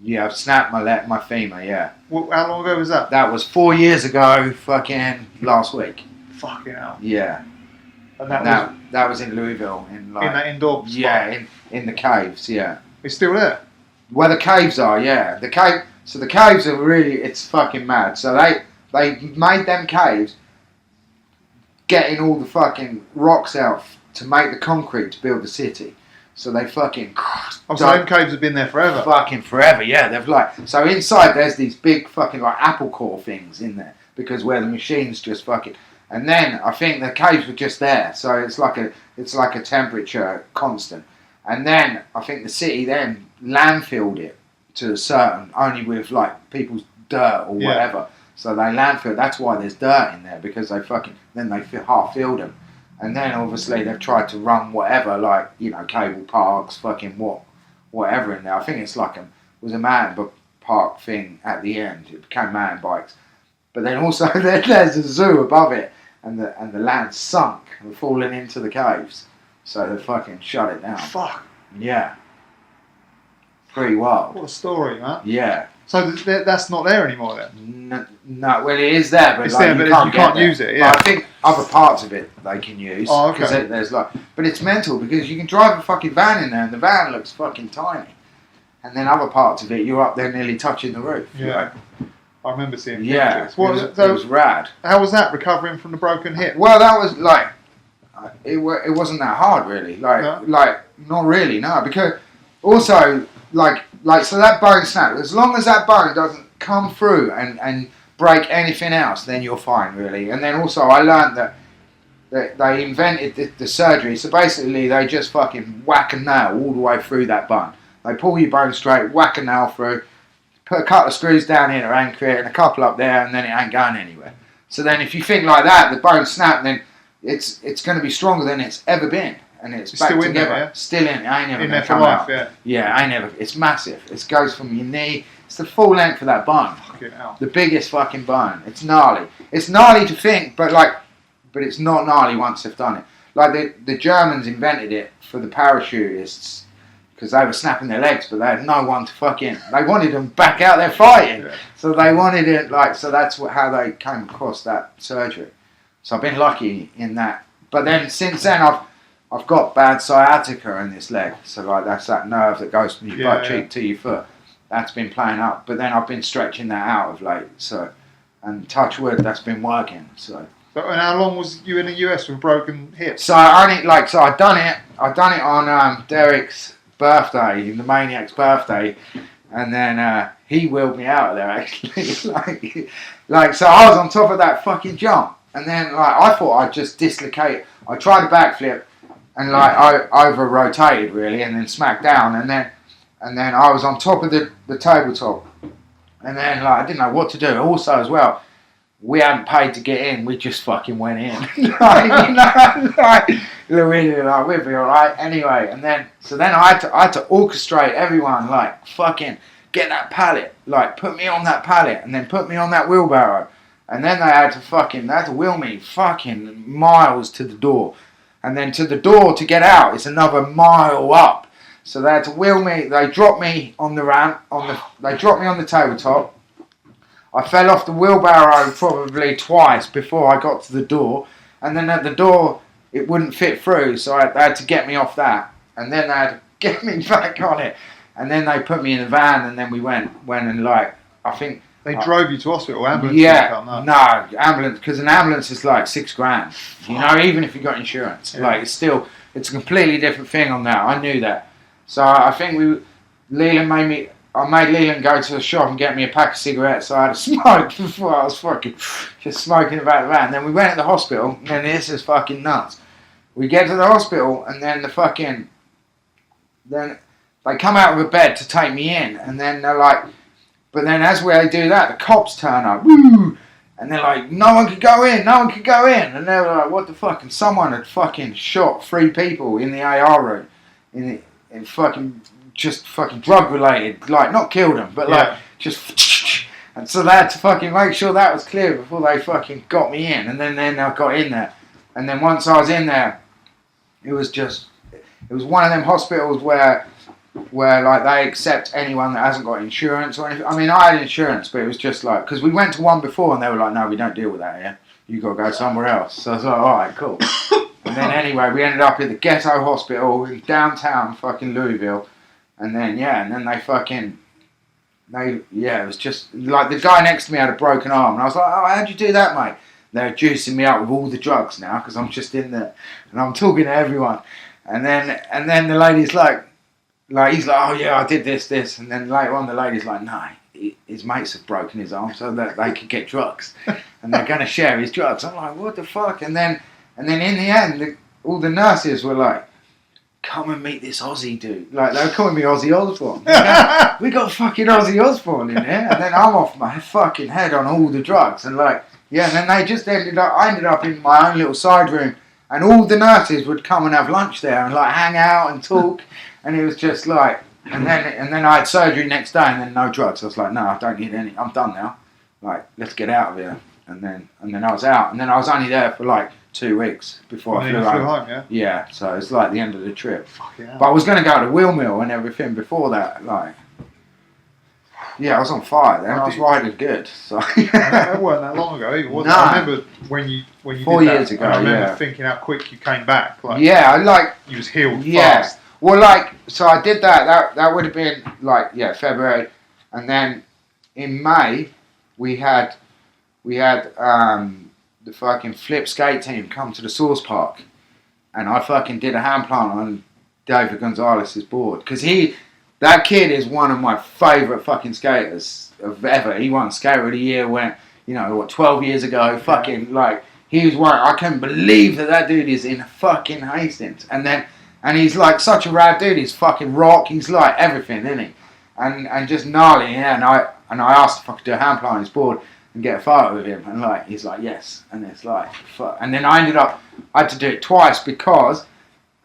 Yeah, I've snapped my femur, yeah. Well, how long ago was that? That was 4 years ago, fucking last week. Fucking hell. Yeah. And that was in Louisville. In that indoor spot? Yeah, in the caves, yeah. It's still there? Where the caves are, yeah. The caves are really, it's fucking mad. So they made them caves getting all the fucking rocks out to make the concrete to build the city. So they fucking... so them caves have been there forever? Fucking forever, yeah. They've so inside there's these big fucking like apple core things in there because where the machines just fucking... And then I think the caves were just there. So it's like a temperature constant. And then I think the city then landfilled it to a certain... only with like people's dirt or whatever. So they landfill. That's why there's dirt in there because they fucking then they half filled them, and then obviously they've tried to run whatever like cable parks, fucking whatever in there. I think it's like was a mountain park thing at the end. It became mountain bikes, but then also there's a zoo above it, and the land sunk and falling into the caves, so they fucking shut it down. Fuck. Yeah. Pretty wild. What a story, man. Yeah. So that's not there anymore then? No, well it is there, but it's like, there, but you can't use it. Yeah. I think other parts of it they can use. Oh, okay. There's like, but it's mental because you can drive a fucking van in there, and the van looks fucking tiny, and then other parts of it you're up there nearly touching the roof. Yeah. Like, I remember seeing yeah, pictures. it was rad. How was that recovering from the broken hip? Well, that was like, it wasn't that hard really. Like not really, no, because also like so that bone snapped. As long as that bone doesn't come through and break anything else, then you're fine really. And then also I learned that they invented the surgery. So basically they just fucking whack a nail all the way through that bone. They pull your bone straight, whack a nail through, put a couple of screws down here to anchor it and a couple up there, and then it ain't going anywhere. So then if you think like that, the bone snapped, then it's going to be stronger than it's ever been. And it's back still together. In there, yeah? Still in. It ain't never in going there to for come life, out. yeah. Yeah, ain't never. It's massive. It goes from your knee. It's the full length of that bone. Fucking hell. The biggest fucking bone. It's gnarly. It's gnarly to think, but it's not gnarly once they've done it. Like the Germans invented it for the parachutists because they were snapping their legs, but they had no one to fucking. They wanted them back out there fighting, so they wanted it like. So that's how they came across that surgery. So I've been lucky in that. But then since then I've got bad sciatica in this leg, so like that's that nerve that goes from your butt cheek to your foot. That's been playing up, but then I've been stretching that out of late. So, and touch wood, that's been working. So. And how long was you in the US with broken hips? So I done it on Derek's birthday, the Maniac's birthday, and then he wheeled me out of there actually. So I was on top of that fucking jump, and then I thought I'd just dislocate. I tried a backflip. And I over rotated really, and then smacked down, and then I was on top of the tabletop, and then I didn't know what to do. Also, as well, we hadn't paid to get in; we just fucking went in. We'd be all right anyway. And then I had to orchestrate everyone, fucking get that pallet, put me on that pallet, and then put me on that wheelbarrow, and then they had to wheel me fucking miles to the door. And then to the door to get out, it's another mile up. So they had to wheel me. They dropped me on the ramp. They dropped me on the tabletop. I fell off the wheelbarrow probably twice before I got to the door. And then at the door, it wouldn't fit through. So they had to get me off that. And then they had to get me back on it. And then they put me in the van. And then we went and I think. They drove you to hospital, ambulance? Yeah, no, ambulance, because an ambulance is like $6,000, you know, even if you got insurance. Yeah. It's a completely different thing on that, I knew that. So I think I made Leland go to the shop and get me a pack of cigarettes, so I had a smoke before I was fucking just smoking about the van. Then we went to the hospital, and this is fucking nuts. We get to the hospital, and then then they come out of a bed to take me in, and then they're like, but then as they do that, the cops turn up, woo, and they're like, no one can go in, and they were like, what the fuck, and someone had fucking shot 3 people in the AR room, in fucking, just fucking drug related, not killed them, but just, and so they had to fucking make sure that was clear before they fucking got me in, and then I got in there, and then once I was in there, it was one of them hospitals where they accept anyone that hasn't got insurance or anything. I mean, I had insurance, but it was just because we went to one before and they were like, no, we don't deal with that here. You got to go somewhere else. So I was like, all right, cool. And then anyway, we ended up at the ghetto hospital in downtown fucking Louisville. And then, it was just the guy next to me had a broken arm. And I was like, oh, how'd you do that, mate? They're juicing me up with all the drugs now because I'm just in there. And I'm talking to everyone. And then the lady's he's like, oh yeah, I did this, and then later on the lady's like, no, his mates have broken his arm so that they could get drugs, and they're going to share his drugs. I'm like, what the fuck? And then in the end, all the nurses were like, come and meet this Aussie dude. They were calling me Ozzy Osbourne. We got fucking Ozzy Osbourne in here, and then I'm off my fucking head on all the drugs, and and then they just I ended up in my own little side room, and all the nurses would come and have lunch there and hang out and talk. And it was just and then I had surgery next day, and then no drugs. I was like, no, I don't need any. I'm done now. Let's get out of here. And then I was out, and then I was only there for 2 weeks before I flew home. Yeah, so it's the end of the trip. Fuck yeah. But I was going to go to Wheel Mill and everything before that. Yeah, I was on fire then. I was riding good. So that weren't that long ago either, was it? I remember when you 4 did that, years ago. I remember thinking how quick you came back. Like, yeah, I like you was healed fast. Well, like, so I did that. That would have been like February, and then in May we had the fucking flip skate team come to the Source Park, and I fucking did a hand plant on David Gonzalez's board because that kid is one of my favourite fucking skaters of ever. He won Skater of the Year when 12 years ago. Fucking like he was one. I couldn't believe that dude is in fucking Hastings, and he's like such a rad dude. He's fucking rock. He's like everything, isn't he? And just gnarly. Yeah. And I asked if I could do a hand plant on his board and get a photo with him, and like he's like yes, and it's like fuck. And then I had to do it twice because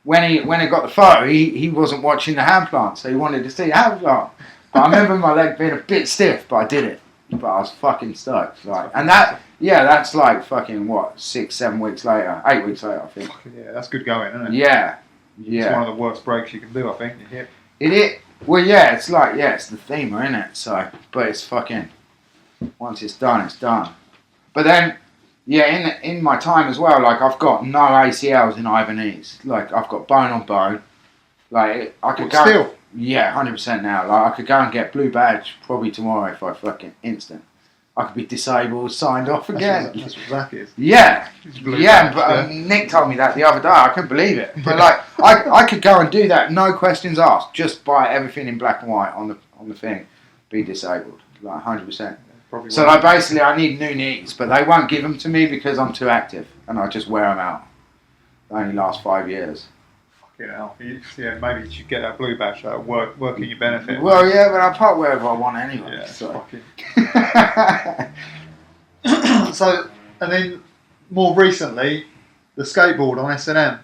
when he got the photo, he wasn't watching the hand plant, so he wanted to see the hand plant. But I remember my leg being a bit stiff, but I did it. But I was fucking stoked. Like, and that's like fucking what 6-7 weeks later, 8 weeks later, I think. Yeah, that's good going, isn't it? Yeah. It's one of the worst breaks you can do, I think. Your hip. Well, yeah, it's like it's the femur, isn't it? So, but it's fucking once it's done, it's done. But then. Yeah, in my time as well, like I've got no ACLs in either knees. Like I've got bone on bone. Like I could go. Still? Yeah, 100% now. Like I could go and get blue badge probably tomorrow if I fucking instant. I could be disabled, signed off again. That's what Zach is. Yeah, but Nick told me that the other day. I couldn't believe it. But like I could go and do that, no questions asked. Just buy everything in black and white on the thing. Be disabled, like 100%. So like basically I need new knees, but they won't give them to me because I'm too active and I just wear them out. They only last 5 years. Fucking hell. Yeah, maybe you should get that blue badge, work in your benefit. Well, yeah, but I park wherever I want anyway. Yeah, so. So, and then more recently, the skateboard on S&M.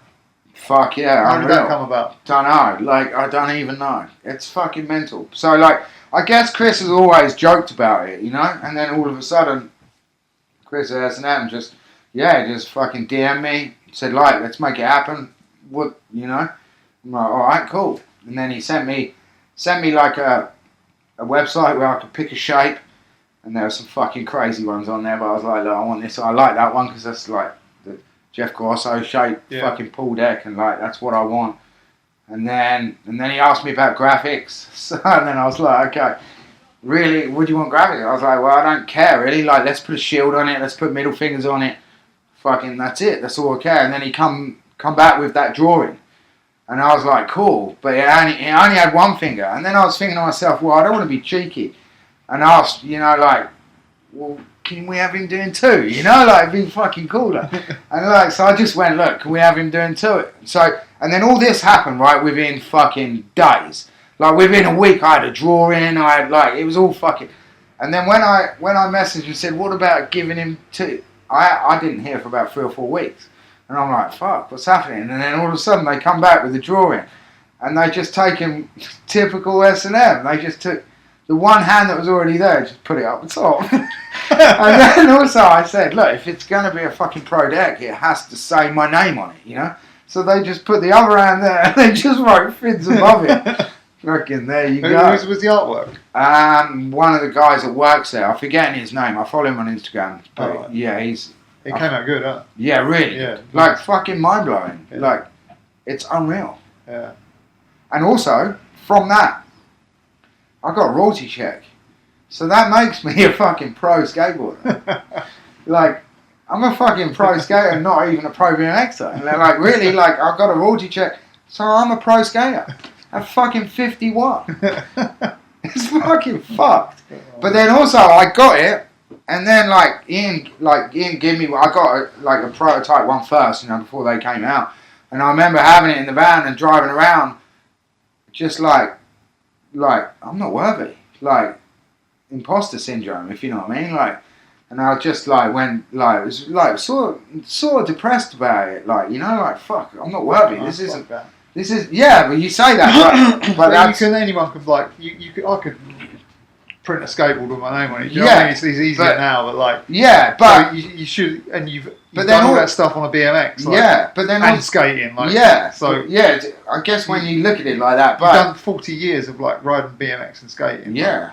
Fuck yeah. How did that come about? Don't know. Like, I don't even know. It's fucking mental. So like, I guess Chris has always joked about it, and then all of a sudden, Chris at S&M just fucking DM me, said like, let's make it happen. What, I'm like, all right, cool. And then he sent me like a website where I could pick a shape, and there were some fucking crazy ones on there. But I was like, look, I want this. I like that one because that's like the Jeff Grosso shape, fucking pull deck, and like that's what I want. And then he asked me about graphics, and then I was like, okay, really, would you want graphics? I was like, well, I don't care really, like, let's put a shield on it, let's put middle fingers on it, fucking, that's it, that's all I care. And then he come back with that drawing, and I was like, cool, but he only had one finger. And then I was thinking to myself, well, I don't want to be cheeky, and asked, like, well, can we have him doing 2? Like, it'd be fucking cooler. And like, so I just went, look, can we have him doing 2? So, and then all this happened, right, within fucking days. Like, within a week, I had a drawing, I had, like, it was all fucking... And then when I messaged and said, what about giving him 2? I didn't hear for about 3 or 4 weeks. And I'm like, fuck, what's happening? And then all of a sudden, they come back with a drawing. And they just taken typical S&M. They just took the one hand that was already there, just put it up the top. And then also I said, look, if it's going to be a fucking pro deck, it has to say my name on it, So they just put the other hand there and they just wrote Fids above it. Fucking there you go. Who was the artwork? One of the guys that works there. I'm forgetting his name. I follow him on Instagram. But yeah, It came out good, huh? Yeah, really. Yeah. Like fucking mind blowing. Yeah. Like it's unreal. Yeah. And also from that, I got a royalty check. So that makes me a fucking pro skateboarder. Like, I'm a fucking pro skater, not even a pro BMXer. And they're like, really? Like, I got a royalty check, so I'm a pro skater. At fucking 51. It's fucking fucked. But then also, I got it, and then Ian gave me, I got a prototype one first, before they came out. And I remember having it in the van and driving around, just like I'm not worthy. Like, imposter syndrome, if you know what I mean. Like, and I just was sort of depressed about it. Like, fuck, I'm not worthy. This is yeah, but you say that, but anyone could I could print a skateboard with my name on it. Do you know what I mean? It's easier now, but like but you should, and you've done all that stuff on a BMX. But then and skating, I guess when you look at it like that, but you've done 40 years of riding BMX and skating. Yeah.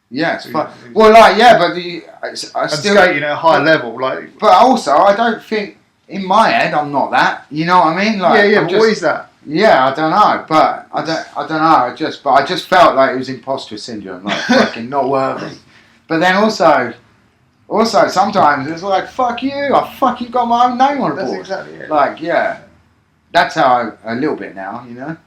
Yeah, it's fun. He was- Well, like, yeah, but I and still skating at a high level, like. But also, I don't think in my head I'm not that. You know what I mean? Like, Yeah. I'm But just, what is that? yeah, I don't know, but I don't know. I just felt like it was imposter syndrome, like fucking not worthy. But then also sometimes it's like fuck you, I fucking got my own name on the That's board. exactly it. Like, yeah, that's how a little bit now, you know.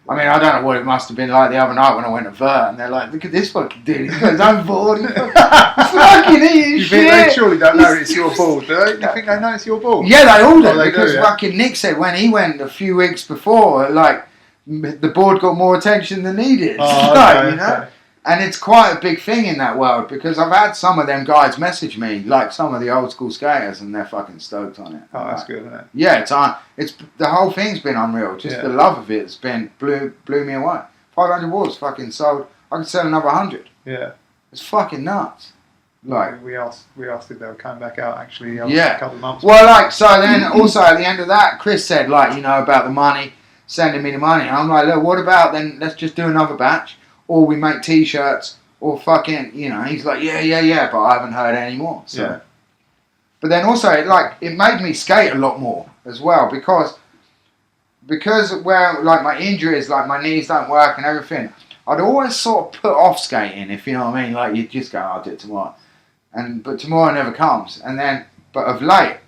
I mean, I don't know what it must have been like the other night when I went to Vert and they're like, look at this fucking dude, he's got his own board, he's fucking eating You shit. think they surely don't know it's your ball, do they? You think they know it's your ball? Yeah, they all do, Oh, they because do, yeah. fucking Nick said when he went a few weeks before, like, the board got more attention than he did. Oh, Like, okay, you know? okay. And it's quite a big thing in that world because I've had some of them guys message me, like some of the old school skaters, and they're fucking stoked on it. Oh, that's Like, good, isn't it? yeah, it's the whole thing's been unreal. Just Yeah. the love of it's been blew me away. 500 boards fucking sold. I could sell another 100. Yeah. It's fucking nuts. Like, we asked if they were coming back out actually. Yeah. A couple of months. well, like, so then also at the end of that, Chris said, like, you know, about the money, sending me the money. And I'm like, look, what about then? Let's just do another batch, or we make T-shirts, or fucking, you know. He's like, yeah, but I haven't heard any more. So. Yeah. But then also, it made me skate a lot more as well because where like my injuries, like my knees don't work and everything, I'd always sort of put off skating, if you know what I mean. Like, you just go, I'll do it tomorrow, but tomorrow never comes. And then, but of late,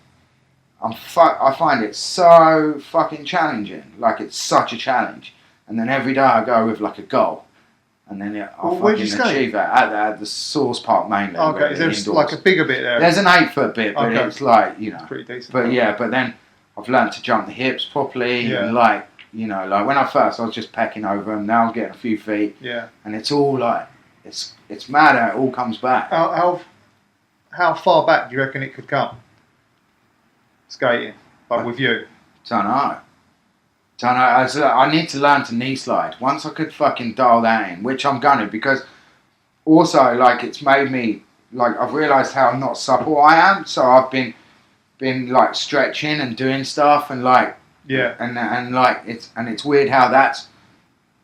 I find it so fucking challenging. Like, it's such a challenge. And then every day I go with like a goal, and then I'll where'd you fucking skate? achieve that at the Source Park mainland. Okay, is there indoors. like a bigger bit there? There's an 8-foot bit, but Okay. it's like, you know. Pretty decent. But yeah, but then I've learned to jump the hips properly, Yeah. and like, you know, like when I was just pecking over them. Now I'm getting a few feet, Yeah. and it's all like, it's mad how it all comes back. How far back do you reckon it could come? Skating, like with you. Don't know. I need to learn to knee slide. Once I could fucking dial that in, which I'm gonna, because also like it's made me like I've realised how not supple I am. So I've been like stretching and doing stuff and like. Yeah. And like it's weird how that's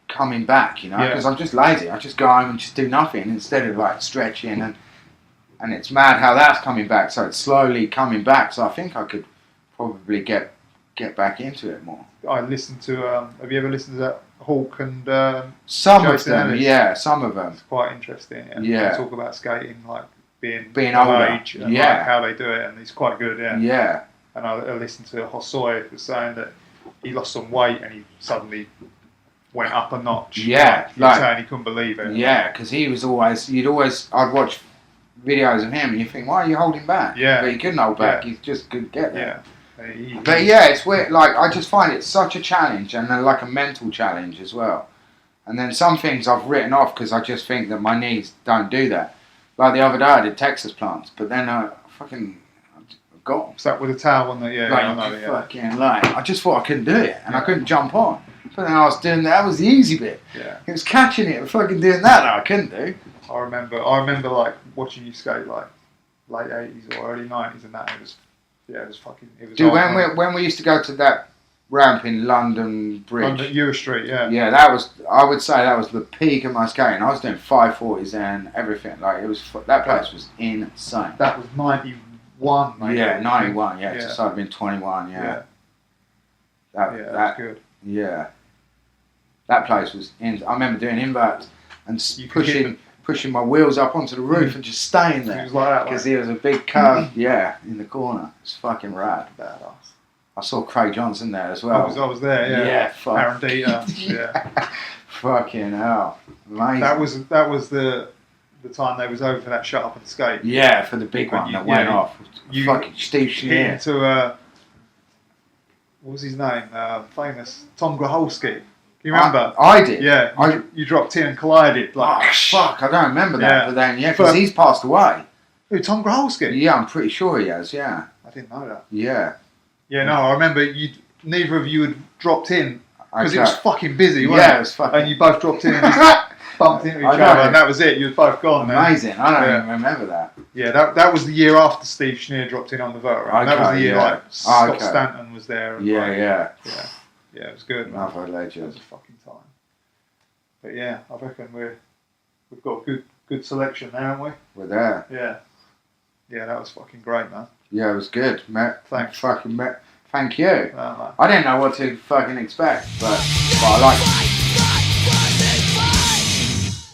coming back, you know, Yeah. because I'm just lazy. I just go home and just do nothing instead of like stretching and it's mad how that's coming back. So it's slowly coming back. So I think I could probably get back into it more. I listened to. Have you ever listened to that Hawk and? Some Jason of them, Ellis? yeah, some of them. It's quite interesting. Yeah. They talk about skating like being older, our age and yeah. like how they do it, and it's quite good. Yeah. Yeah. And I listened to Hosoi who was saying that he lost some weight and he suddenly went up a notch. Yeah, he was like- saying he couldn't believe it. Yeah, because he was always, I'd watch videos of him and you think, why are you holding back? Yeah. But he couldn't hold back, Yeah. he just couldn't get there. Yeah. But yeah, it's weird. Like, I just find it such a challenge and like a mental challenge as well. And then some things I've written off because I just think that my knees don't do that. Like the other day I did Texas plants, but then I got them. Was that with a towel on the? Yeah, Like, I know. Yeah. fucking, like, I just thought I couldn't do it and I couldn't jump on. But then I was doing that was the easy bit. Yeah. It was catching it and fucking doing that I couldn't do. I remember like watching you skate like late 80s or early 90s and that. It was fucking. It was. Dude, hard. when we used to go to that ramp in London Bridge. On the Ewer Street, yeah. Yeah, I would say that was the peak of my skating. I was doing 540s and everything. Like, that place was insane. That was 91, maybe. Yeah, 91, Yeah. just I'd been 21, yeah. Yeah, that's good. Yeah. That place was I remember doing inverts and You could hit pushing my wheels up onto the roof and just staying It there. was like that. Because there was a big curve, in the corner. It's fucking rad. Badass. I saw Craig Johnson there as I well. was there, yeah. Yeah, fuck. Arandita, yeah. Fucking hell. Amazing. That was the time they was over for that shut up and skate. Yeah, for the big When one you- that went yeah, off. you Fucking Steve Hit Schneer. into what was his name? Famous Tom Graholski. Do you remember? I did. Yeah, you dropped in and collided. Like, fuck, I don't remember that. Yeah. But then, because But- he's passed away. who, Tom Graholski? Yeah, I'm pretty sure he has, yeah. I didn't know that. Yeah. Yeah, no, I remember neither of you had dropped in because it Okay. was fucking busy, wasn't Yeah, it? it was fucking And you both dropped in and just bumped into each I know. other, and that was it. You were both gone. Man. Amazing. I don't Yeah. even remember that. Yeah, that was the year after Steve Schneer dropped in on the vert. Right? That was Okay, the year yeah. like Scott Okay. Stanton was there. And Yeah, like, yeah. yeah, it was good. Man. Another It was legend. a fucking time. But yeah, I reckon we've got good good selection there, haven't we? We're there. Yeah. Yeah, that was fucking great, man. Yeah, it was good, mate. Thanks. Fucking mate. Thank you. Man. I didn't know what to fucking expect, but I liked it.